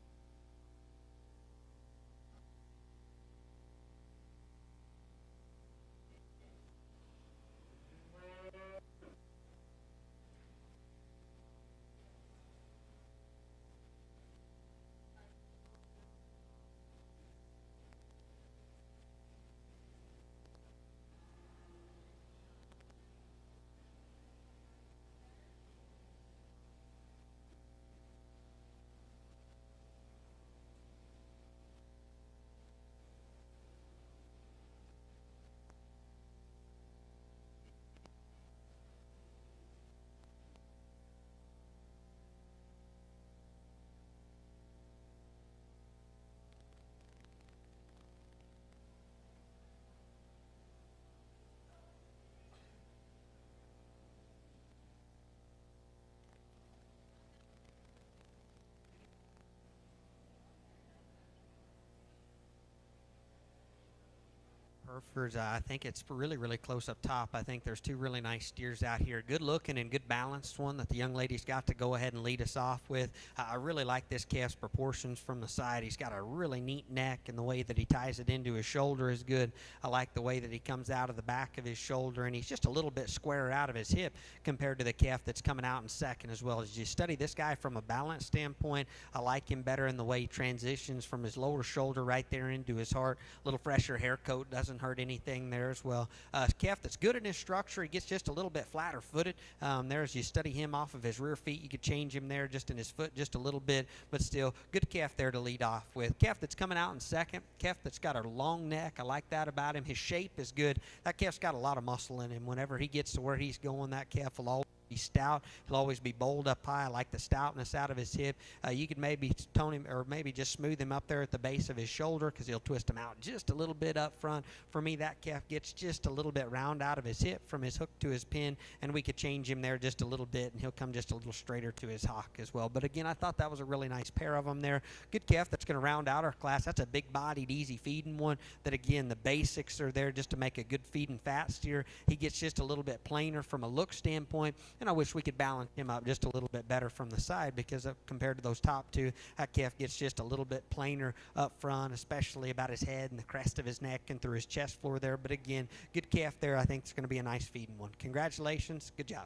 Herefords. I think it's really, really close up top. I think there's two really nice steers out here. Good looking and good balanced one that the young lady's got to go ahead and lead us off with. I really like this calf's proportions from the side. He's got a really neat neck, and the way that he ties it into his shoulder is good. I like the way that he comes out of the back of his shoulder, and he's just a little bit squarer out of his hip compared to the calf that's coming out in second as well. As you study this guy from a balance standpoint, I like him better in the way he transitions from his lower shoulder right there into his heart. A little fresher hair coat doesn't hurt anything there as well. Calf that's good in his structure. He gets just a little bit flatter footed. There, as you study him off of his rear feet, you could change him there just in his foot just a little bit, but still good calf there to lead off with. Calf that's coming out in second. Calf that's got a long neck. I like that about him. His shape is good. That calf's got a lot of muscle in him. Whenever he gets to where he's going, that calf will always be stout. He'll always be bowled up high. I like the stoutness out of his hip. You could maybe tone him, or maybe just smooth him up there at the base of his shoulder, because he'll twist him out just a little bit up front. For me, that calf gets just a little bit round out of his hip from his hook to his pin, and we could change him there just a little bit, and he'll come just a little straighter to his hock as well. But again, I thought that was a really nice pair of them there. Good calf that's going to round out our class. That's a big-bodied, easy feeding one that, again, the basics are there just to make a good feeding fat steer. He gets just a little bit plainer from a look standpoint, and I wish we could balance him up just a little bit better from the side, because compared to those top two, that calf gets just a little bit plainer up front, especially about his head and the crest of his neck and through his chest floor there. But again, good calf there. I think it's going to be a nice feeding one. Congratulations. Good job.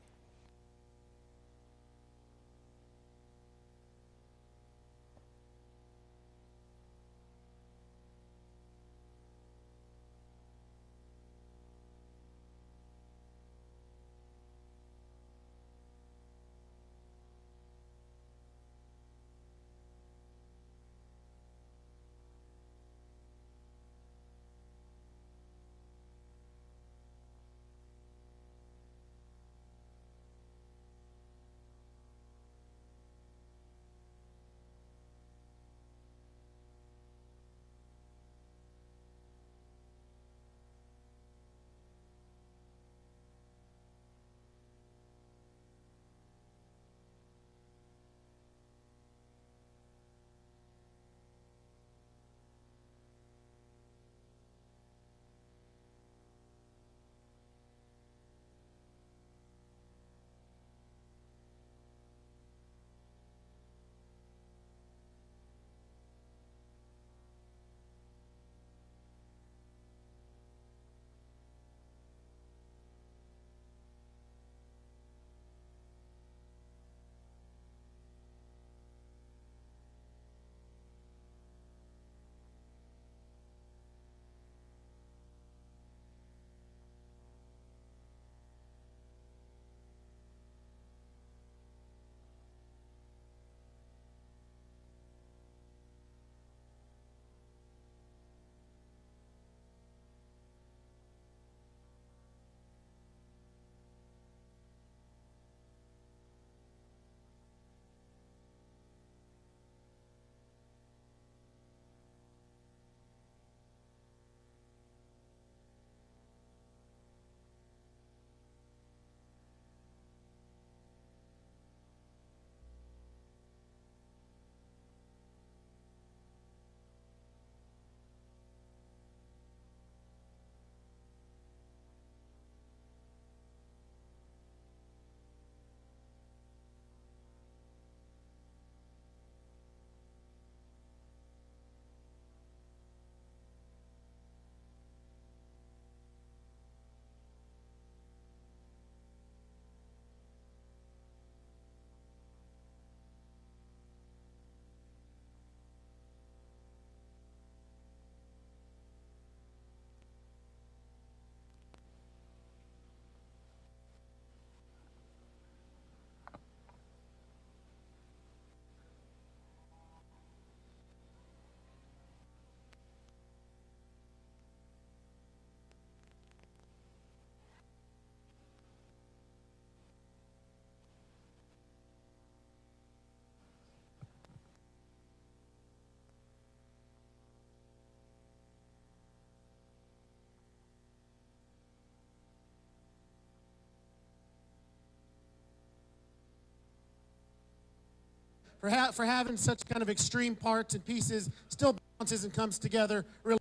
For having such kind of extreme parts and pieces, still balances and comes together really.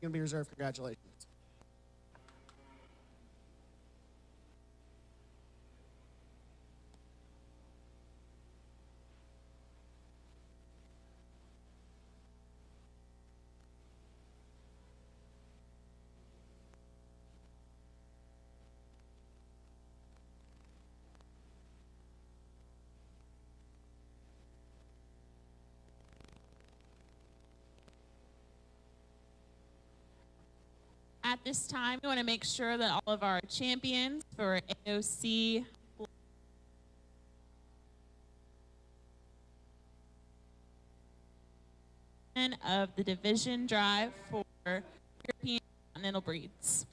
going to be reserved. Congratulations.
At this time, we want to make sure that all of our champions for AOC of the division drive for European Continental breeds.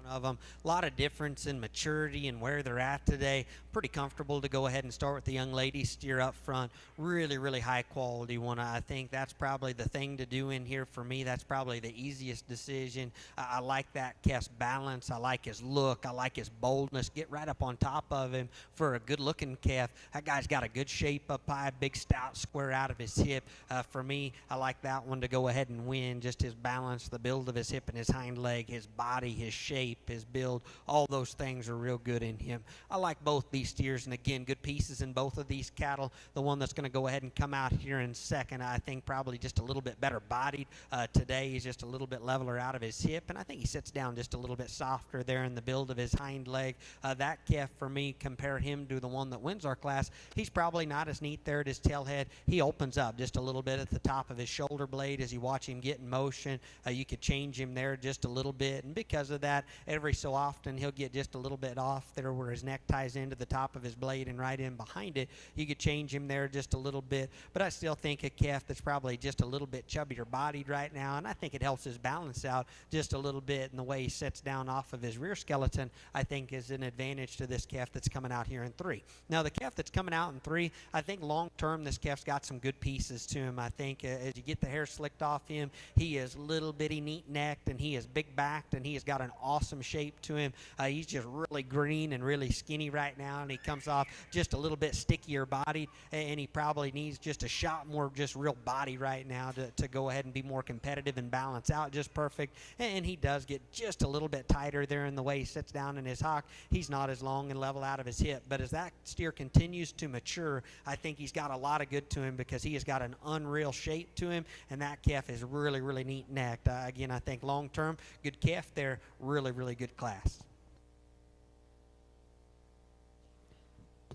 Of them. A lot of difference in maturity and where they're at today. Pretty comfortable to go ahead and start with the young lady steer up front. Really, really high quality one. I think that's probably the thing to do in here for me. That's probably the easiest decision. I like that calf's balance. I like his look. I like his boldness. Get right up on top of him for a good looking calf. That guy's got a good shape up high, big stout square out of his hip. For me, I like that one to go ahead and win. Just his balance, the build of his hip and his hind leg, his body, his shape, his build, all those things are real good in him. I like both these steers, and again, good pieces in both of these cattle. The one that's going to go ahead and come out here in second, I think probably just a little bit better bodied today. He's just a little bit leveler out of his hip, and I think he sits down just a little bit softer there in the build of his hind leg. That calf, for me, compare him to the one that wins our class. He's probably not as neat there at his tail head. He opens up just a little bit at the top of his shoulder blade as you watch him get in motion. You could change him there just a little bit, and because of that, every so often he'll get just a little bit off there where his neck ties into the top of his blade and right in behind it. You could change him there just a little bit, but I still think a calf that's probably just a little bit chubbier bodied right now, and I think it helps his balance out just a little bit, and the way he sits down off of his rear skeleton I think is an advantage to this calf that's coming out here in 3. Now the calf that's coming out in 3, I think long term this calf's got some good pieces to him. I think as you get the hair slicked off him, he is little bitty neat necked, and he is big backed, and he has got an awesome shape to him. He's just really green and really skinny right now, and he comes off just a little bit stickier bodied, and he probably needs just a shot more just real body right now to go ahead and be more competitive and balance out just perfect. And he does get just a little bit tighter there in the way he sits down in his hock. He's not as long and level out of his hip, but as that steer continues to mature, I think he's got a lot of good to him because he has got an unreal shape to him, and that calf is really, really neat necked. Again, I think long term, good calf there, really, really good class.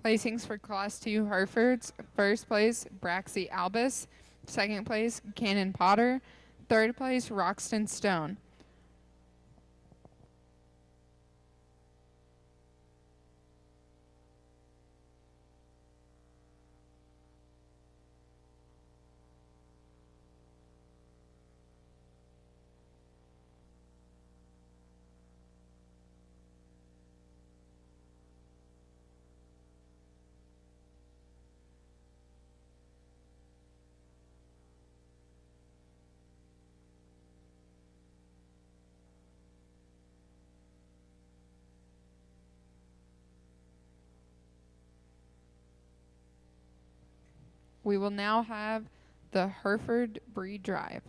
Placings for Class 2 Herefords. First place, Braxy Albus. Second place, Cannon Potter. Third place, Roxton Stone. We will now have the Hereford Breed Drive.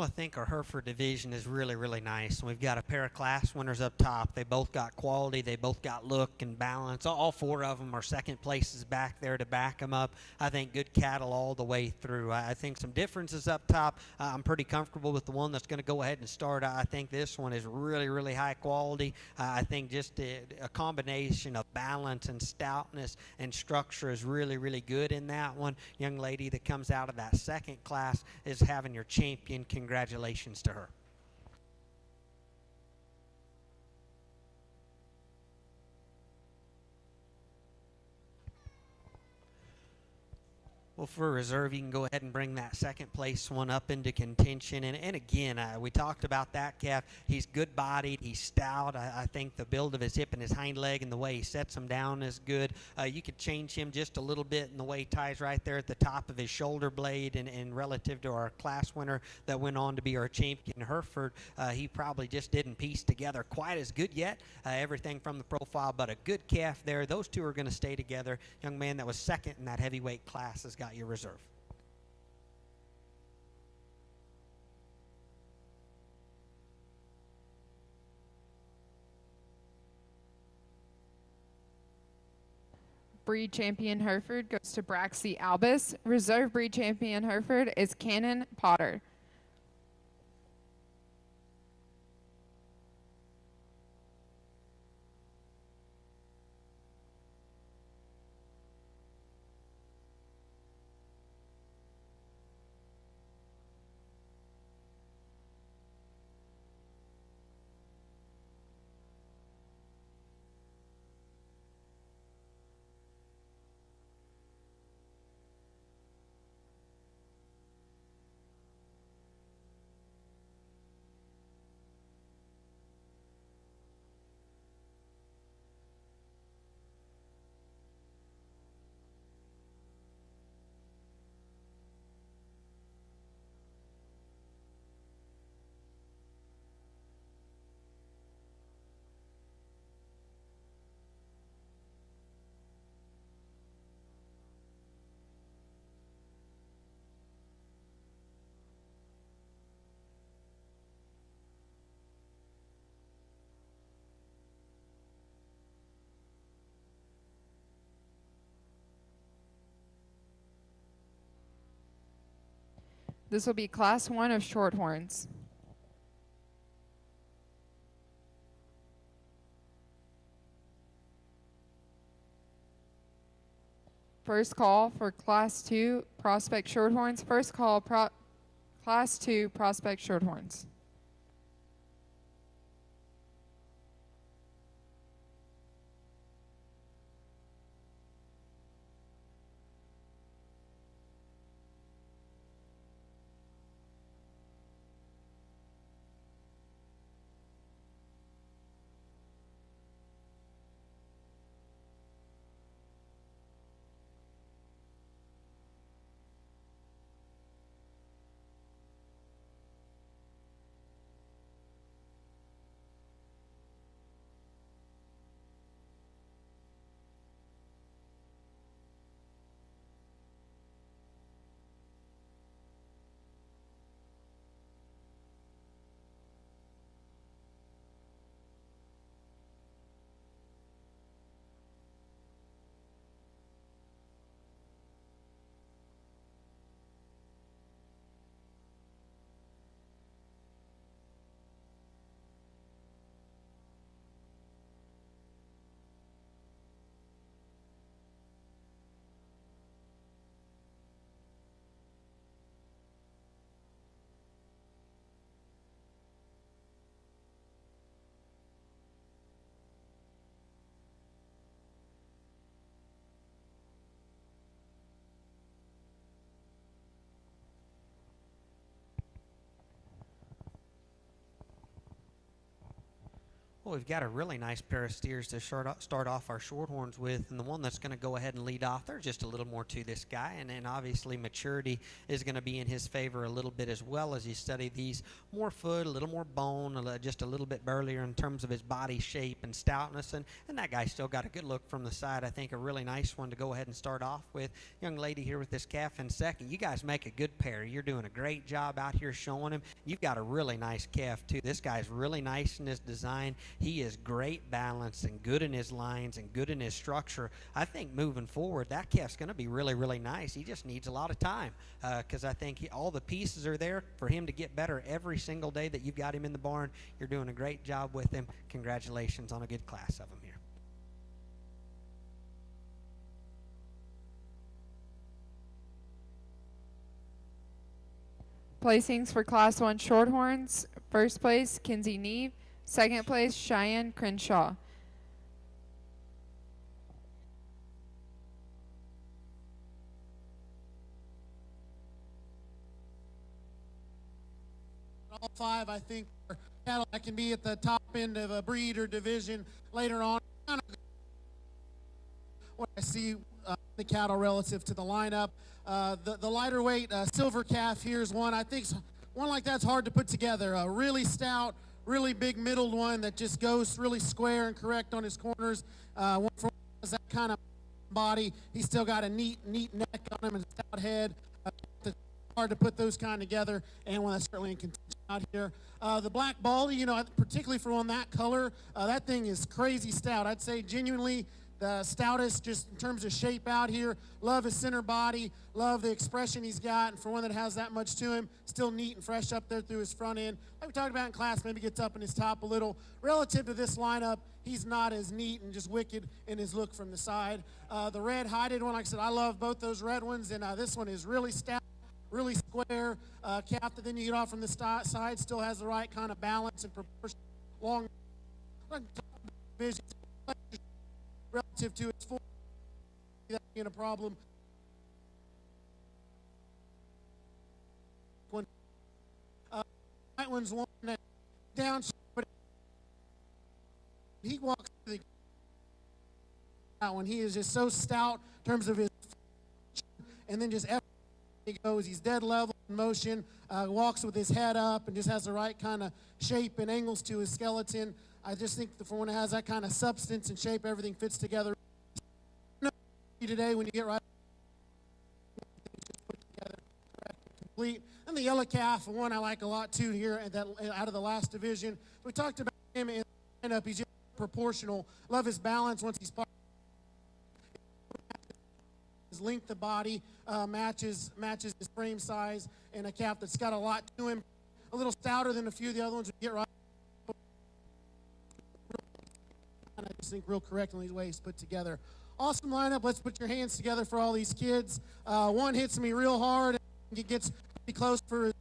Well, I think our Hereford division is really, really nice. We've got a pair of class winners up top. They both got quality. They both got look and balance. All four of them are second places back there to back them up. I think good cattle all the way through. I think some differences up top. I'm pretty comfortable with the one that's going to go ahead and start. I think this one is really, really high quality. I think just a combination of balance and stoutness and structure is really, really good in that one. Young lady that comes out of that second class is having your champion. Congratulations to her. Well, for reserve, you can go ahead and bring that second place one up into contention. And again, we talked about that calf. He's good bodied. He's stout. I think the build of his hip and his hind leg and the way he sets him down is good. You could change him just a little bit in the way he ties right there at the top of his shoulder blade. And relative to our class winner that went on to be our champion, Hereford, he probably just didn't piece together quite as good yet. Everything from the profile, but a good calf there. Those two are going to stay together. Young man that was second in that heavyweight class has got your reserve.
Breed champion Hereford goes to Braxy Albus. Reserve breed champion Hereford is Cannon Potter. This will be Class 1 of Shorthorns. First call for Class 2 Prospect Shorthorns. First call Class 2 Prospect Shorthorns.
Well, we've got a really nice pair of steers to start off our Shorthorns with, and the one that's going to go ahead and lead off, there's just a little more to this guy, and then obviously maturity is going to be in his favor a little bit as well as you study these. More foot, a little more bone, just a little bit burlier in terms of his body shape and stoutness, and that guy still got a good look from the side. I think a really nice one to go ahead and start off with. Young lady here with this calf in second. You guys make a good pair. You're doing a great job out here showing him. You've got a really nice calf too. This guy's really nice in his design. He is great balance and good in his lines and good in his structure. I think moving forward, that calf's going to be really, really nice. He just needs a lot of time because I think all the pieces are there for him to get better every single day that you've got him in the barn. You're doing a great job with him. Congratulations on a good class of him here.
Placings for Class 1 Shorthorns. First place, Kinsey Neve. Second place, Cheyenne Crenshaw.
All five, I think, are cattle that can be at the top end of a breed or division later on. What I see the cattle relative to the lineup. The lighter weight silver calf here is one. I think one like that's hard to put together. A really stout, really big middled one that just goes really square and correct on his corners. One for that kind of body. He's still got a neat neck on him and a stout head. It's hard to put those kind together, and one that's certainly in contention out here. The black baldy, you know, particularly for one that color, that thing is crazy stout. I'd say genuinely the stoutest just in terms of shape out here. Love his center body, love the expression he's got, and for one that has that much to him, still neat and fresh up there through his front end. Like we talked about in class, maybe gets up in his top a little. Relative to this lineup, he's not as neat and just wicked in his look from the side. The red hided one, like I said, I love both those red ones, and this one is really stout, really square. Calf that then you get off from the side still has the right kind of balance and proportion. Long vision relative to its form, that being a problem. That one's one that down, but he walks the that one. He is just so stout in terms of his, and then just everything he goes. He's dead level in motion, walks with his head up, and just has the right kind of shape and angles to his skeleton. I just think for one that has that kind of substance and shape, everything fits together. Today, when you get right, just put together, complete. And the yellow calf, one I like a lot too here, and that out of the last division. We talked about him in the lineup. He's just proportional. Love his balance once he's part. His length of body matches his frame size, and a calf that's got a lot to him. A little stouter than a few of the other ones. We get right. I just think real correct in these ways put together. Awesome lineup. Let's put your hands together for all these kids. One hits me real hard and it gets pretty close for his.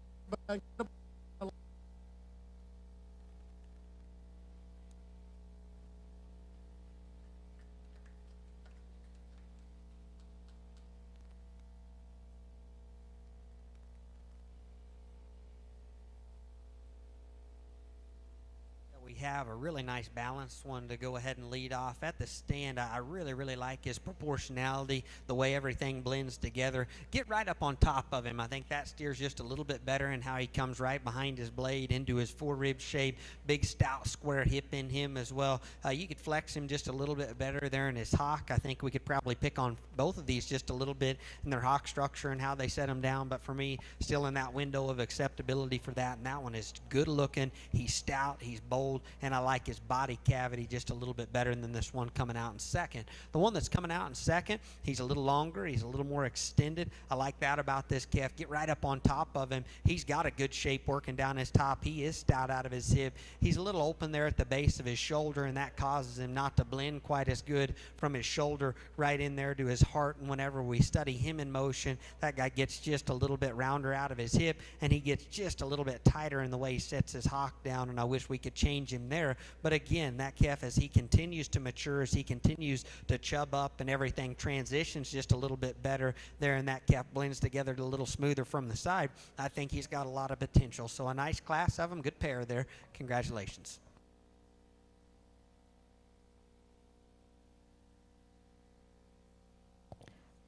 Have a really nice balanced one to go ahead and lead off at the stand. I really like his proportionality, the way everything blends together. Get right up on top of him. I think that steers just a little bit better in how he comes right behind his blade into his forerib shape. Big stout square hip in him as well. You could flex him just a little bit better there in his hock. I think we could probably pick on both of these just a little bit in their hock structure and how they set them down, but for me, still in that window of acceptability for that, and that one is good looking. He's stout, he's bold, and I like his body cavity just a little bit better than this one coming out in second. The one that's coming out in second, he's a little longer, he's a little more extended. I like that about this calf. Get right up on top of him. He's got a good shape working down his top. He is stout out of his hip. He's a little open there at the base of his shoulder, and that causes him not to blend quite as good from his shoulder right in there to his heart. And whenever we study him in motion, that guy gets just a little bit rounder out of his hip, and he gets just a little bit tighter in the way he sets his hock down, and I wish we could change him there. But again, that calf, as he continues to mature, as he continues to chub up and everything transitions just a little bit better there, and that calf blends together a little smoother from the side, I think he's got a lot of potential. So a nice class of them, good pair there. Congratulations.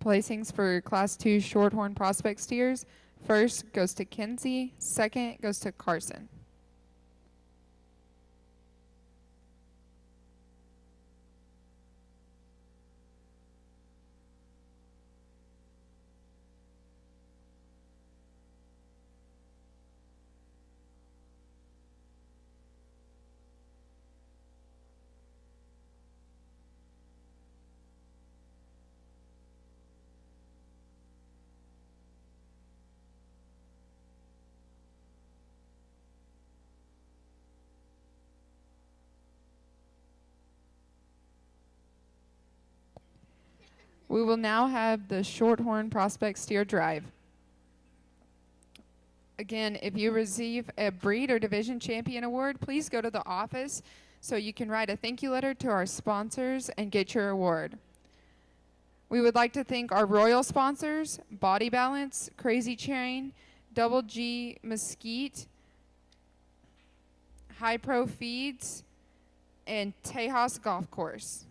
placings for Class 2 Shorthorn Prospect steers. First goes to Kinsey. Second goes to Carson. We will now have the Shorthorn Prospect Steer Drive. Again, if you receive a breed or division champion award, please go to the office so you can write a thank you letter to our sponsors and get your award. We would like to thank our royal sponsors, Body Balance, Crazy Chain, Double G Mesquite, High Pro Feeds, and Tejas Golf Course.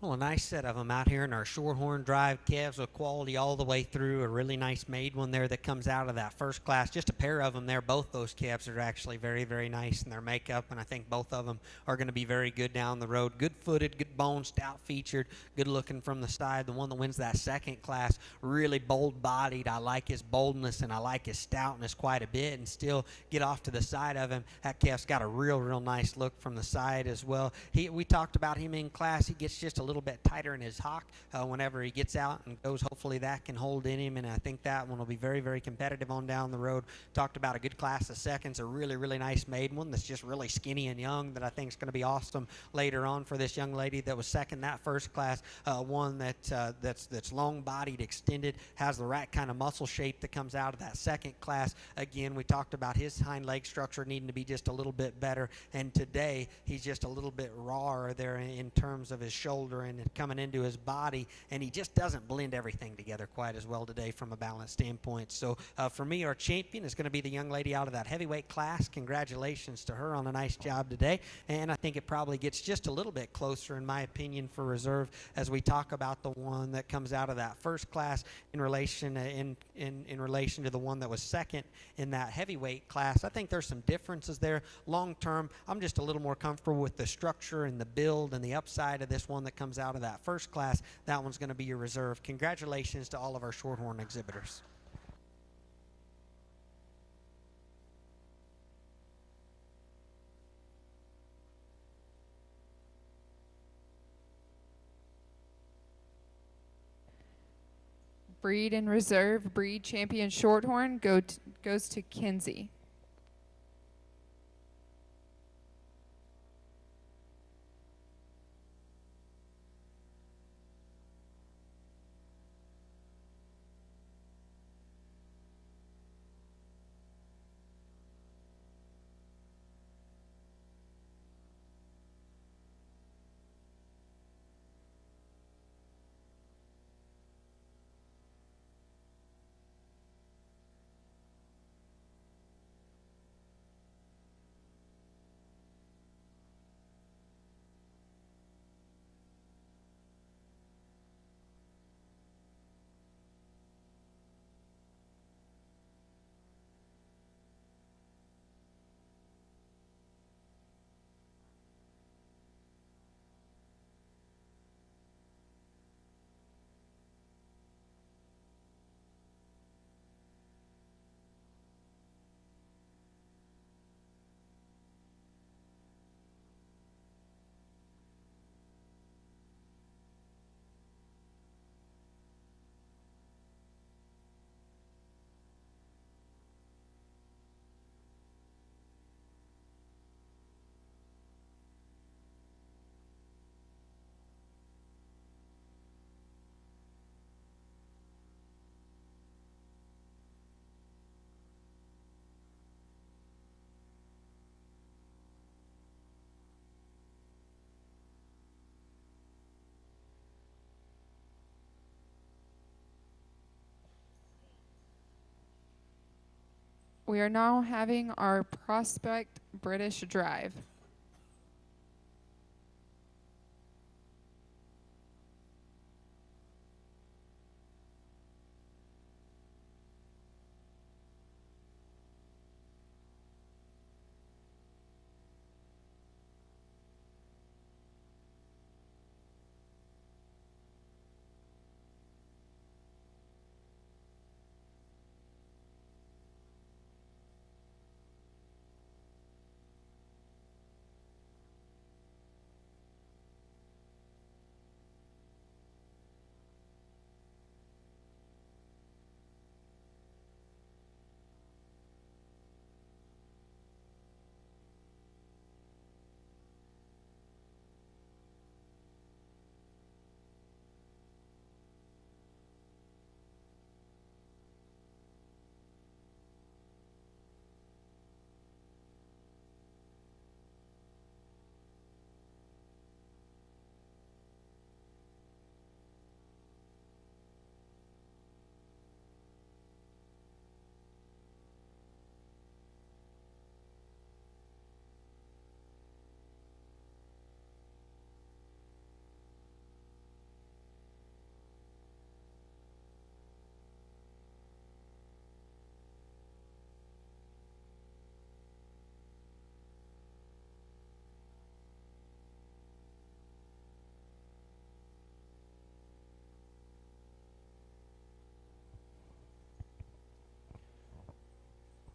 Well, a nice set of them out here in our Shorthorn Drive calves with quality all the way through. A really nice made one there that comes out of that first class. Just a pair of them there. Both those calves are actually very, very nice in their makeup, and I think both of them are going to be very good down the road. Good footed, good bone, stout featured, good looking from the side. The one that wins that second class, really bold bodied. I like his boldness and I like his stoutness quite a bit, and still get off to the side of him. That calf's got a real nice look from the side as well. We talked about him in class. He gets just a little bit tighter in his hock whenever he gets out and goes. Hopefully that can hold in him, and I think that one will be very competitive on down the road. Talked about a good class of seconds, a really nice maiden one that's just really skinny and young that I think is going to be awesome later on for this young lady that was second that first class. One that's long bodied, extended, has the right kind of muscle shape that comes out of that second class. Again, we talked about his hind leg structure needing to be just a little bit better, and today he's just a little bit rawer there in terms of his shoulder and coming into his body, and he just doesn't blend everything together quite as well today from a balance standpoint. So for me, our champion is going to be the young lady out of that heavyweight class. Congratulations to her on a nice job today, and I think it probably gets just a little bit closer, in my opinion, for reserve as we talk about the one that comes out of that first class in relation in relation to the one that was second in that heavyweight class. I think there's some differences there. Long term, I'm just a little more comfortable with the structure and the build and the upside of this one that comes out of that first class. That one's going to be your reserve. Congratulations to all of our Shorthorn exhibitors.
Breed and reserve breed champion Shorthorn goes to Kinsey. We are now having our Prospect British Drive.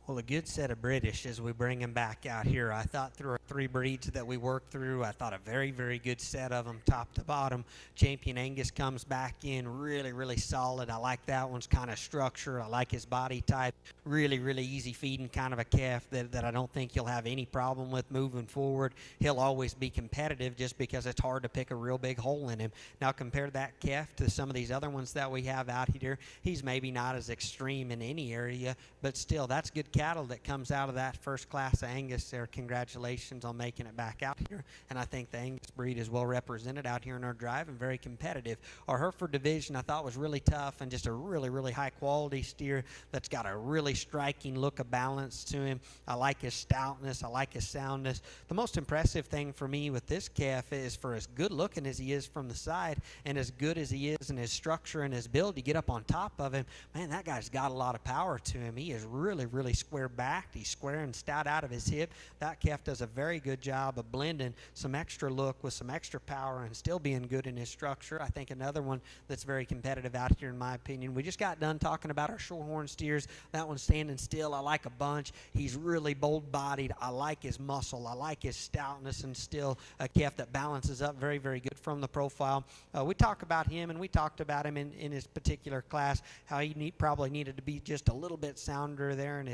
Well, a good set of British as we bring them back out here. I thought through our 3 breeds that we worked through, I thought a very, very good set of them, top to bottom. Champion Angus comes back in really, really solid. I like that one's kind of structure. I like his body type. Really, really easy feeding kind of a calf that I don't think you'll have any problem with moving forward. He'll always be competitive just because it's hard to pick a real big hole in him. Now compare that calf to some of these other ones that we have out here. He's maybe not as extreme in any area, but still, that's good cattle that comes out of that first class of Angus there. Congratulations on making it back out here. And I think the Angus breed is well represented out here in our drive and very competitive. Our Hereford division I thought was really tough and just a really, really high quality steer that's got a really striking look of balance to him. I like his stoutness. I like his soundness. The most impressive thing for me with this calf is for as good looking as he is from the side and as good as he is in his structure and his build, you get up on top of him, man, that guy's got a lot of power to him. He is really, really square backed. He's square and stout out of his hip. That calf does a very good job of blending some extra look with some extra power and still being good in his structure. I think another one that's very competitive out here in my opinion. We just got done talking about our Shorehorn steers. That one's standing still. I like a bunch. He's really bold bodied. I like his muscle. I like his stoutness and still a calf that balances up very, very good from the profile. We talk about him and we talked about him in his particular class, how he probably needed to be just a little bit sounder there in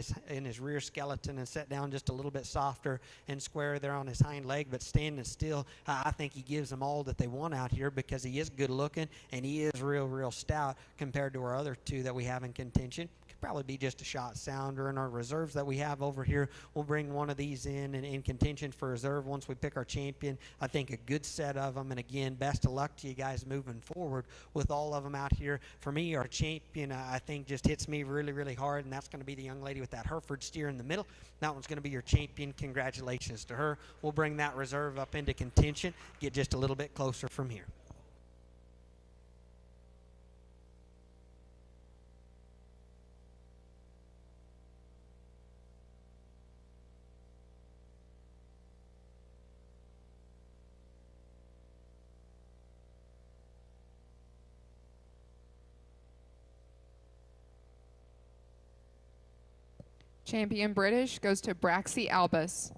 his rear skeleton and set down just a little bit softer and square there on his hind leg, but standing still, I think he gives them all that they want out here because he is good looking and he is real stout compared to our other 2 that we have in contention. Could probably be just a shot sounder. And our reserves that we have over here, we'll bring one of these in contention for reserve once we pick our champion. I think a good set of them, and again, best of luck to you guys moving forward with all of them out here. For me, our champion, I think just hits me really, really hard, and that's going to be the young lady with that Hereford steer in the middle. That one's going to be your champion. Congratulations to her. We'll bring that reserve up into contention, get just a little bit closer from here.
Champion British goes to Braxy Albus.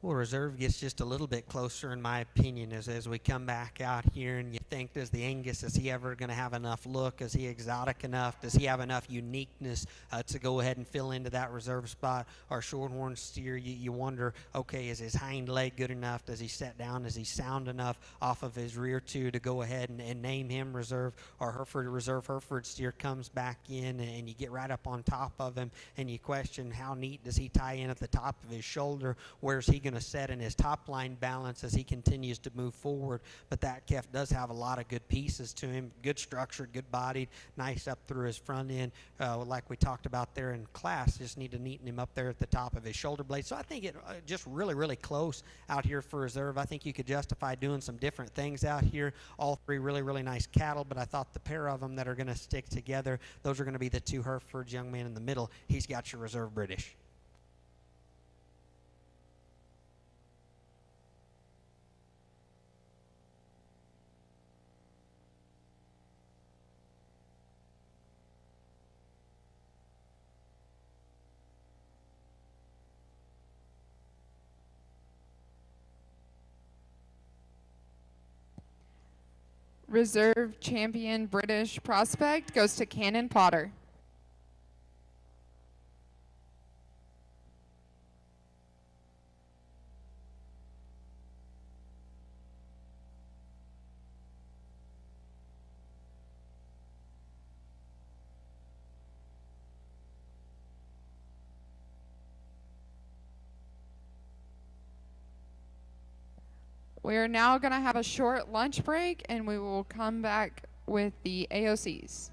Well, reserve gets just a little bit closer, in my opinion, as we come back out here, and you think, does the Angus, is he ever going to have enough look? Is he exotic enough? Does he have enough uniqueness to go ahead and fill into that reserve spot? Our Shorthorn steer, you wonder, okay, is his hind leg good enough? Does he set down? Is he sound enough off of his rear two to go ahead and name him reserve? Our Hereford reserve Hereford steer comes back in, and you get right up on top of him, and you question, how neat does he tie in at the top of his shoulder? Where's he going to set in his top line balance as he continues to move forward? But that calf does have a lot of good pieces to him, good structure, good bodied, nice up through his front end, like we talked about there in class. Just need to neaten him up there at the top of his shoulder blade. So I think it just really close out here for reserve. I think you could justify doing some different things out here. All three really nice cattle, but I thought the pair of them that are going to stick together, those are going to be the two Herefords. Young man in the middle, he's got your reserve British.
Reserve champion British prospect goes to Cannon Potter. We are now going to have a short lunch break, and we will come back with the AOCs.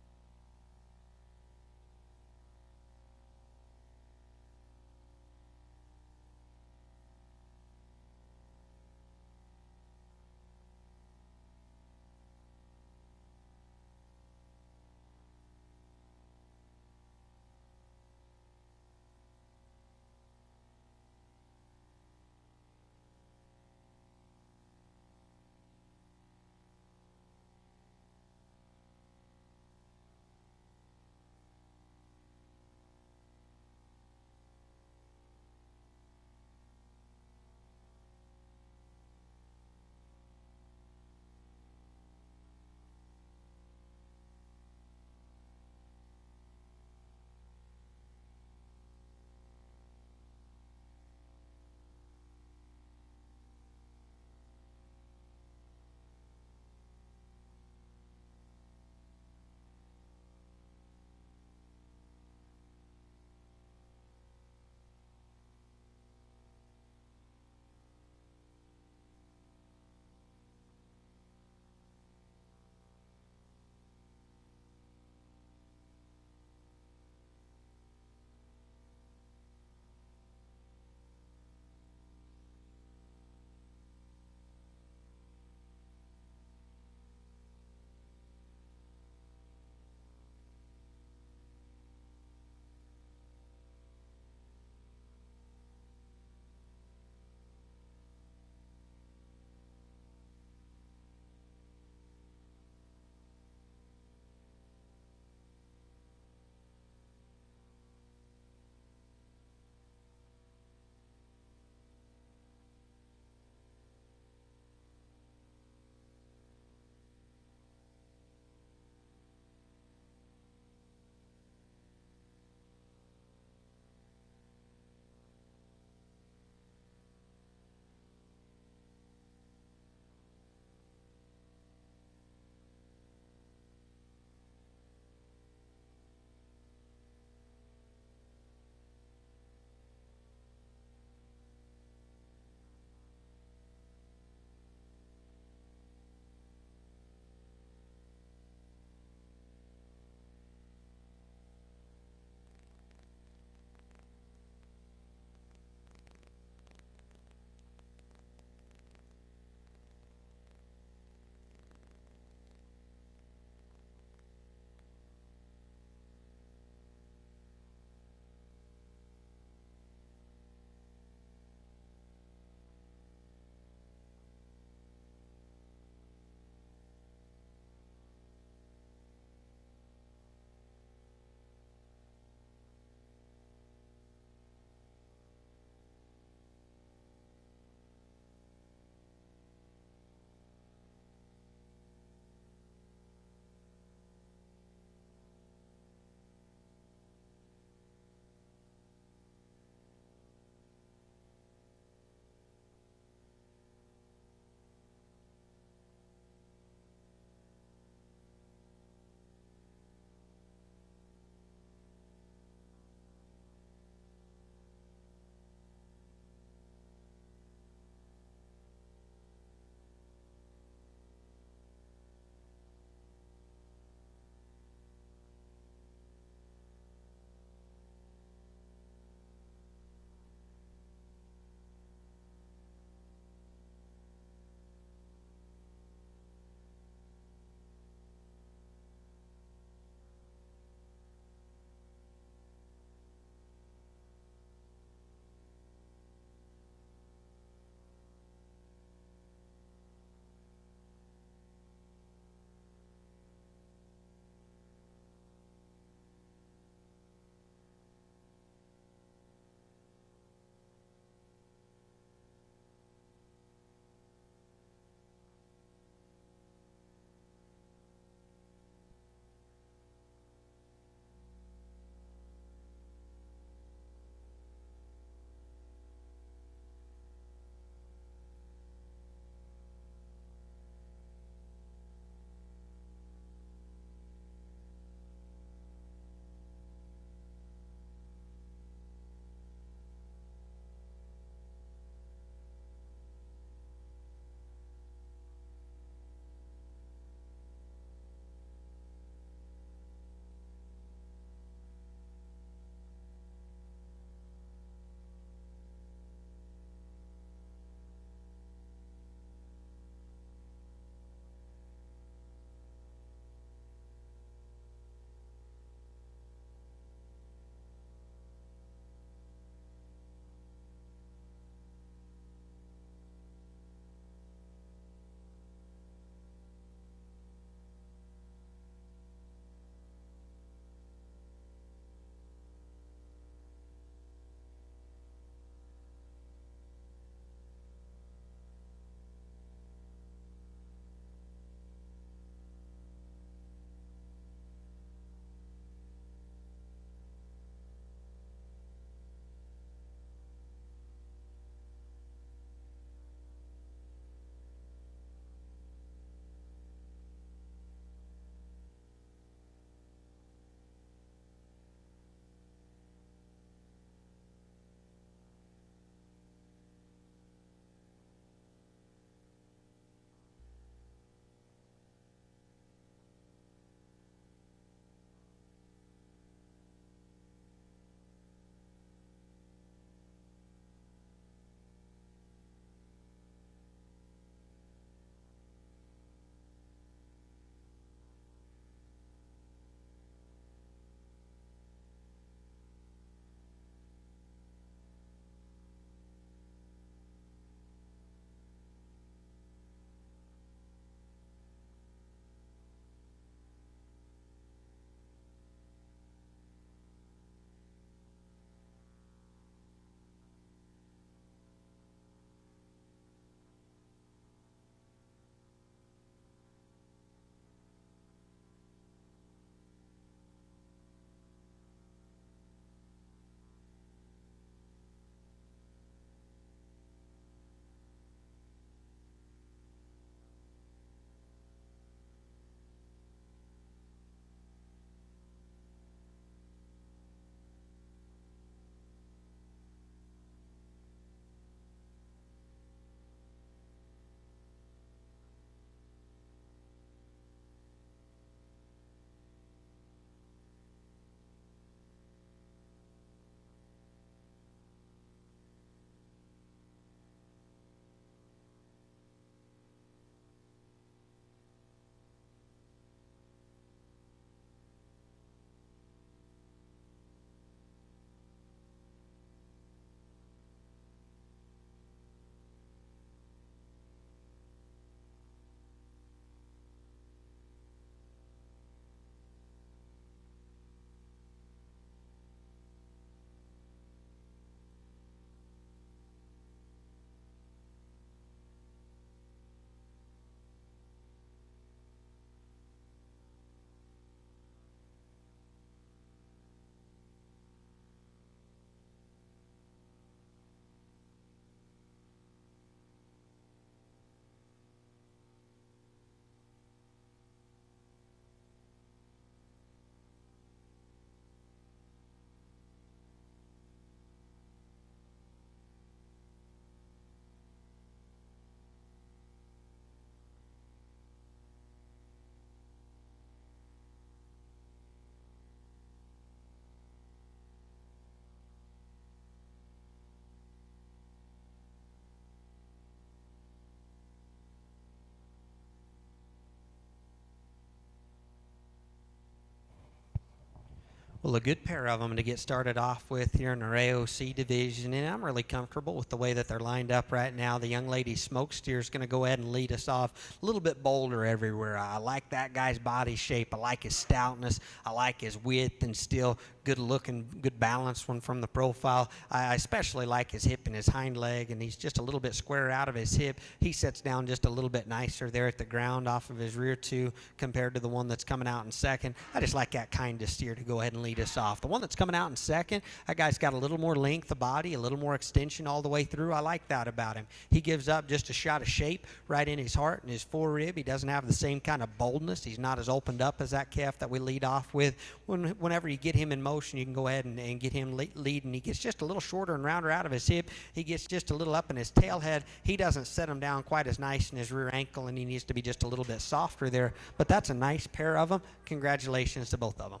Well, a good pair of them to get started off with here in our AOC division, and I'm really comfortable with the way that they're lined up right now. The young lady Smoke Steer is going to go ahead and lead us off. A little bit bolder everywhere. I like that guy's body shape. I like his stoutness. I like his width and still good looking, good balanced one from the profile. I especially like his hip and his hind leg, and he's just a little bit square out of his hip. He sets down just a little bit nicer there at the ground off of his rear two compared to the one that's coming out in second. I just like that kind of steer to go ahead and lead us off. The one that's coming out in second, that guy's got a little more length of body, a little more extension all the way through. I like that about him. He gives up just a shot of shape right in his heart and his forerib. He doesn't have the same kind of boldness. He's not as opened up as that calf that we lead off with. Whenever you get him in motion, you can go ahead and get him leading. He gets just a little shorter and rounder out of his hip. He gets just a little up in his tail head. He doesn't set him down quite as nice in his rear ankle, and he needs to be just a little bit softer there. But that's a nice pair of them. Congratulations to both of them.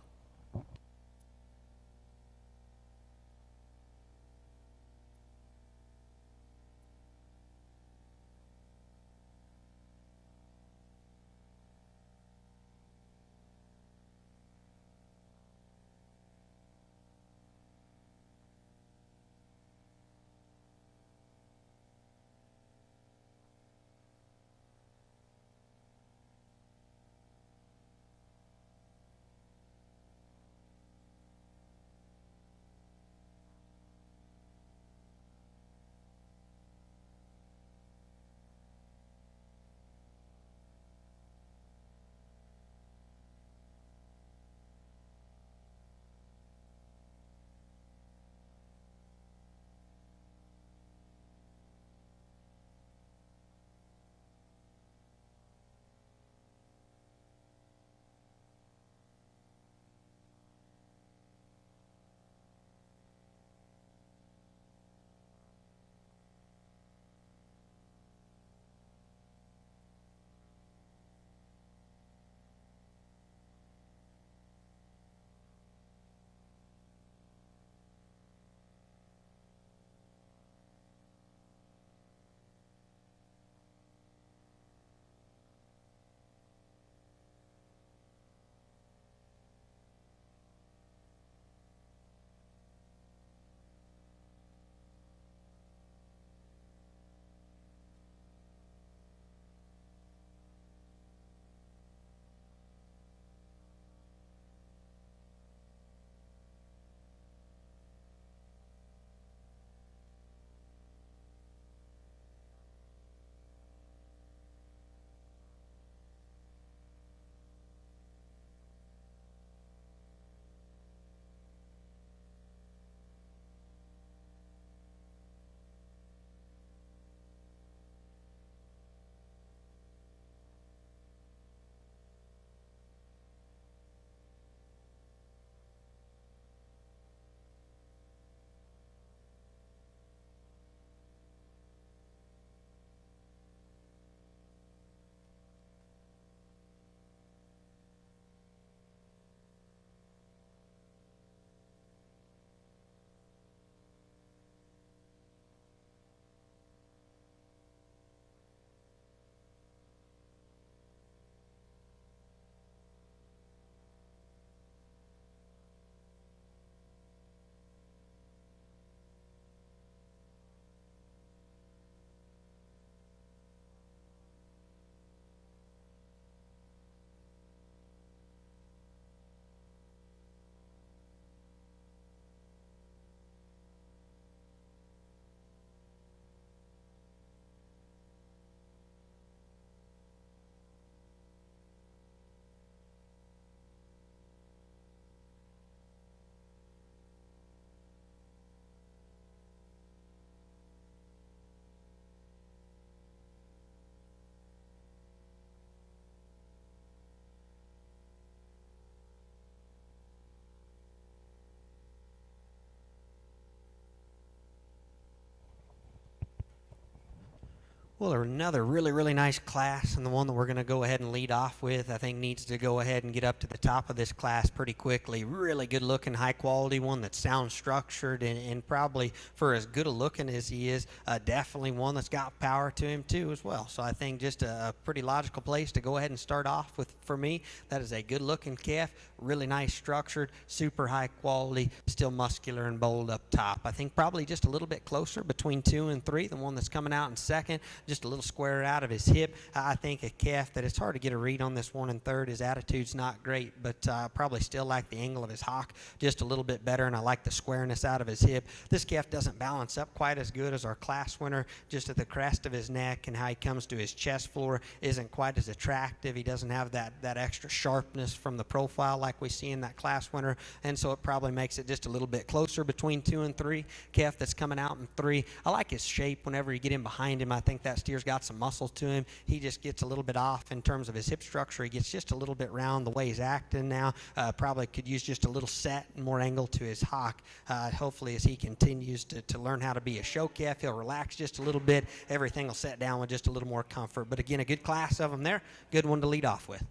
Well, another really nice class, and the one that we're going to go ahead and lead off with, I think needs to go ahead and get up to the top of this class pretty quickly. Really good looking, high quality one that's sound structured, and probably for as good a looking as he is, definitely one that's got power to him too as well. So I think just a pretty logical place to go ahead and start off with for me. That is a good looking calf, really nice structured, super high quality, still muscular and bold up top. I think probably just a little bit closer between 2 and 3, the one that's coming out in second. Just a little square out of his hip. I think a calf that it's hard to get a read on this one in third. His attitude's not great, but probably still like the angle of his hock just a little bit better, and I like the squareness out of his hip. This calf doesn't balance up quite as good as our class winner, just at the crest of his neck, and how he comes to his chest floor isn't quite as attractive. He doesn't have that extra sharpness from the profile like we see in that class winner, and so it probably makes it just a little bit closer between 2 and 3. Calf that's coming out in 3. I like his shape whenever you get in behind him. I think that steer's got some muscle to him. He just gets a little bit off in terms of his hip structure. He gets just a little bit round the way he's acting now. Probably could use just a little set and more angle to his hock. Hopefully as he continues to learn how to be a show calf, he'll relax just a little bit. Everything will set down with just a little more comfort. But again, a good class of them there. Good one to lead off with.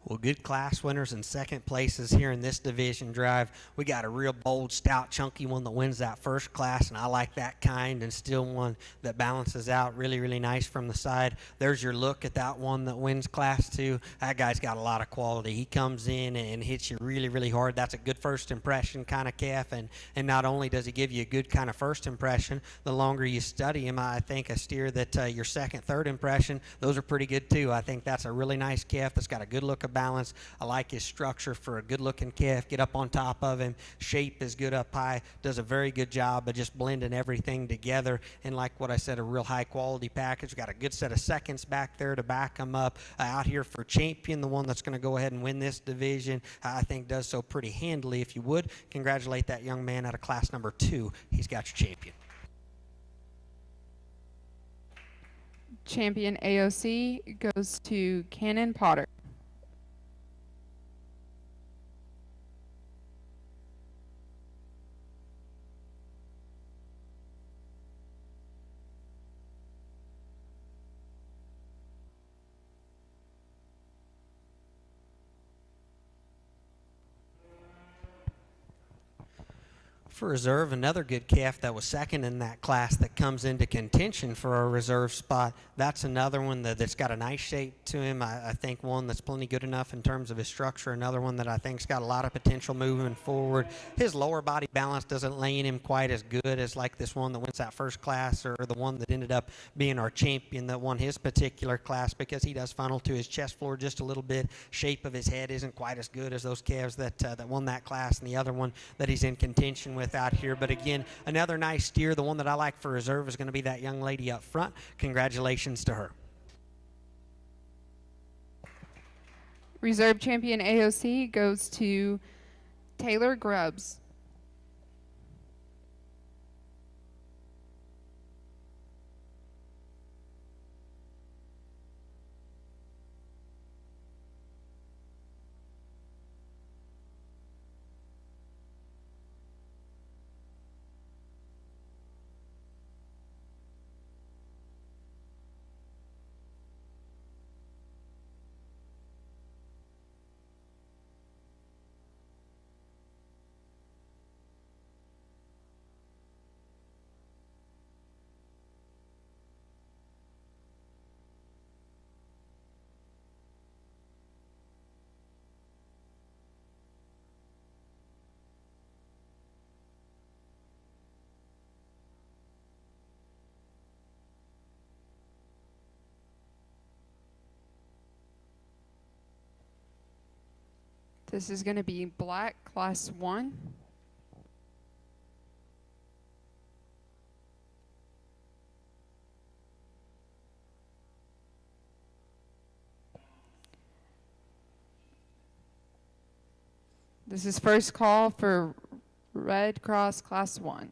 Well, good class winners and second places here in this division drive. We got a real bold, stout, chunky one that wins that first class, and I like that kind, and still one that balances out really nice from the side. There's your look at that one that wins class 2. That guy's got a lot of quality. He comes in and hits you really hard. That's a good first impression kind of calf, and not only does he give you a good kind of first impression, the longer you study him, I think a steer that your second, third impression, those are pretty good too. I think that's a really nice calf that's got a good look of balance. I like his structure for a good looking calf. Get up on top of him. Shape is good up high. Does a very good job of just blending everything together. And like what I said, a real high quality package. Got a good set of seconds back there to back him up. Out here for champion, the one that's going to go ahead and win this division, I think does so pretty handily. If you would, congratulate that young man out of class number 2. He's got your champion.
Champion AOC goes to Cannon Potter.
For reserve, another good calf that was second in that class that comes into contention for a reserve spot. That's another one that's got a nice shape to him. I think one that's plenty good enough in terms of his structure. Another one that I think's got a lot of potential moving forward. His lower body balance doesn't lay in him quite as good as like this one that wins that first class, or the one that ended up being our champion that won his particular class, because he does funnel to his chest floor just a little bit. Shape of his head isn't quite as good as those calves that won that class, and the other one that he's in contention with. with out here. But again, another nice steer. The one that I like for reserve is going to be that young lady up front. Congratulations to her.
Reserve champion AOC goes to Taylor Grubbs. This is going to be black, class 1. This is first call for Red Cross class 1.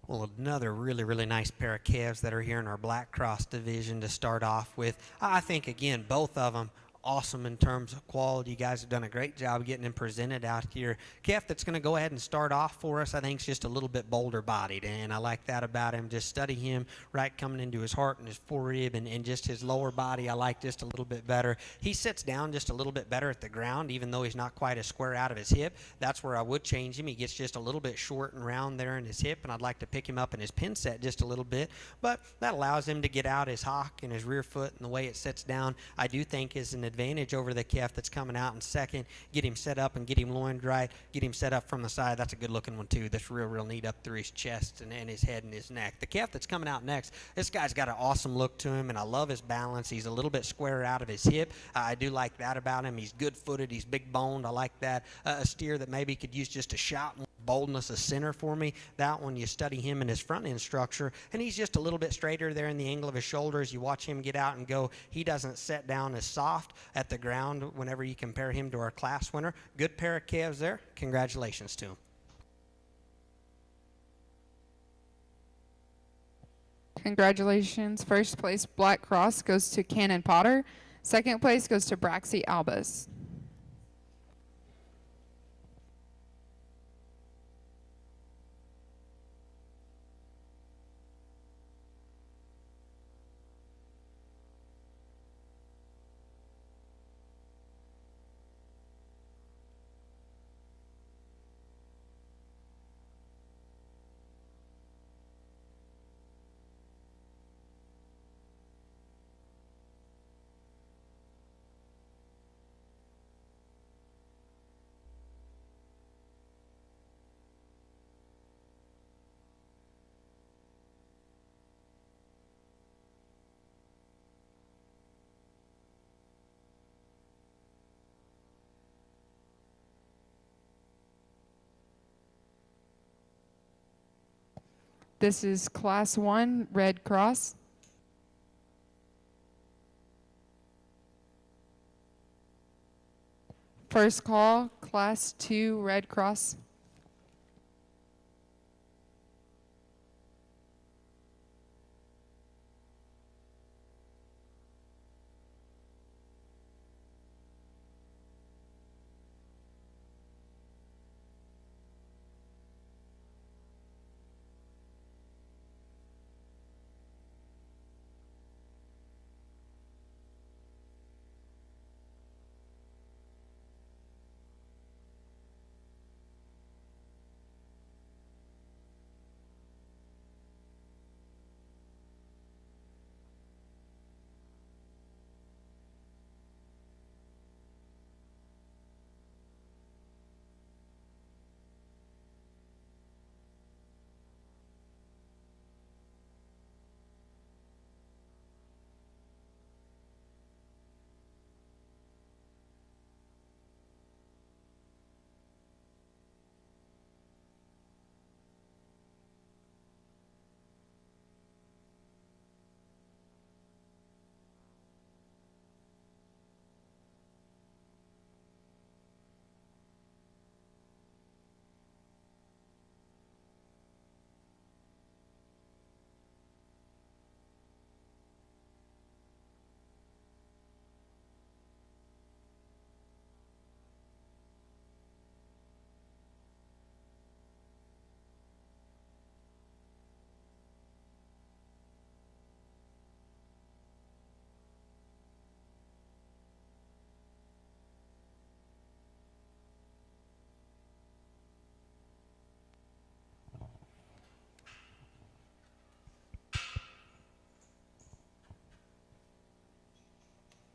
Well, another really, really nice pair of calves that are here in our Black Cross division to start off with. I think, again, both of them awesome in terms of quality. You guys have done a great job getting him presented out here. Calf that's going to go ahead and start off for us, I think, is just a little bit boulder bodied, and I like that about him. Just study him right coming into his heart and his forerib and just his lower body I like just a little bit better. He sits down just a little bit better at the ground, even though he's not quite as square out of his hip. That's where I would change him. He gets just a little bit short and round there in his hip, and I'd like to pick him up in his pin set just a little bit, but that allows him to get out his hock and his rear foot, and the way it sits down I do think is an advantage over the calf that's coming out in second. Get him set up and get him loined right, get him set up from the side. That's a good looking one too. That's real neat up through his chest and his head and his neck. The calf that's coming out next, this guy's got an awesome look to him, and I love his balance. He's a little bit square out of his hip. I do like that about him. He's good footed, he's big boned. I like that. A steer that maybe could use just a shot more boldness of center for me. That one, you study him in his front end structure, and he's just a little bit straighter there in the angle of his shoulders. You watch him get out and go, he doesn't set down as soft at the ground whenever you compare him to our class winner. Good pair of calves there. Congratulations to him.
Congratulations. First place Black Cross goes to Cannon Potter. Second place goes to Braxy Albus. This is Class 1 Red Cross. First call, Class 2 Red Cross.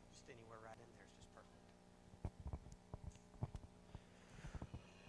Just anywhere right in there is just perfect.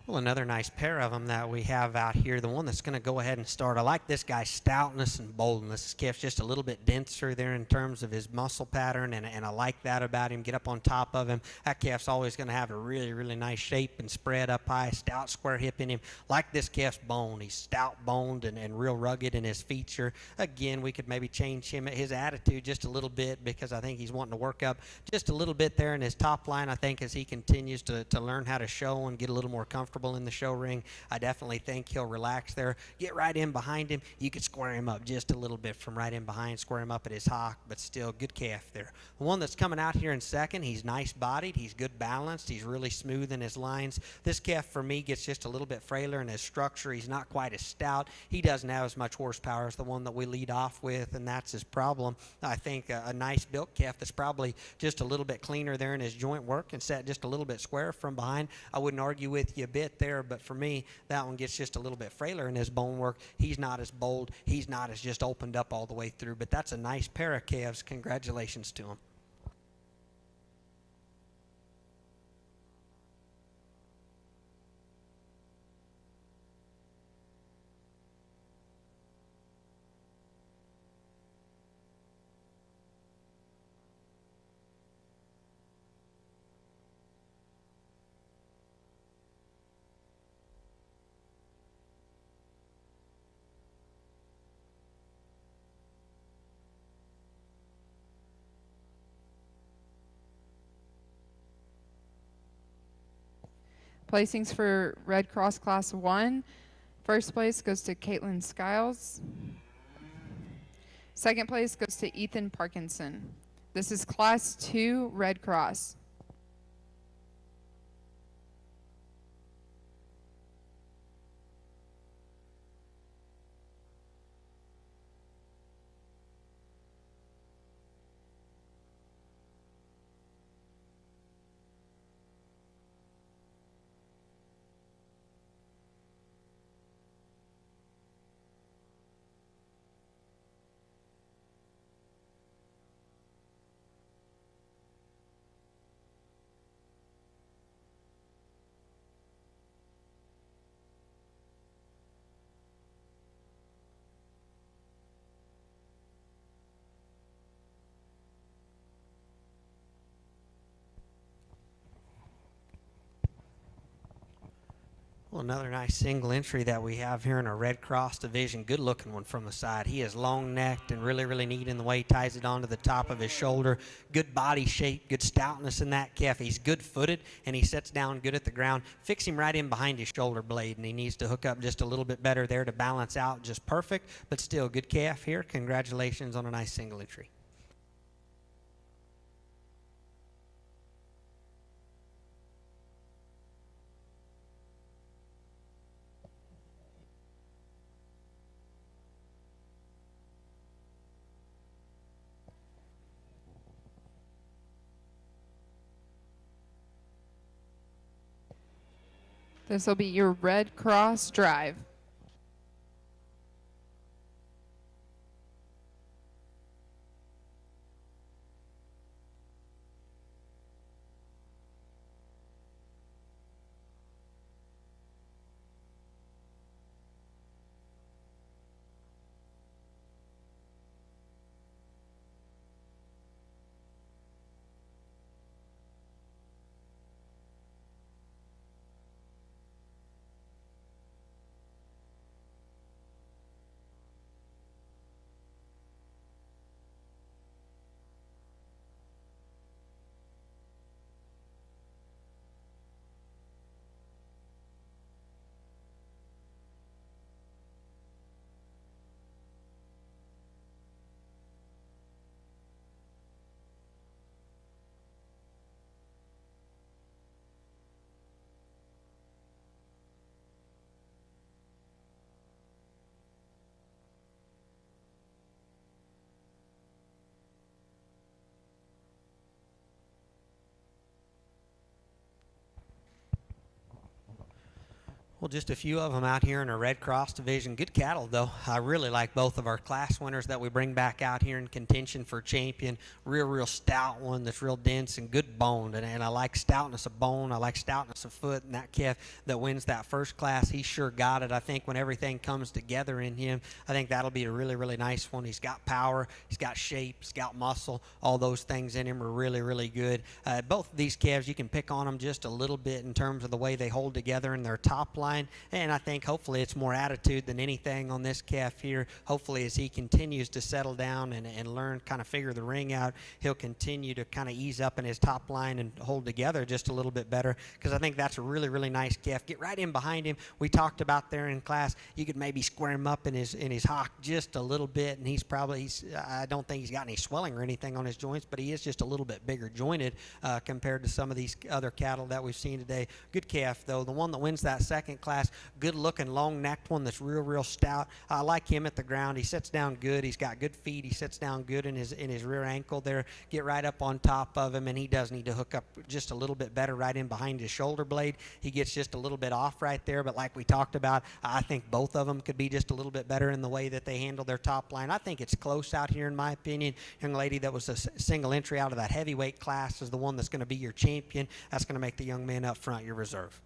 Well, another nice pair of them that we have out here. The one that's going to go ahead and start. I like this guy's stoutness and boldness. This calf's just a little bit denser there in terms of his muscle pattern, and I like that about him. Get up on top of him. That calf's always going to have a really, really nice shape and spread up high, stout square hip in him. Like this calf's bone. He's stout boned and real rugged in his feature. Again, we could maybe change his attitude just a little bit, because I think he's wanting to work up just a little bit there in his top line. I think as he continues to learn how to show and get a little more comfortable in the show ring, I definitely think he'll relax there. Get right in behind him. You could square him up just a little bit from right in behind, square him up at his hock, but still good calf there. The one that's coming out here in second, he's nice bodied, he's good balanced, he's really smooth in his lines. This calf for me gets just a little bit frailer in his structure. He's not quite as stout. He doesn't have as much horsepower as the one that we lead off with, and that's his problem. I think a nice built calf that's probably just a little bit cleaner there in his joint work and set just a little bit square from behind. I wouldn't argue with you a bit there, but for me, that one gets just a little bit frailer in his bone work. He's not as bold. He's not as just opened up all the way through, but that's a nice pair of calves. Congratulations to him.
Placings for Red Cross Class 1. First place goes to Caitlin Skiles. Second place goes to Ethan Parkinson. This is Class 2 Red Cross.
Well, another nice single entry that we have here in our Red Cross division. Good looking one from the side. He is long necked and really, really neat in the way he ties it onto the top of his shoulder. Good body shape, good stoutness in that calf. He's good footed and he sets down good at the ground. Fix him right in behind his shoulder blade, and he needs to hook up just a little bit better there to balance out just perfect, but still good calf here. Congratulations on a nice single entry.
This will be your Red Cross drive.
Well, just a few of them out here in our Red Cross division. Good cattle, though. I really like both of our class winners that we bring back out here in contention for champion. Real stout one that's real dense and good boned. And I like stoutness of bone. I like stoutness of foot. And that calf that wins that first class, he sure got it. I think when everything comes together in him, I think that'll be a really nice one. He's got power. He's got shape. He's got muscle. All those things in him are really good. Both of these calves, you can pick on them just a little bit in terms of the way they hold together in their top line. And I think hopefully it's more attitude than anything on this calf here. Hopefully as he continues to settle down and learn, kind of figure the ring out, he'll continue to kind of ease up in his top line and hold together just a little bit better, because I think that's a really nice calf. Get right in behind him. We talked about there in class, you could maybe square him up in his hock just a little bit, and I don't think he's got any swelling or anything on his joints, but he is just a little bit bigger jointed compared to some of these other cattle that we've seen today. Good calf, though. The one that wins that second class, good looking, long necked one that's real stout. I like him at the ground. He sits down good. He's got good feet. He sits down good in his rear ankle there. Get right up on top of him, and he does need to hook up just a little bit better right in behind his shoulder blade. He gets just a little bit off right there, but like we talked about, I think both of them could be just a little bit better in the way that they handle their top line. I think it's close out here in my opinion. Young lady that was a single entry out of that heavyweight class is the one that's going to be your champion. That's going to make the young man up front your reserve.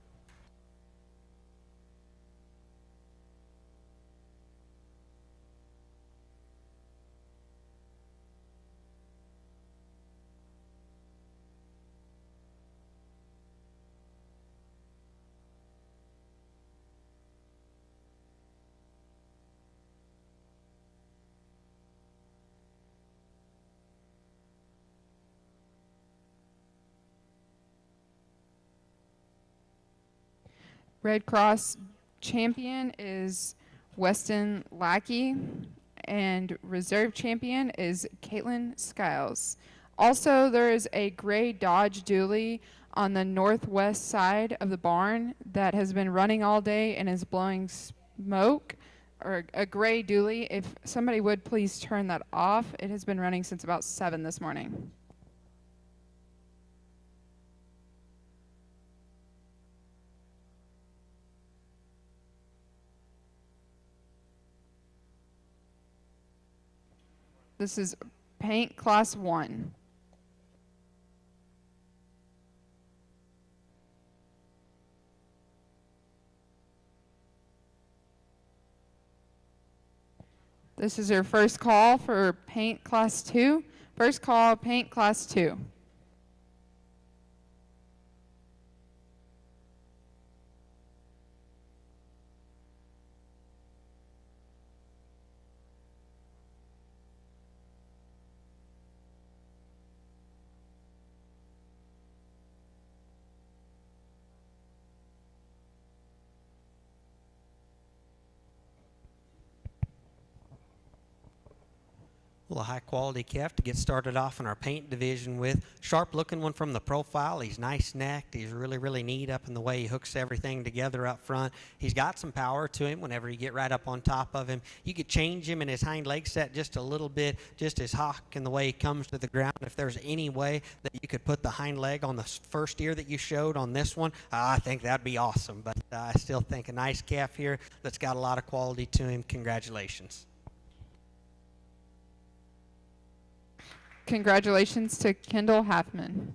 Red Cross champion is Weston Lackey, and reserve champion is Caitlin Skiles. Also, there is a gray Dodge Dually on the northwest side of the barn that has been running all day and is blowing smoke, or a gray Dually. If somebody would please turn that off. It has been running since about 7 this morning. This is paint class 1. This is your first call for paint class 2. First call, paint class 2.
Well, a high-quality calf to get started off in our paint division with. Sharp-looking one from the profile. He's nice-necked. He's really, really neat up in the way he hooks everything together up front. He's got some power to him whenever you get right up on top of him. You could change him in his hind leg set just a little bit, just his hock and the way he comes to the ground. If there's any way that you could put the hind leg on the first ear that you showed on this one, I think that'd be awesome. But I still think a nice calf here that's got a lot of quality to him. Congratulations.
Congratulations to Kendall Halfman.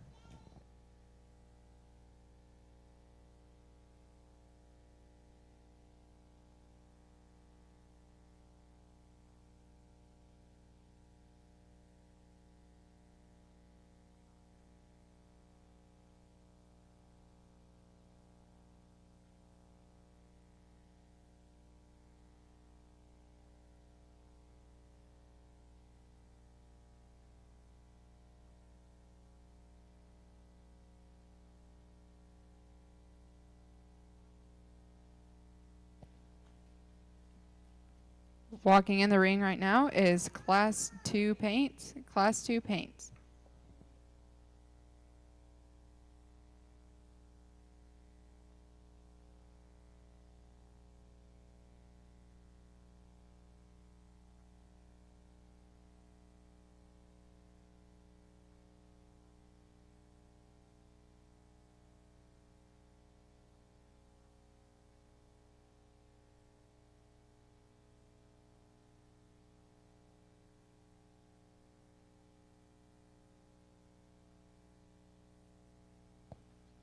Walking in the ring right now is Class 2 Paints. Class 2 Paints.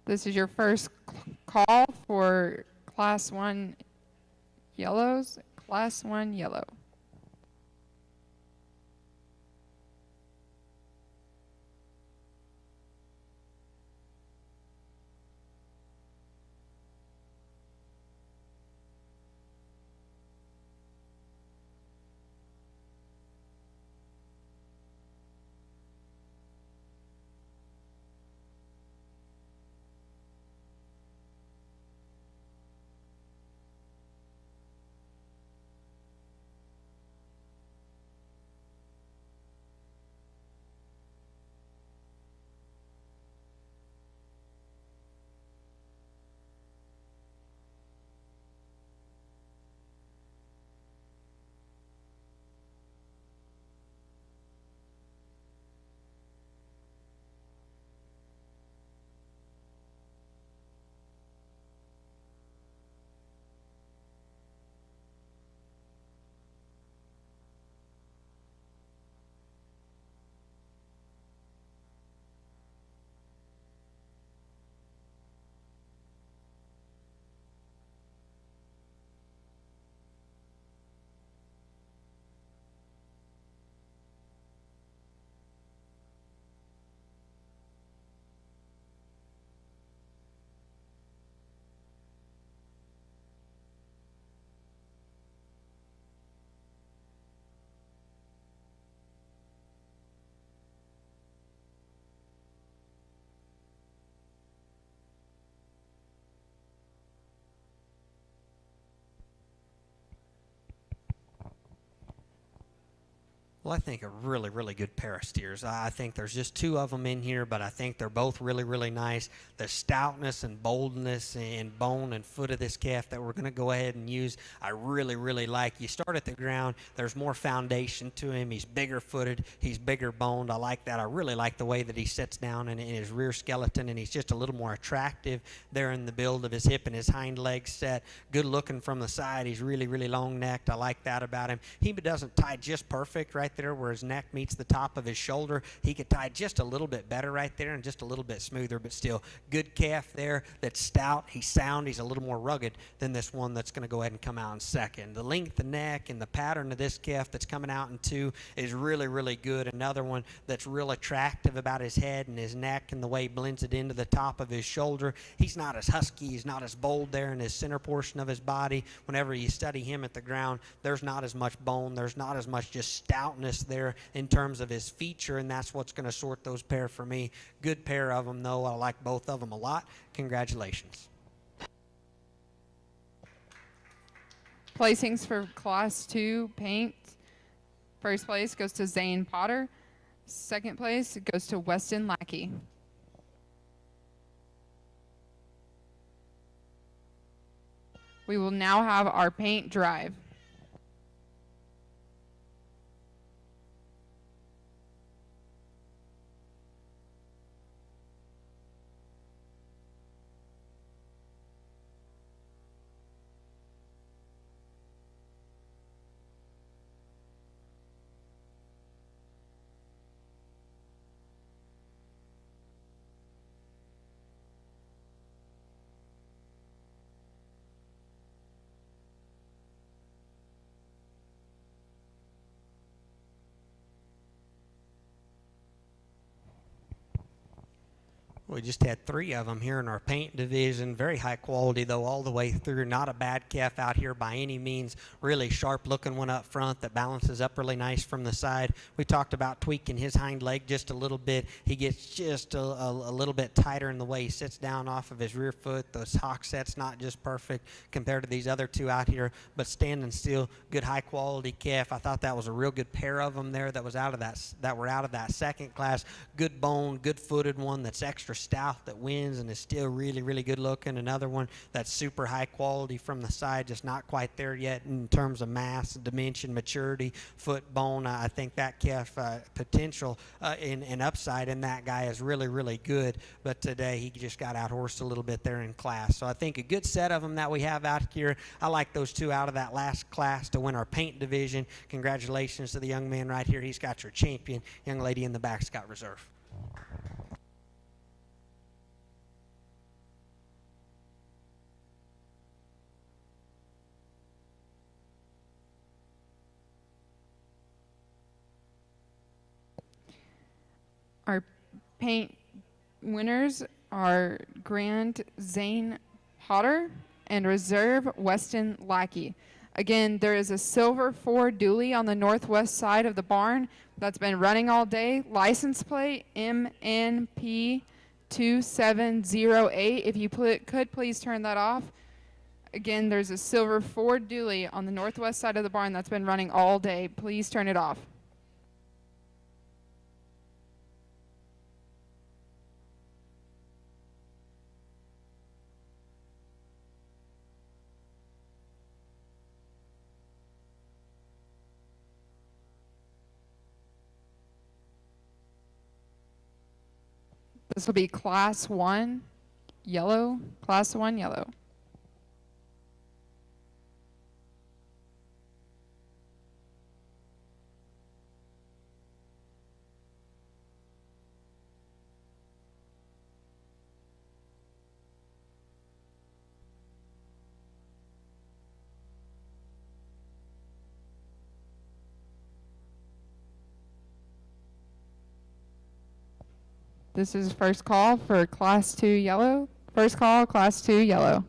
This is your first call for Class 1 yellows. Class 1 yellow.
Well, I think a really, really good pair of steers. I think there's just two of them in here, but I think they're both really, really nice. The stoutness and boldness and bone and foot of this calf that we're going to go ahead and use, I really, really like. You start at the ground, there's more foundation to him. He's bigger footed, he's bigger boned. I like that. I really like the way that he sits down in his rear skeleton, and he's just a little more attractive there in the build of his hip and his hind legs set. Good looking from the side. He's really, really long necked. I like that about him. He doesn't tie just perfect right there where his neck meets the top of his shoulder. He could tie just a little bit better right there and just a little bit smoother, but still good calf there that's stout. He's sound. He's a little more rugged than this one that's going to go ahead and come out in second. The length of neck and the pattern of this calf that's coming out in two is really, really good. Another one that's real attractive about his head and his neck and the way he blends it into the top of his shoulder. He's not as husky. He's not as bold there in his center portion of his body. Whenever you study him at the ground, there's not as much bone. There's not as much just stoutness there in terms of his feature, and that's what's going to sort those pair for me. Good pair of them, though. I like both of them a lot. Congratulations.
Placings for Class 2 paints. First place goes to Zane Potter. Second place goes to Weston Lackey. We will now have our paint drive.
We just had 3 of them here in our paint division. Very high quality, though, all the way through. Not a bad calf out here by any means. Really sharp-looking one up front that balances up really nice from the side. We talked about tweaking his hind leg just a little bit. He gets just a little bit tighter in the way he sits down off of his rear foot. Those hock sets not just perfect compared to these other 2 out here, but standing still, good high-quality calf. I thought that was a real good pair of them there that were out of that second class. Good bone, good-footed one that's extra stout that wins and is still really, really good looking. Another one that's super high quality from the side, just not quite there yet in terms of mass, dimension, maturity, foot, bone. I think that calf potential and upside in that guy is really, really good. But today he just got out-horsed a little bit there in class. So I think a good set of them that we have out here. I like those 2 out of that last class to win our paint division. Congratulations to the young man right here. He's got your champion. Young lady in the back's got reserve.
Our paint winners are Grand Zane Potter and Reserve Weston Lackey. Again, there is a silver Ford dually on the northwest side of the barn that's been running all day. License plate MNP2708. If you could please turn that off. Again, there's a silver Ford dually on the northwest side of the barn that's been running all day. Please turn it off. This will be Class 1 yellow. Class 1 yellow. This is first call for Class 2 yellow. First call, Class 2 yellow.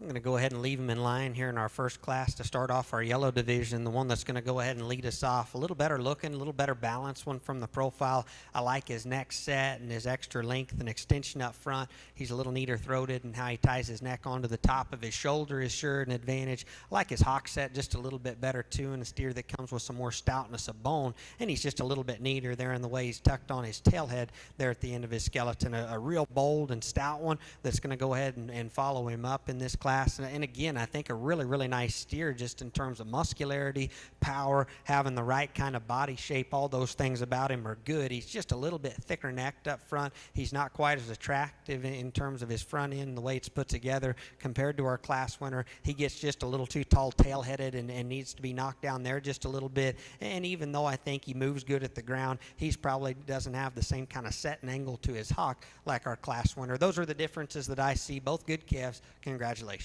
I'm going to go ahead and leave him in line here in our first class to start off our yellow division, the one that's going to go ahead and lead us off. A little better looking, a little better balanced one from the profile. I like his neck set and his extra length and extension up front. He's a little neater throated, and how he ties his neck onto the top of his shoulder is sure an advantage. I like his hock set just a little bit better too, and a steer that comes with some more stoutness of bone, and he's just a little bit neater there in the way he's tucked on his tailhead there at the end of his skeleton. A real bold and stout one that's going to go ahead and follow him up in this class. And again, I think a really, really nice steer just in terms of muscularity, power, having the right kind of body shape. All those things about him are good. He's just a little bit thicker necked up front. He's not quite as attractive in terms of his front end, the way it's put together compared to our class winner. He gets just a little too tall tail-headed and needs to be knocked down there just a little bit. And even though I think he moves good at the ground, he's probably doesn't have the same kind of set and angle to his hock like our class winner. Those are the differences that I see. Both good calves. Congratulations.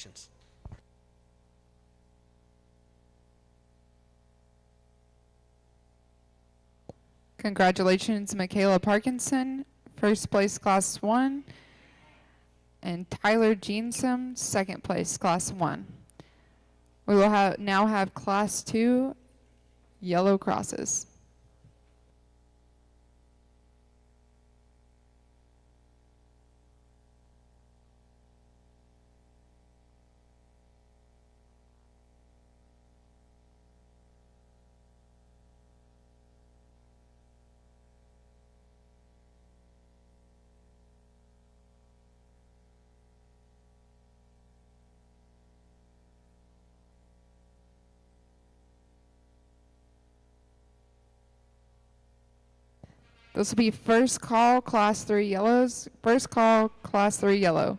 Congratulations, Michaela Parkinson, first place Class 1, and Tyler Jeansom, second place Class 1. We will now have Class 2 yellow crosses. This will be first call, Class 3 yellows. First call, Class 3 yellow.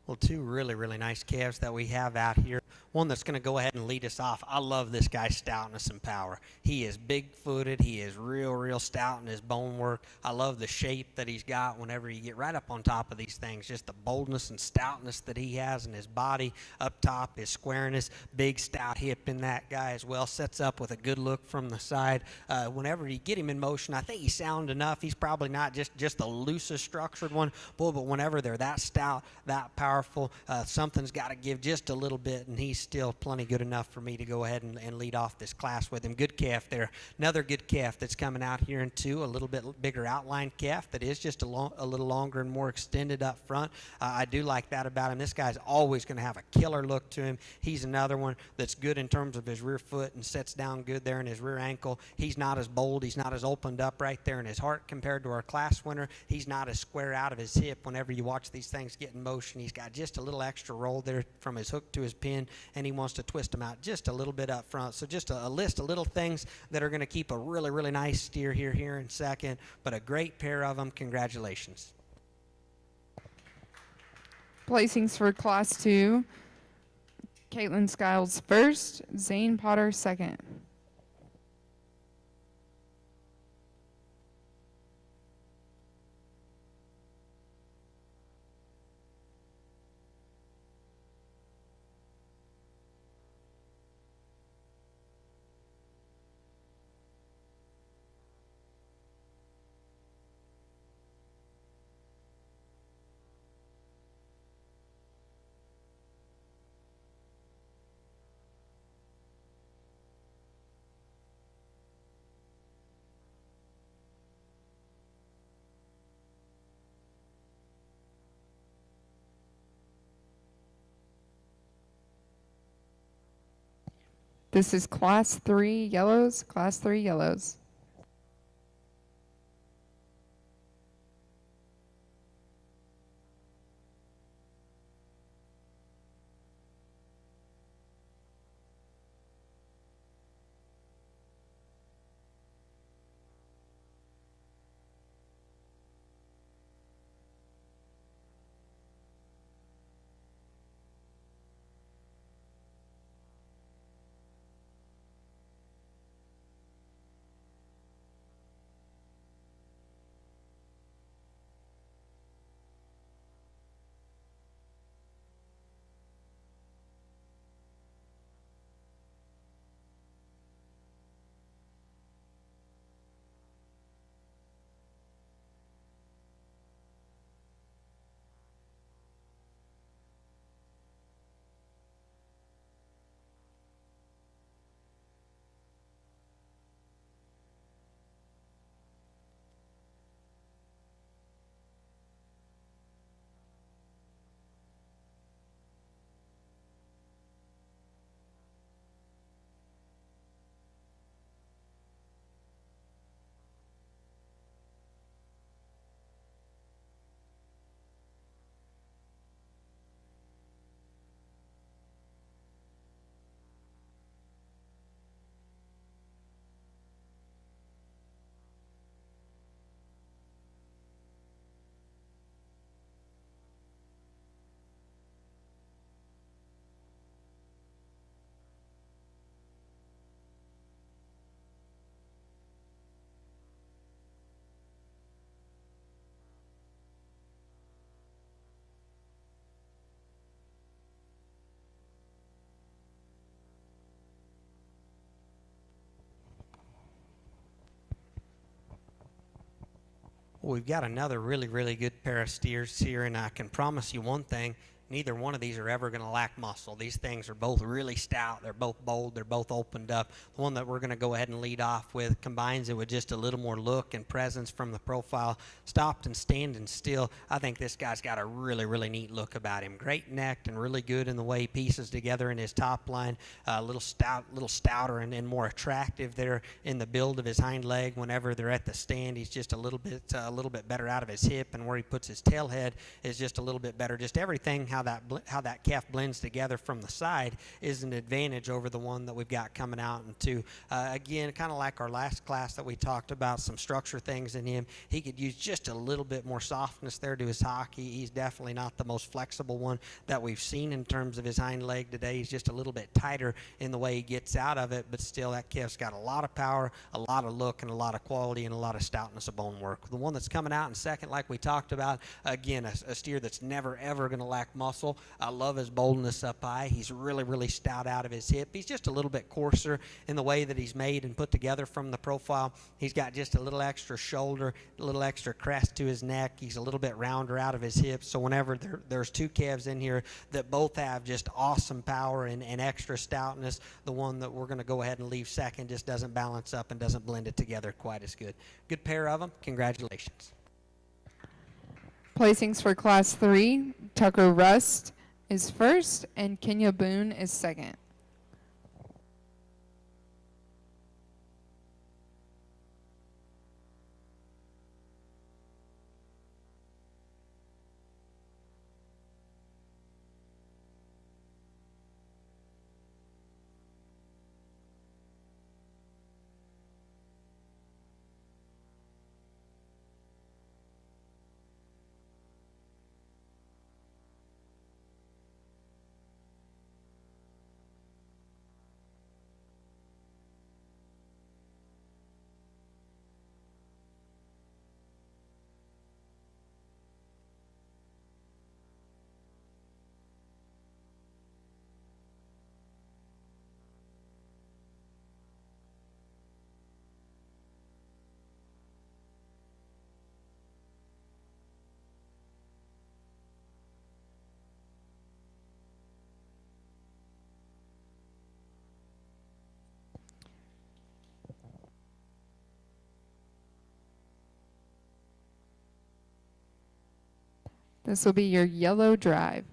Well, two really, really nice calves that we have out here. One that's going to go ahead and lead us off. I love this guy's stoutness and power. He is big-footed. He is real, real stout in his bone work. I love the shape that he's got whenever you get right up on top of these things. Just the boldness and stoutness that he has in his body up top, his squareness, big, stout hip in that guy as well. Sets up with a good look from the side. Whenever you get him in motion, I think he's sound enough. He's probably not just the loosest structured one, but whenever they're that stout, that powerful, powerful. Something's got to give just a little bit, and he's still plenty good enough for me to go ahead and lead off this class with him. Good calf there. Another good calf that's coming out here into a little bit bigger outline calf that is just a little longer and more extended up front. I do like that about him. This guy's always going to have a killer look to him. He's another one that's good in terms of his rear foot and sets down good there in his rear ankle. He's not as bold. He's not as opened up right there in his heart compared to our class winner. He's not as square out of his hip whenever you watch these things get in motion. He's got just a little extra roll there from his hook to his pin, and he wants to twist them out just a little bit up front. So just a list of little things that are going to keep a really, really nice steer here in second, but a great pair of them. Congratulations.
Placings for Class 2, Caitlin Skiles first, Zane Potter second. This is Class 3 yellows, Class 3 yellows.
Well, we've got another really, really good pair of steers here, and I can promise you one thing. Neither one of these are ever going to lack muscle. These things are both really stout. They're both bold. They're both opened up. The one that we're going to go ahead and lead off with combines it with just a little more look and presence from the profile. Stopped and standing still. I think this guy's got a really, really neat look about him. Great necked and really good in the way he pieces together in his top line. A little stouter and more attractive there in the build of his hind leg. Whenever they're at the stand, he's just a little bit better out of his hip, and where he puts his tail head is just a little bit better. Just everything, how that calf blends together from the side is an advantage over the one that we've got coming out into. Again, kind of like our last class that we talked about, some structure things in him. He could use just a little bit more softness there to his hockey. He's definitely not the most flexible one that we've seen in terms of his hind leg today. He's just a little bit tighter in the way he gets out of it, but still that calf's got a lot of power, a lot of look, and a lot of quality, and a lot of stoutness of bone work. The one that's coming out in second, like we talked about, again, a steer that's never ever going to lack muscle. muscle. I love his boldness up high. He's really, really stout out of his hip. He's just a little bit coarser in the way that he's made and put together from the profile. He's got just a little extra shoulder, a little extra crest to his neck. He's a little bit rounder out of his hips. So whenever there's two calves in here that both have just awesome power and extra stoutness, the one that we're going to go ahead and leave second just doesn't balance up and doesn't blend it together quite as good. Good pair of them. Congratulations.
Placings for Class 3, Tucker Rust is first and Kenya Boone is second. This will be your yellow drive.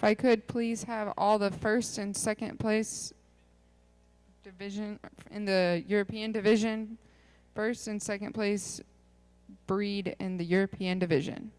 If I could please have all the first and second place division in the European division, first and second place breed in the European division.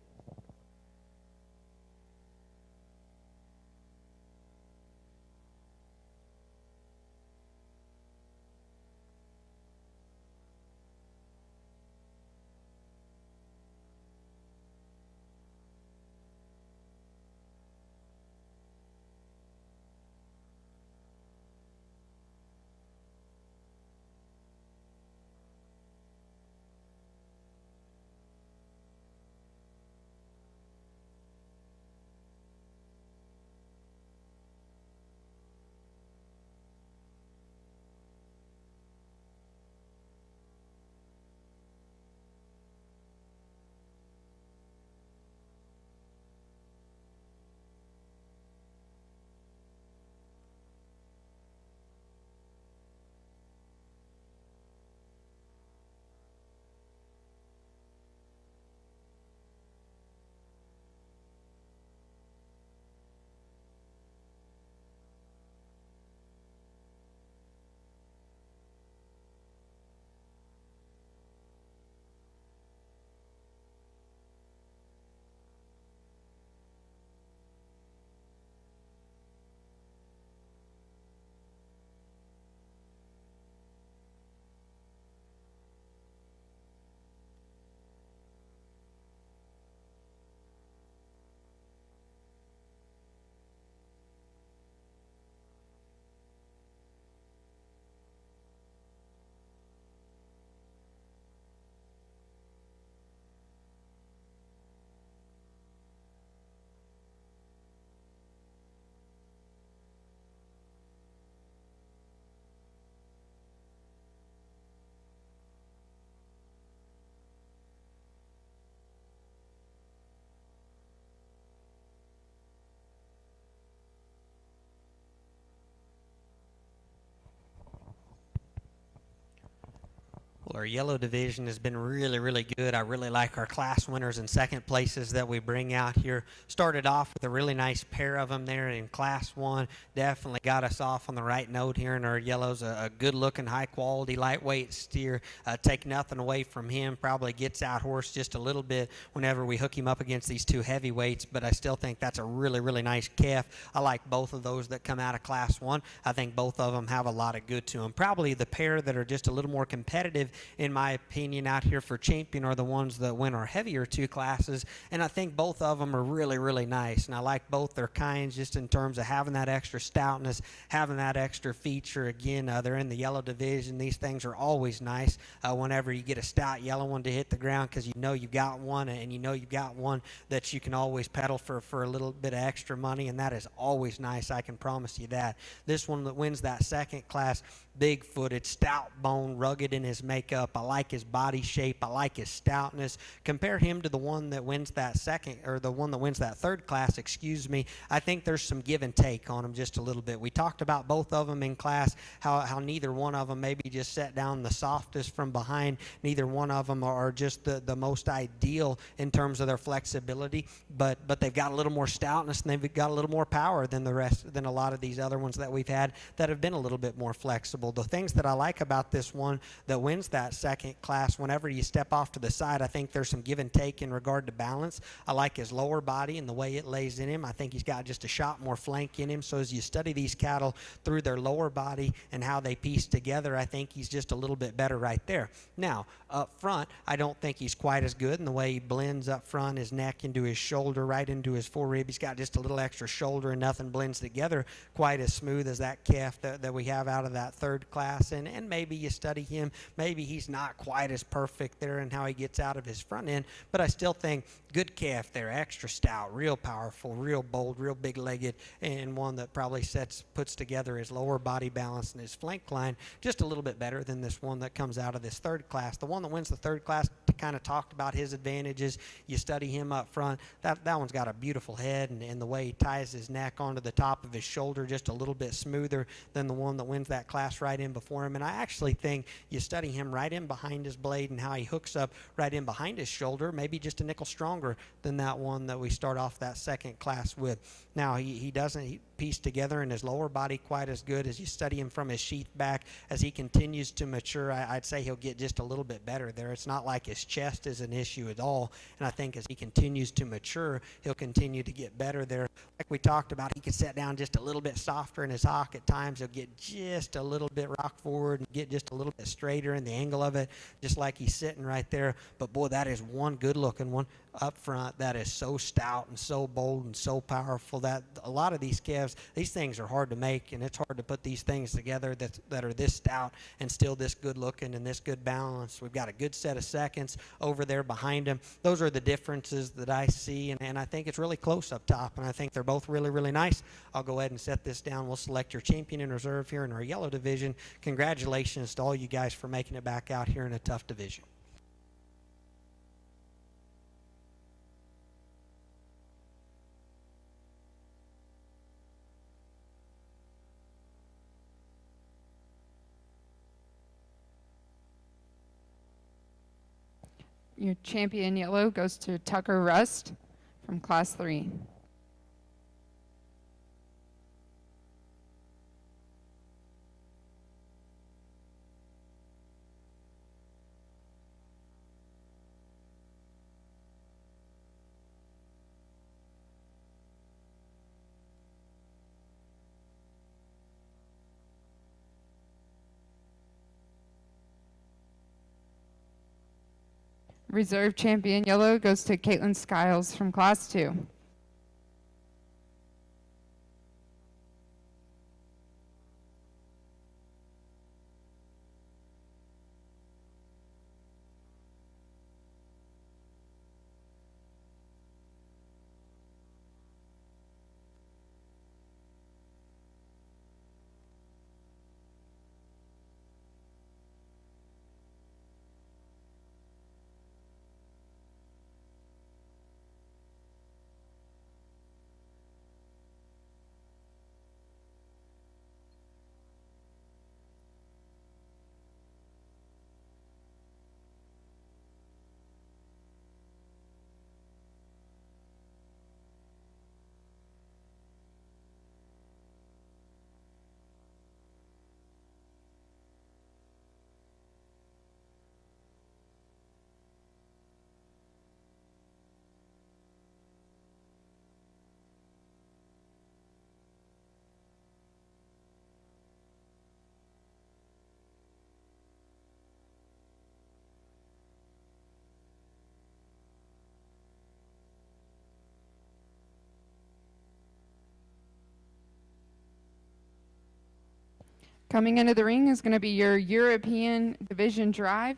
Well, our yellow division has been really, really good. I really like our class winners and second places that we bring out here. Started off with a really nice pair of them there in class 1. Definitely got us off on the right note here in our yellows. A good-looking, high-quality, lightweight steer. Take nothing away from him. Probably gets out horse just a little bit whenever we hook him up against these two heavyweights, but I still think that's a really, really nice calf. I like both of those that come out of class 1. I think both of them have a lot of good to them. Probably the pair that are just a little more competitive, in my opinion, out here for champion are the ones that win our heavier 2 classes, and I think both of them are really, really nice, and I like both their kinds just in terms of having that extra stoutness, having that extra feature. Again, they're in the yellow division. These things are always nice whenever you get a stout yellow one to hit the ground, because you know you've got one, and you know you've got one that you can always peddle for a little bit of extra money, and that is always nice. I can promise you that. This one that wins that second class, big-footed, stout bone, rugged in his makeup. I like his body shape. I like his stoutness. Compare him to the one that wins that third class, excuse me. I think there's some give and take on him just a little bit. We talked about both of them in class, how neither one of them maybe just set down the softest from behind. Neither one of them are just the most ideal in terms of their flexibility, but they've got a little more stoutness and they've got a little more power than a lot of these other ones that we've had that have been a little bit more flexible. The things that I like about this one that wins that second class, whenever you step off to the side, I think there's some give and take in regard to balance. I like his lower body and the way it lays in him. I think he's got just a shot more flank in him. So as you study these cattle through their lower body and how they piece together, I think he's just a little bit better right there. Now, up front, I don't think he's quite as good in the way he blends up front, his neck into his shoulder, right into his forerib. He's got just a little extra shoulder and nothing blends together quite as smooth as that calf that we have out of that third class. And maybe you study him, maybe he's not quite as perfect there in how he gets out of his front end, but I still think good calf there, extra stout, real powerful, real bold, real big-legged, and one that probably puts together his lower body balance and his flank line just a little bit better than this one that comes out of this third class. The one that wins the third class, kind of talked about his advantages. You study him up front, that one's got a beautiful head, and the way he ties his neck onto the top of his shoulder just a little bit smoother than the one that wins that class right in before him. And I actually think you study him right in behind his blade and how he hooks up right in behind his shoulder, maybe just a nickel stronger than that one that we start off that second class with. Now, he doesn't piece together in his lower body quite as good as you study him from his sheath back. As he continues to mature, I'd say he'll get just a little bit better there. It's not like his chest is an issue at all, and I think as he continues to mature, he'll continue to get better there. Like we talked about, he can set down just a little bit softer in his hock at times. He'll get just a little bit rock forward and get just a little bit straighter in the angle of it, just like he's sitting right there. But boy, that is one good-looking one up front that is so stout and so bold and so powerful that a lot of these calves, these things are hard to make, and it's hard to put these things together that are this stout and still this good looking and this good balance. We've got a good set of seconds over there behind them. Those are the differences that I see, and I think it's really close up top, and I think they're both really, really nice. I'll go ahead and set this down. We'll select your champion in reserve here in our yellow division. Congratulations to all you guys for making it back out here in a tough division.
Your champion yellow goes to Tucker Rust from Class 3. Reserve champion yellow goes to Caitlin Skiles from Class 2. Coming into the ring is going to be your European Division Drive.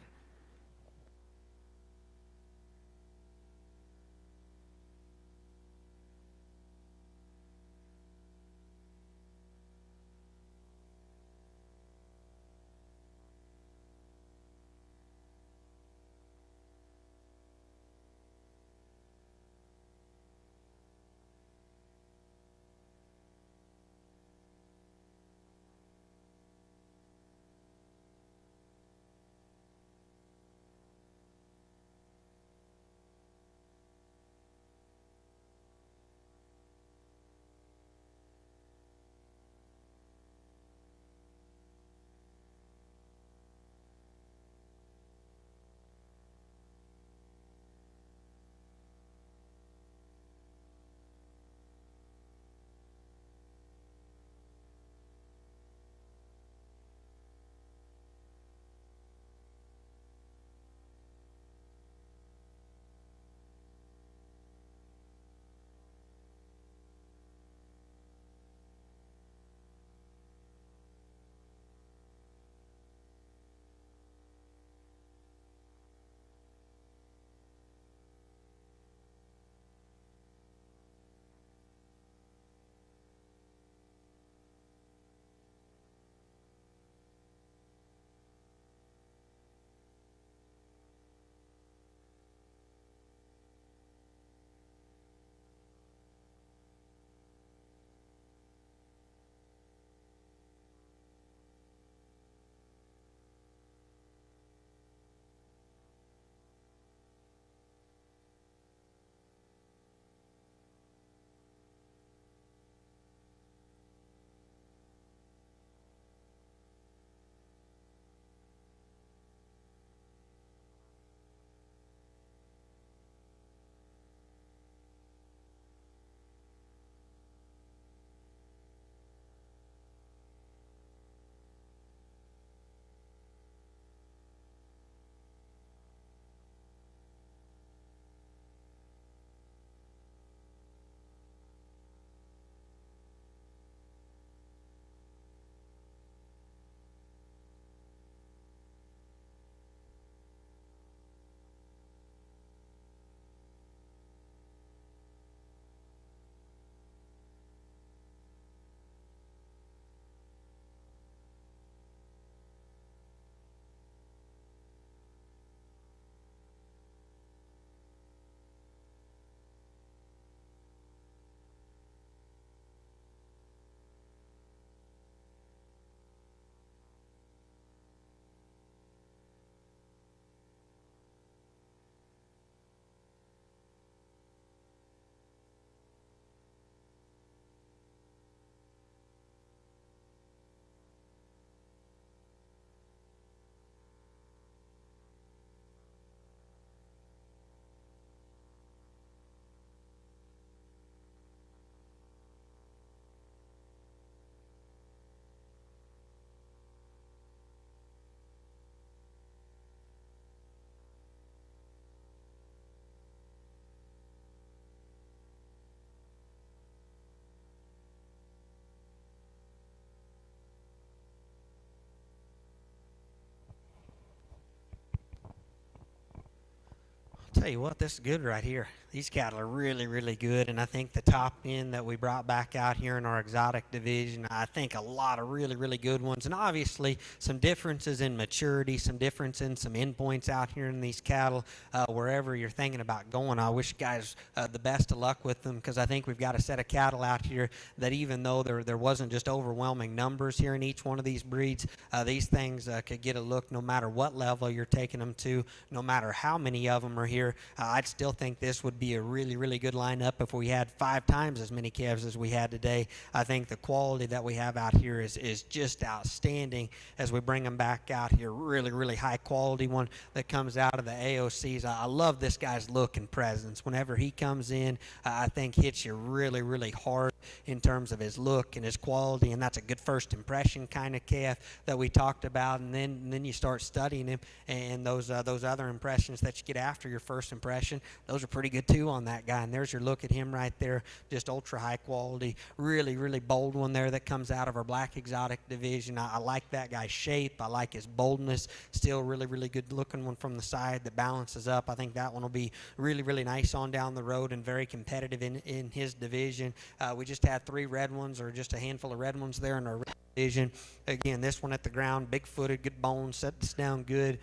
Tell you what, this is good right here. These cattle are really, really good, and I think the top end that we brought back out here in our exotic division, I think a lot of really, really good ones, and obviously some differences in maturity, some difference in some endpoints out here in these cattle. Wherever you're thinking about going, I wish guys the best of luck with them, because I think we've got a set of cattle out here that, even though there wasn't just overwhelming numbers here in each one of these breeds, these things could get a look no matter what level you're taking them to, no matter how many of them are here. I'd still think this would be a really, really good lineup if we had 5 times as many calves as we had today. I think the quality that we have out here is just outstanding as we bring them back out here. Really, really high quality one that comes out of the AOCs. I love this guy's look and presence. Whenever he comes in, I think hits you really, really hard in terms of his look and his quality, and that's a good first impression kind of calf that we talked about. And then you start studying him, and those other impressions that you get after your first first impression, those are pretty good too on that guy. And there's your look at him right there, just ultra high quality, really, really bold one there that comes out of our black exotic division. I like that guy's shape. I like his boldness. Still really, really good looking one from the side that balances up. I think that one will be really, really nice on down the road and very competitive in his division. We just had 3 red ones, or just a handful of red ones there in our division. Again, this one at the ground, big-footed, good bones, sets down good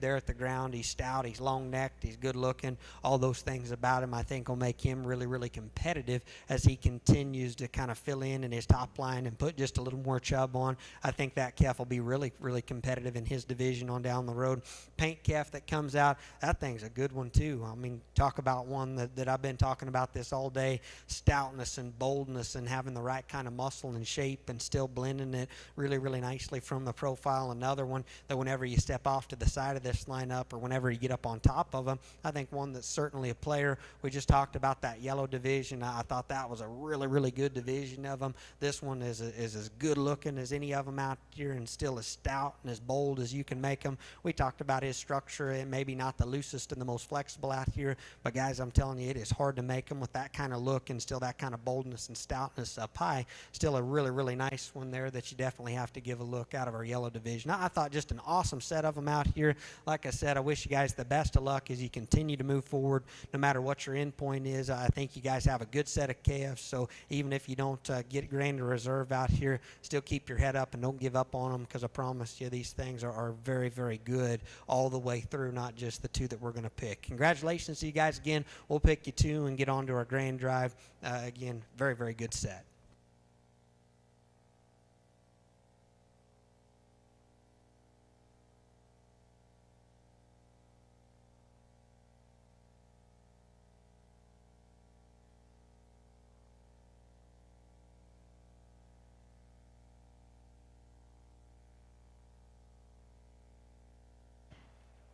there at the ground. He's stout, he's long-necked, he's good-looking. All those things about him, I think, will make him really, really competitive as he continues to kind of fill in his top line and put just a little more chub on. I think that calf will be really, really competitive in his division on down the road. Paint calf that comes out, that thing's a good one too. I mean, talk about one that I've been talking about this all day, stoutness and boldness and having the right kind of muscle and shape and still blending it really, really nicely from the profile. Another one that whenever you step off to the side of this lineup or whenever you get up on top of them, I think one that's certainly a player. We just talked about that yellow division. I thought that was a really, really good division of them. This one is as good looking as any of them out here and still as stout and as bold as you can make them. We talked about his structure, and maybe not the loosest and the most flexible out here, but guys, I'm telling you, it is hard to make them with that kind of look and still that kind of boldness and stoutness up high. Still a really, really nice one there that you definitely have to give a look out of our yellow division. I thought just an awesome set of them out here. Like I said, I wish you guys the best of luck as you continue to move forward, no matter what your end point is. I think you guys have a good set of calves, so even if you don't get Grand Reserve out here, still keep your head up and don't give up on them, because I promise you these things are very, very good all the way through, not just the 2 that we're going to pick. Congratulations to you guys again. We'll pick you 2 and get on to our grand drive. Again, very, very good set.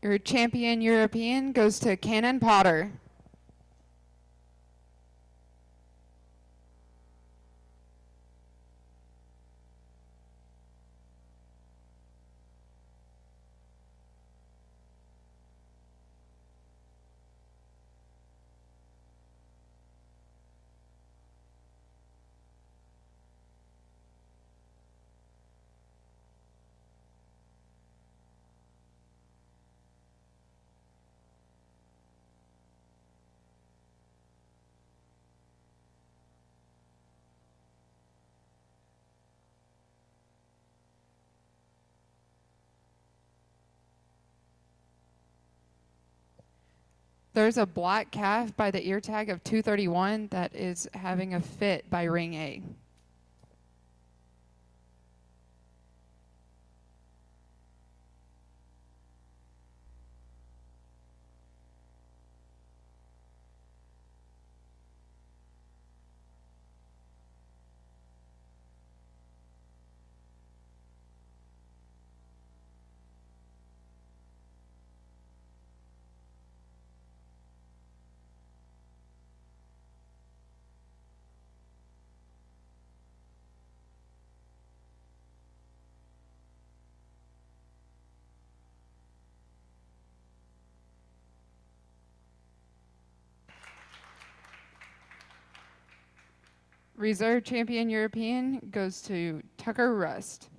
Your champion European goes to Cannon Potter. There's a black calf by the ear tag of 231 that is having a fit by ring A. Reserve champion European goes to Tucker Rust.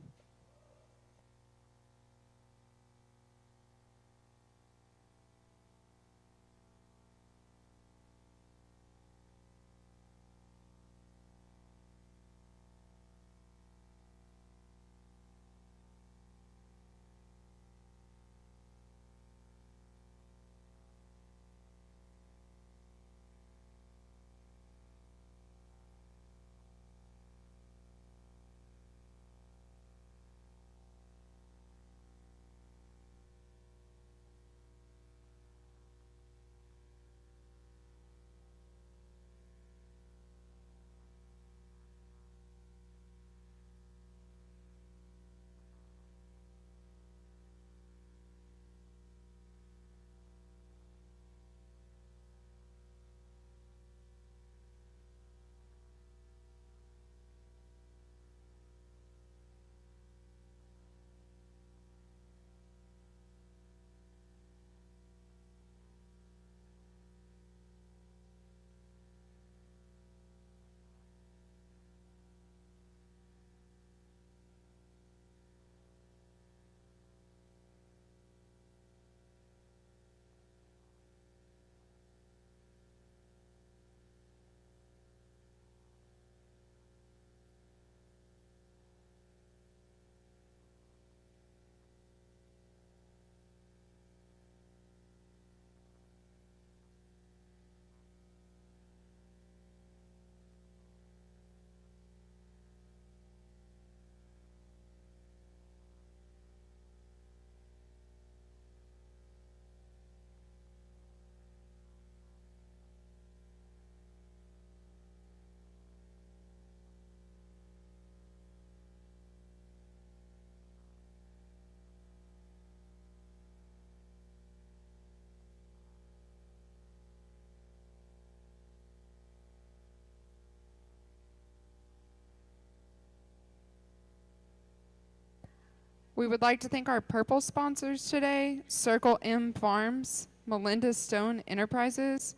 We would like to thank our purple sponsors today, Circle M Farms, Melinda Stone Enterprises,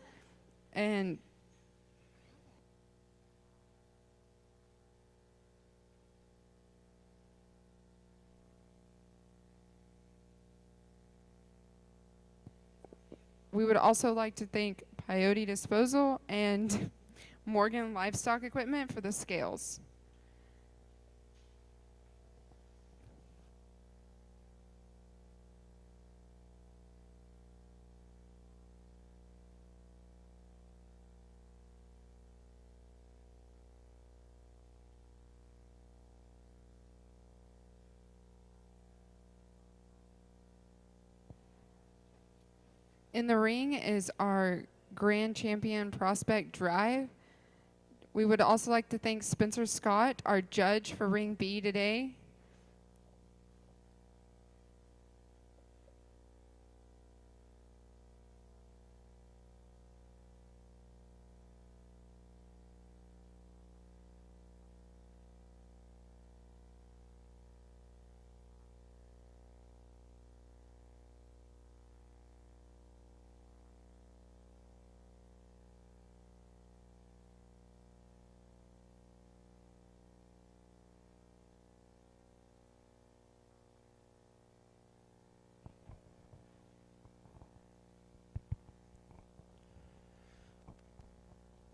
and we would also like to thank Peyote Disposal and Morgan Livestock Equipment for the scales. In the ring is our Grand Champion Prospect Drive. We would also like to thank Spencer Scott, our judge for Ring B today.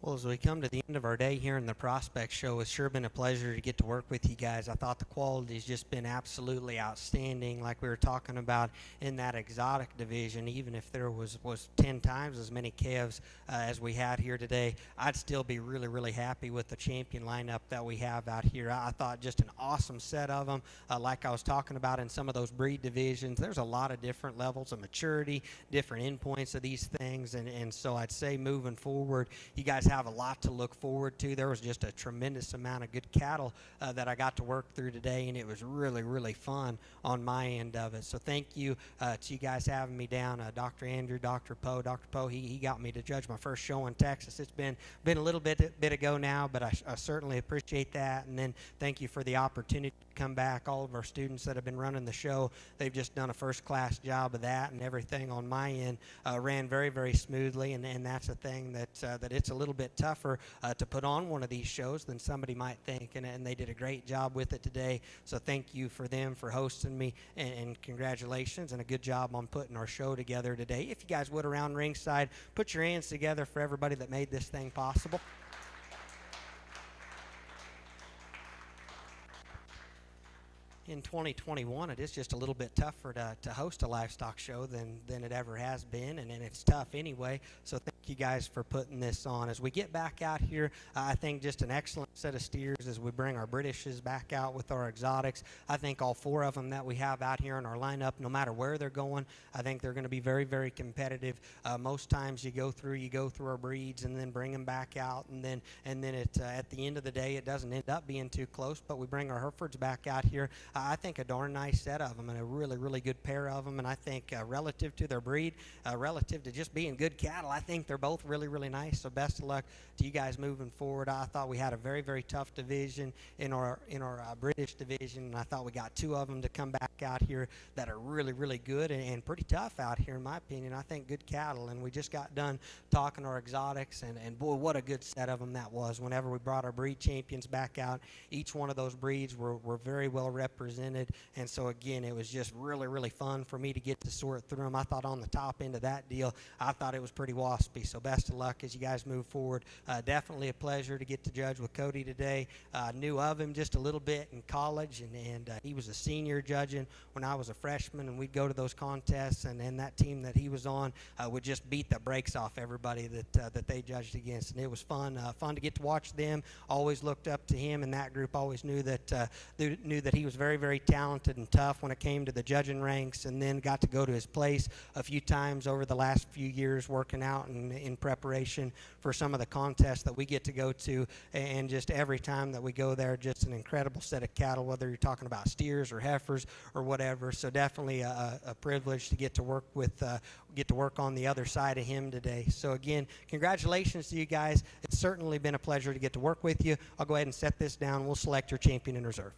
Well, as we come to the end of our day here in the Prospect Show, it's sure been a pleasure to get to work with you guys. I thought the quality's just been absolutely outstanding, like we were talking about in that exotic division. Even if there was 10 times as many calves as we had here today, I'd still be really, really happy with the champion lineup that we have out here. I thought just an awesome set of them. Like I was talking about in some of those breed divisions, there's a lot of different levels of maturity, different endpoints of these things, and so I'd say moving forward, you guys have a lot to look forward to. There was just a tremendous amount of good cattle that I got to work through today, and it was really, really fun on my end of it. So thank you to you guys having me down. Dr. Andrew, Dr. Poe. Dr. Poe, he got me to judge my first show in Texas. It's been a little bit ago now, but I certainly appreciate that. And then thank you for the opportunity to come back. All of our students that have been running the show, they've just done a first-class job of that, and everything on my end ran very, very smoothly. And that's a thing that it's a little bit tougher to put on one of these shows than somebody might think, and they did a great job with it today. So thank you for them for hosting me, and congratulations, and a good job on putting our show together today. If you guys would, around ringside, put your hands together for everybody that made this thing possible. In 2021, it is just a little bit tougher to host a livestock show than it ever has been, and it's tough anyway. So thank you guys for putting this on. As we get back out here, I think just an excellent set of steers as we bring our Britishes back out with our exotics. I think all four of them that we have out here in our lineup, no matter where they're going, I think they're going to be very, very competitive. Most times you go through our breeds and then bring them back out, and then at the end of the day, it doesn't end up being too close, but we bring our Herefords back out here. I think a darn nice set of them, and a really, really good pair of them. And I think relative to their breed, relative to just being good cattle, I think they're both really, really nice. So best of luck to you guys moving forward. I thought we had a very, very tough division in our British division, and I thought we got two of them to come back out here that are really, really good and pretty tough out here, in my opinion. I think good cattle, and we just got done talking our exotics, and boy, what a good set of them that was. Whenever we brought our breed champions back out, each one of those breeds were very well represented. And so again, it was just really, really fun for me to get to sort through them. I thought on the top end of that deal, I thought it was pretty waspy. So best of luck as you guys move forward. Definitely a pleasure to get to judge with Cody today. Knew of him just a little bit in college, and he was a senior judging when I was a freshman, and we'd go to those contests, and that team that he was on would just beat the brakes off everybody that they judged against. And it was fun to get to watch them. Always looked up to him, and that group always knew that he was very, very talented and tough when it came to the judging ranks, and then got to go to his place a few times over the last few years working out and in preparation for some of the contests that we get to go to. And just every time that we go there, just an incredible set of cattle, whether you're talking about steers or heifers or whatever. So definitely a privilege to get to work on the other side of him today. So again, congratulations to you guys. It's certainly been a pleasure to get to work with you. I'll go ahead and set this down. We'll select your champion in reserve.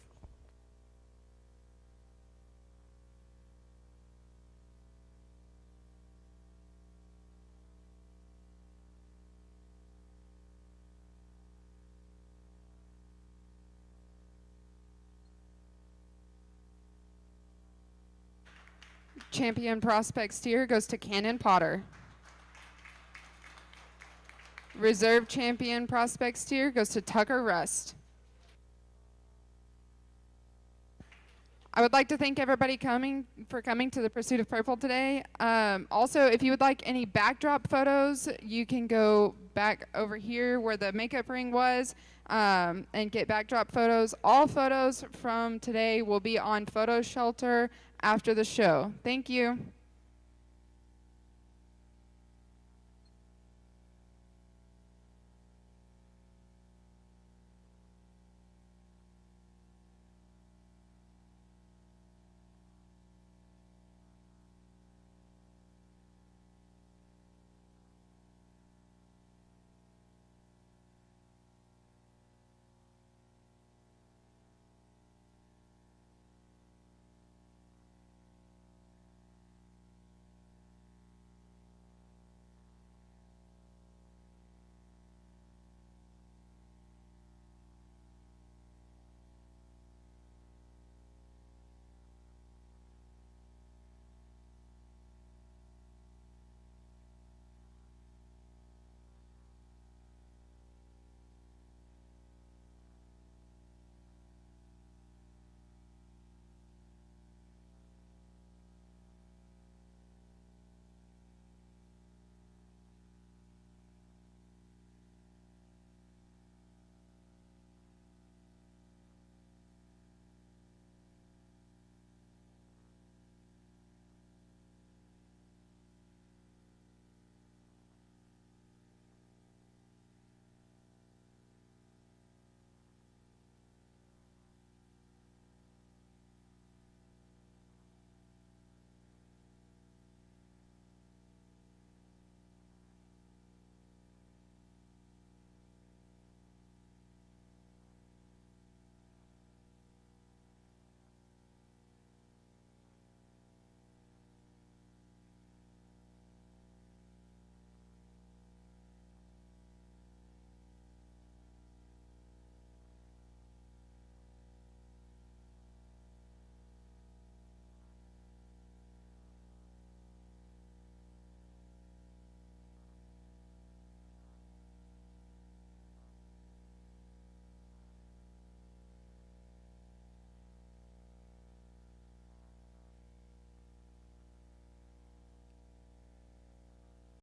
champion prospect steer goes to Cannon Potter. Reserve champion prospect steer goes to Tucker Rust. I would like to thank everybody for coming to the Pursuit of Purple today. Also, if you would like any backdrop photos, you can go back over here where the makeup ring was and get backdrop photos. All photos from today will be on Photo Shelter after the show. Thank you.